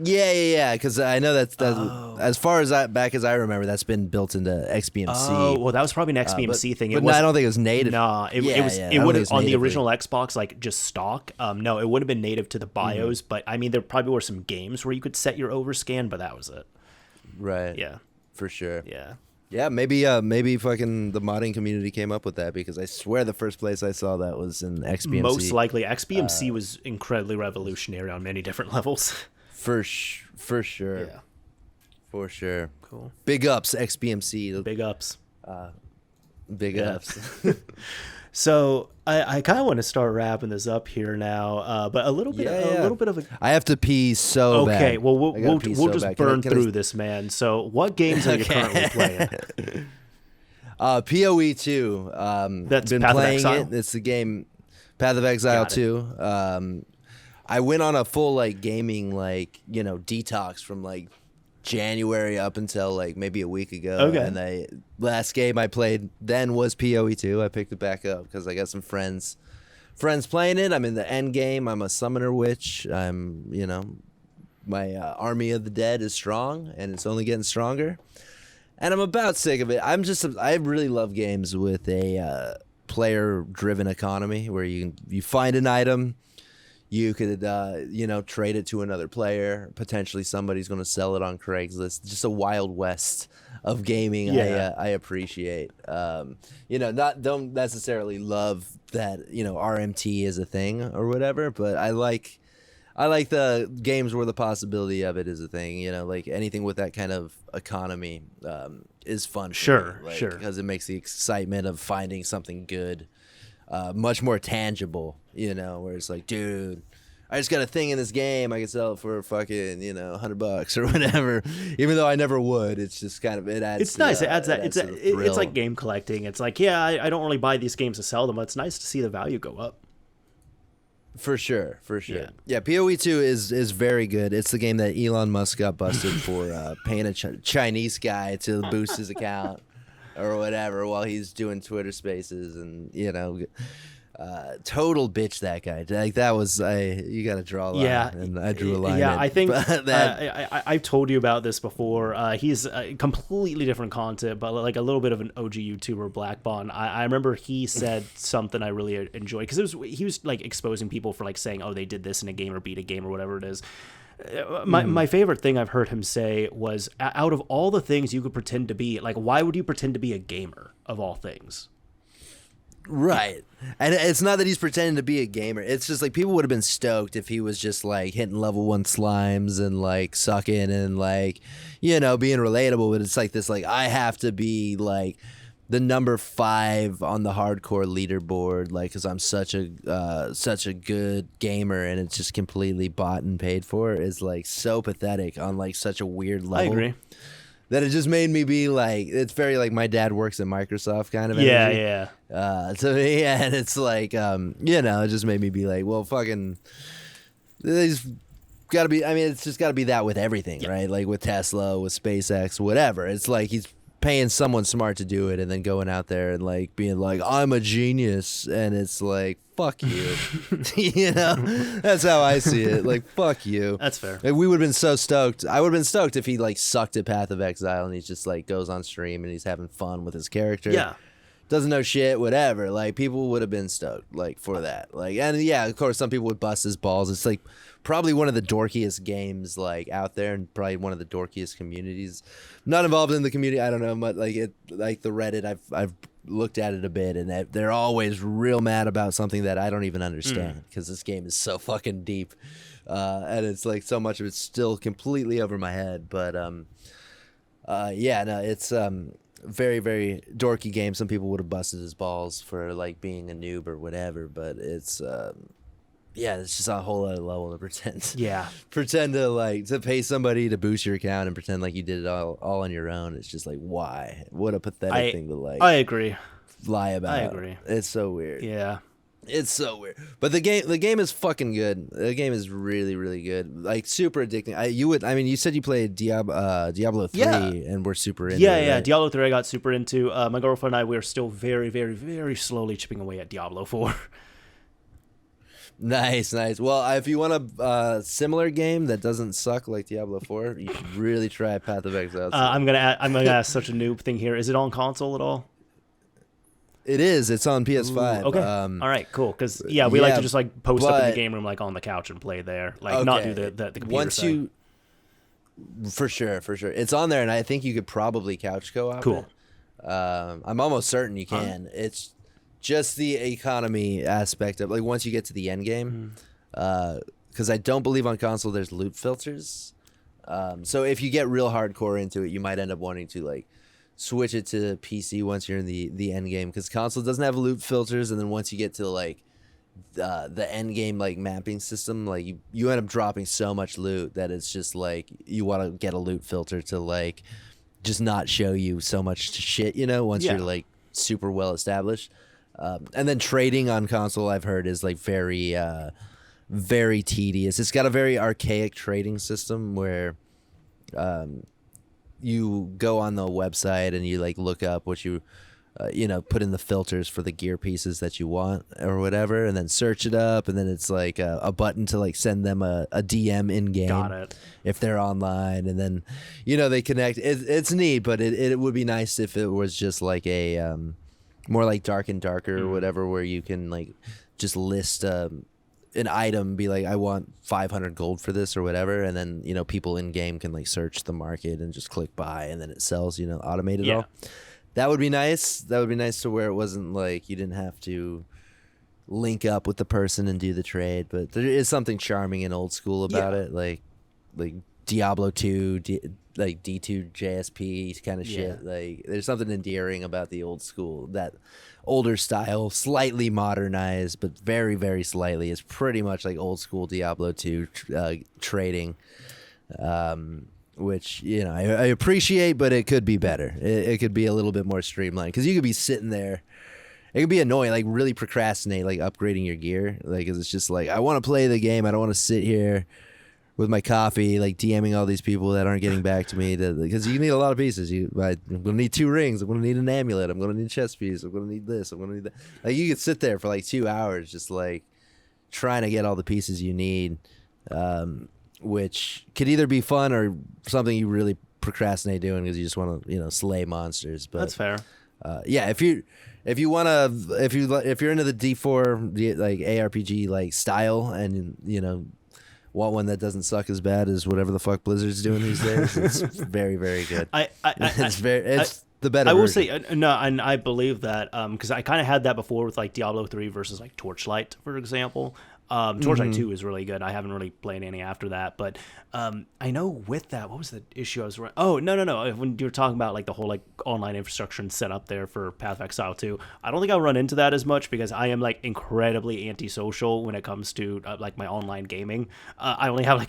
Yeah. Because I know that's as far as back as I remember, that's been built into XBMC. Oh, well, that was probably an XBMC thing. But I don't think it was native. No, it would have on the original Xbox, like just stock. No, it would have been native to the BIOS. But I mean, there probably were some games where you could set your overscan, but that was it. Right. Yeah. For sure. Yeah. Yeah, maybe fucking the modding community came up with that, because I swear the first place I saw that was in XBMC. Most likely, XBMC was incredibly revolutionary on many different levels. For sure. Yeah. For sure. Cool. Big ups, XBMC. Big ups. Big ups. So I kind of want to start wrapping this up here now, but a little bit of a. I have to pee so bad. Okay, well we'll just burn through this, man. So what games are you currently playing? PoE 2. That's been Path playing of Exile? it. It's the game Path of Exile 2. I went on a full like gaming detox from like January up until like maybe a week ago. Okay. And last game I played then was PoE 2. I picked it back up because I got some friends playing it. I'm in the end game. I'm a summoner witch. I'm my army of the dead is strong, and it's only getting stronger. And I'm about sick of it. I really love games with a player driven economy where you find an item. You could, trade it to another player. Potentially somebody's going to sell it on Craigslist. Just a wild west of gaming. Yeah. I appreciate. Don't necessarily love that, RMT is a thing or whatever, but I like the games where the possibility of it is a thing. Like anything with that kind of economy is fun. Sure. Because it makes the excitement of finding something good much more tangible, where it's like, dude, I just got a thing in this game. I can sell it for fucking, $100 or whatever. Even though I never would, it's just kind of, it adds. It's nice. It adds that. It's like game. game collecting. It's like, yeah, I don't really buy these games to sell them, but it's nice to see the value go up. For sure. Yeah, PoE 2 is very good. It's the game that Elon Musk got busted for paying a Chinese guy to boost his account or whatever while he's doing Twitter Spaces, and total bitch that guy. Like that was you got to draw a line. Yeah, and I drew a line. Yeah, I think I've told you about this before. He's completely different content, but like a little bit of an OG YouTuber, Black Bond. I remember he said something I really enjoyed because he was like exposing people for like saying, oh, they did this in a game or beat a game or whatever it is. My favorite thing I've heard him say was, out of all the things you could pretend to be, like, why would you pretend to be a gamer of all things? Right. And it's not that he's pretending to be a gamer. It's just like people would have been stoked if he was just like hitting level 1 slimes and like sucking and like, being relatable. But it's like this, like, I have to be like the number 5 on the hardcore leaderboard, like, because I'm such a good gamer, and it's just completely bought and paid for, is like so pathetic on like such a weird level. I agree. That it just made me be like, it's very like my dad works at Microsoft kind of energy. Yeah. To me, and it's like, it just made me be like, well, fucking, there's got to be, I mean, it's just got to be that with everything, right? Like with Tesla, with SpaceX, whatever. It's like he's paying someone smart to do it and then going out there and like being like, I'm a genius, and it's like, fuck you. That's how I see it. Like, fuck you. That's fair. Like, we would have been so stoked. I would have been stoked if he like sucked at Path of Exile and he's just like goes on stream and he's having fun with his character. Yeah. Doesn't know shit, whatever. Like, people would have been stoked, like, for that. Like, and yeah, of course, some people would bust his balls. It's like probably one of the dorkiest games like out there, and probably one of the dorkiest communities. Not involved in the community, I don't know, but like the Reddit, I've looked at it a bit, and they're always real mad about something that I don't even understand, because this game is so fucking deep, and it's like so much of it's still completely over my head. But it's very, very dorky game. Some people would have busted his balls for like being a noob or whatever, but it's it's just a whole other level to pretend. Yeah. Pretend to like to pay somebody to boost your account and pretend like you did it all on your own. It's just like, why? What a pathetic thing to like. I agree. Lie about. I agree. It's so weird. Yeah. It's so weird. But the game is fucking good. The game is really, really good. Like, super addicting. You said you played Diablo 3 and we're super into it. Yeah. Right? Diablo 3 I got super into. My girlfriend and I, we're still very, very, very slowly chipping away at Diablo 4. Nice. Well, if you want a similar game that doesn't suck like Diablo 4, you should really try Path of Exile. I'm gonna ask such a noob thing here. Is it on console at all? It is. It's on PS5. Ooh, okay. All right. Cool. Because we like to just like post up in the game room, like on the couch, and play there. Like not do the computer side. For sure. It's on there, and I think you could probably couch co-op. Cool. It. I'm almost certain you can. It's just the economy aspect of like once you get to the end game, because I don't believe on console there's loot filters. So if you get real hardcore into it, you might end up wanting to like switch it to PC once you're in the end game, because console doesn't have loot filters, and then once you get to like the end game like mapping system, like you end up dropping so much loot that it's just like you want to get a loot filter to like just not show you so much shit, once you're like super well established. And then trading on console, I've heard, is like very very tedious. It's got a very archaic trading system where you go on the website and you like look up what you put in the filters for the gear pieces that you want or whatever, and then search it up, and then it's like a button to like send them a DM in game. Got it. If they're online, and then they connect. It's neat, but it would be nice if it was just like a more like Dark and Darker or whatever, where you can like just list an item, be like, I want 500 gold for this or whatever, and then people in game can like search the market and just click buy, and then it sells, automated all. That would be nice. That would be nice to where it wasn't like you didn't have to link up with the person and do the trade. But there is something charming and old school about it, like Diablo 2, like D2 JSP kind of shit. Like there's something endearing about the old school, that older style, slightly modernized, but very, very slightly. It's pretty much like old school Diablo 2 trading. Which I appreciate, but it could be better. It could be a little bit more streamlined, because you could be sitting there. It could be annoying, like really procrastinate, like upgrading your gear. Like, 'cause it's just like, I want to play the game. I don't want to sit here with my coffee, like DMing all these people that aren't getting back to me. Because you need a lot of pieces. I'm going to need 2 rings. I'm going to need an amulet. I'm going to need a chest piece. I'm going to need this. I'm going to need that. Like, you could sit there for like 2 hours just like trying to get all the pieces you need. Which could either be fun or something you really procrastinate doing because you just want to, slay monsters. But that's fair. If you're into the D4 like ARPG like style, and want one that doesn't suck as bad as whatever the fuck Blizzard's doing these days, it's very, very good. It's the better. I will version. say no, and I believe that because I kind of had that before with like Diablo 3 versus like Torchlight, for example. Torchlight 2 is really good. I haven't really played any after that, but I know with that, what was the issue I was running? Oh, no. When you were talking about like the whole like online infrastructure and set up there for Path of Exile 2, I don't think I'll run into that as much because I am like incredibly antisocial when it comes to like my online gaming. I only have I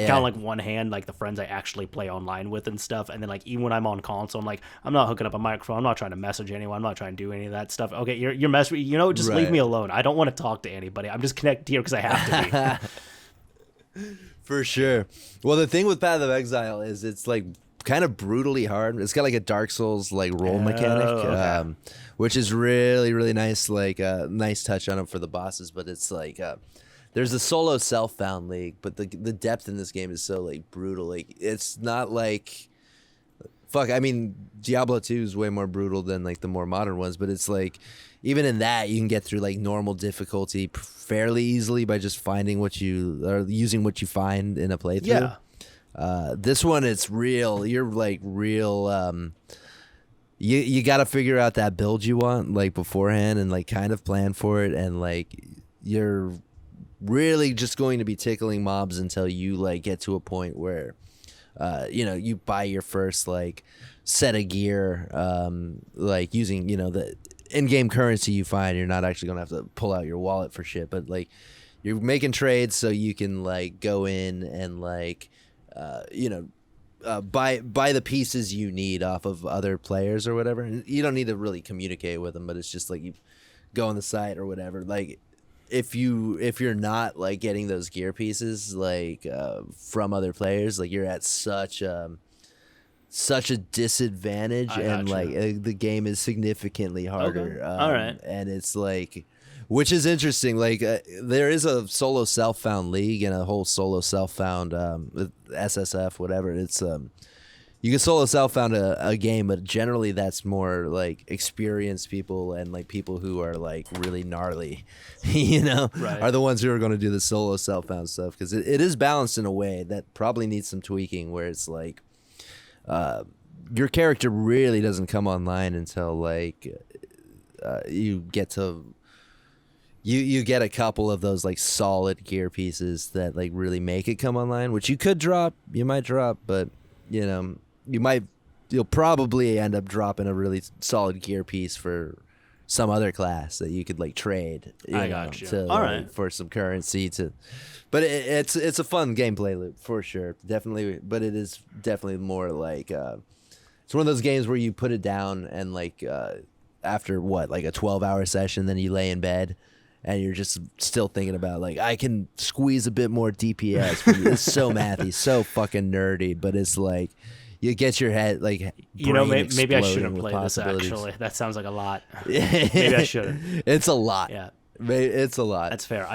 count like one hand like the friends I actually play online with and stuff, and then like even when I'm on console, I'm like, I'm not hooking up a microphone. I'm not trying to message anyone. I'm not trying to do any of that stuff. Okay, you're messing. Just leave me alone. I don't want to talk to anybody. I'm just connected here because I have to be. For sure. Well, the thing with Path of Exile is it's like kind of brutally hard. It's got like a Dark Souls like roll mechanic, which is really, really nice. Like a nice touch on it for the bosses. But it's like there's a solo self-found league, but the depth in this game is so like brutal. Like it's not like I mean, Diablo 2 is way more brutal than like the more modern ones, but it's like even in that you can get through like normal difficulty fairly easily by just finding using what you find in a playthrough. This one, it's real. You're like real. You got to figure out that build you want like beforehand and like kind of plan for it, and like you're really just going to be tickling mobs until you like get to a point where you buy your first like set of gear, like using the in-game currency you find. You're not actually gonna have to pull out your wallet for shit, but like you're making trades so you can like go in and like buy the pieces you need off of other players or whatever. And you don't need to really communicate with them, but it's just like you go on the site or whatever. Like if you're not like getting those gear pieces like from other players, like you're at such a disadvantage, and like the game is significantly harder. Okay. All right. And it's like, which is interesting. Like there is a solo self-found league and a whole solo self-found SSF, whatever. It's you can solo self-found a game, but generally that's more like experienced people and like people who are like really gnarly, are the ones who are going to do the solo self-found stuff, because it is balanced in a way that probably needs some tweaking, where it's like your character really doesn't come online until like you get you get a couple of those like solid gear pieces that like really make it come online, which you might drop, but you'll probably end up dropping a really solid gear piece for some other class that you could like trade. For some currency but it's a fun gameplay loop for sure, definitely. But it is definitely more like it's one of those games where you put it down and like after like a 12-hour session, then you lay in bed and you're just still thinking about like, I can squeeze a bit more DPS. It's so mathy, so fucking nerdy, but it's like you get your head like maybe I shouldn't play this actually. That sounds like a lot. Maybe I shouldn't. It's a lot. Yeah, it's a lot. That's fair.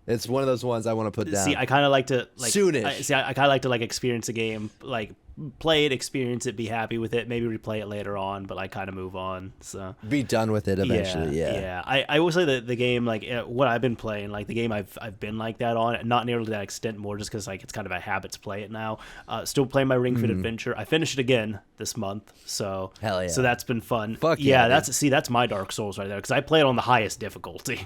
It's one of those ones I want to put down. See, I kind of like to soonish. I kind of like to like experience a game, like play it, experience it, be happy with it, maybe replay it later on, but like kind of move on. So be done with it eventually. Yeah. I will say that the game, like what I've been playing, like the game I've been like that on, not nearly to that extent, more just because like it's kind of a habit to play it now. Still playing my Ring Fit Adventure. I finished it again this month, so hell yeah. So that's been fun. Fuck yeah, that's my Dark Souls right there because I play it on the highest difficulty.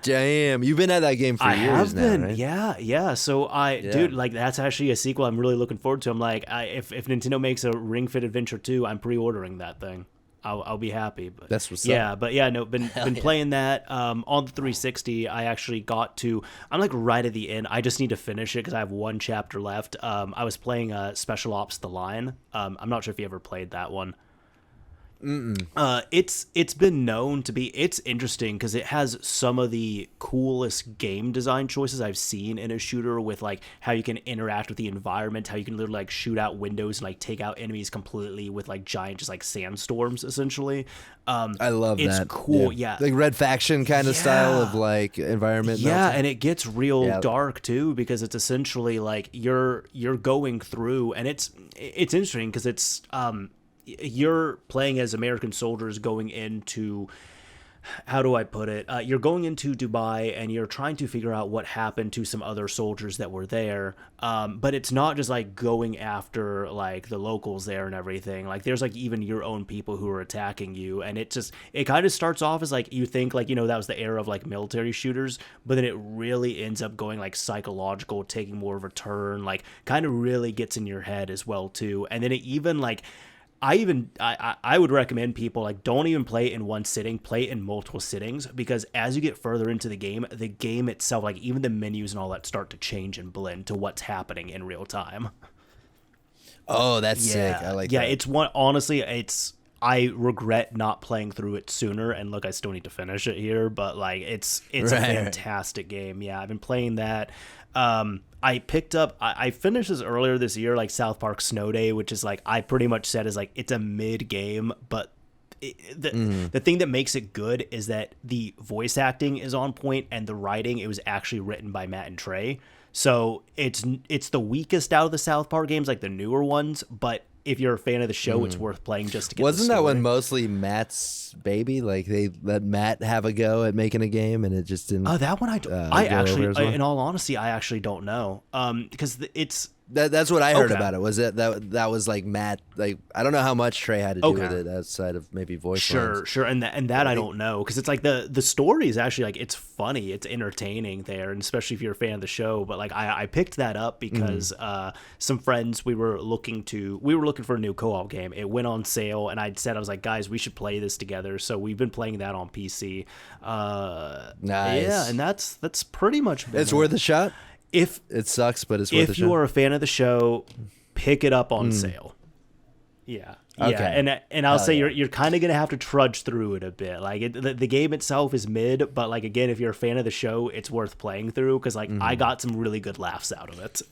Damn, you've been at that game for years now, right? Yeah. So dude, like that's actually a sequel I'm really looking forward to. I'm like, if Nintendo makes a Ring Fit Adventure 2, I'm pre-ordering that thing. I'll be happy. But that's what's up. But yeah, no, been playing that on the 360. I actually got to. I'm like right at the end. I just need to finish it because I have one chapter left. I was playing Special Ops: The Line. I'm not sure if you ever played that one. It's been known to be it's interesting because it has some of the coolest game design choices I've seen in a shooter with like how you can interact with the environment, how you can literally like shoot out windows and like take out enemies completely with like giant just like sandstorms essentially. I love that. It's cool, yeah. Like Red Faction kind of style of like environment. Yeah, and it gets real dark too because it's essentially like you're going through and it's interesting because it's you're playing as American soldiers going into, how do I put it? You're going into Dubai and you're trying to figure out what happened to some other soldiers that were there. But it's not just like going after like the locals there and everything. Like there's like even your own people who are attacking you. And it kind of starts off as like, you think like, that was the era of like military shooters, but then it really ends up going like psychological, taking more of a turn, like kind of really gets in your head as well too. And then it even like, I would recommend people like don't even play it in one sitting, play it in multiple sittings because as you get further into the game itself, like even the menus and all that start to change and blend to what's happening in real time. Oh, that's sick. I like that. Yeah, it's one, honestly, I regret not playing through it sooner, and look, I still need to finish it here, but like it's a fantastic game. Yeah, I've been playing that. I finished this earlier this year, like South Park Snow Day, which is like I pretty much said is like it's a mid game, but the thing that makes it good is that the voice acting is on point and the writing, it was actually written by Matt and Trey. So it's the weakest out of the South Park games, like the newer ones, but if you're a fan of the show, it's worth playing just to get Wasn't that one mostly Matt's baby? Like they let Matt have a go at making a game and it just didn't. Oh, that one I actually, in all honesty, I actually don't know. Because it's. That's what I heard about it. Was it that was like Matt? Like I don't know how much Trey had to do with it outside of maybe voice lines. Sure, and that I don't know because it's like the story is actually like it's funny, it's entertaining there, and especially if you're a fan of the show. But like I picked that up because some friends we were looking for a new co-op game. It went on sale, and I was like, guys, we should play this together. So we've been playing that on PC. Nice. Yeah, and that's pretty much. It's worth a shot. If it sucks, but it's worth a shot. If you are a fan of the show, pick it up on sale. Yeah. Okay. Yeah, and I'll say you're kind of gonna have to trudge through it a bit. Like the game itself is mid, but like again, if you're a fan of the show, it's worth playing through because like I got some really good laughs out of it.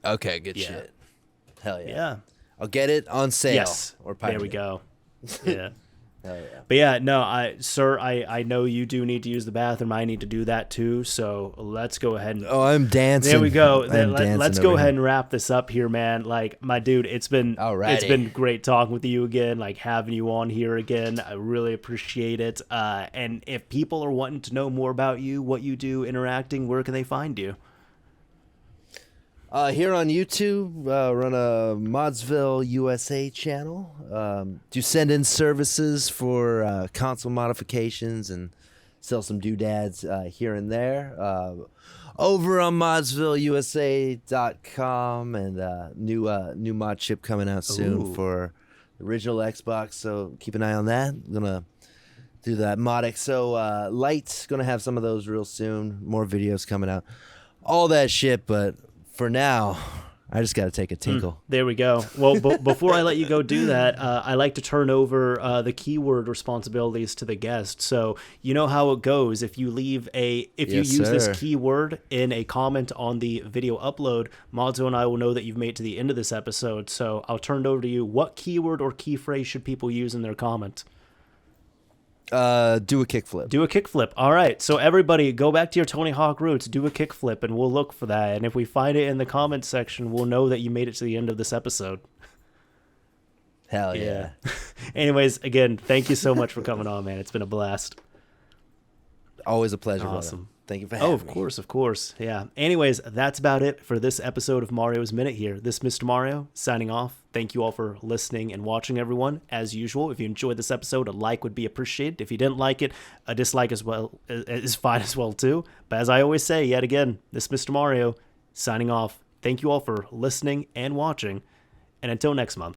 Okay, good shit. Hell yeah. Yeah. I'll get it on sale. Yes. Or pirate. There we go. Yeah. Hell yeah. But yeah, no, I know you do need to use the bathroom. I need to do that too. So let's go ahead and. Oh, I'm dancing. There we go. Let's go ahead and wrap this up here, man. Like my dude, it's been great talking with you again. Like having you on here again, I really appreciate it. And if people are wanting to know more about you, what you do, interacting, where can they find you? Here on YouTube, run a ModzvilleUSA channel. Do send in services for console modifications and sell some doodads here and there. Over on ModzvilleUSA.com and new mod chip coming out soon for the original Xbox. So keep an eye on that. I'm gonna do that Mod XO Lite. Gonna have some of those real soon. More videos coming out. All that shit, but. For now, I just got to take a tinkle. There we go. Well, before I let you go do that, I like to turn over the keyword responsibilities to the guest. So you know how it goes. If you use this keyword in a comment on the video upload, Modzo and I will know that you've made it to the end of this episode. So I'll turn it over to you. What keyword or key phrase should people use in their comment? Do a kickflip. Do a kickflip. All right. So everybody go back to your Tony Hawk roots, do a kickflip, and we'll look for that. And if we find it in the comments section, we'll know that you made it to the end of this episode. Hell yeah. Anyways, again, thank you so much for coming on, man. It's been a blast. Always a pleasure. Awesome. Brother. Thank you for having me. Of course. Yeah. Anyways, that's about it for this episode of Mario's Minute here. This Mr. Mario signing off. Thank you all for listening and watching, everyone. As usual, if you enjoyed this episode, a like would be appreciated. If you didn't like it, a dislike as well is fine as well, too. But as I always say, yet again, this Mr. Mario signing off. Thank you all for listening and watching. And until next month.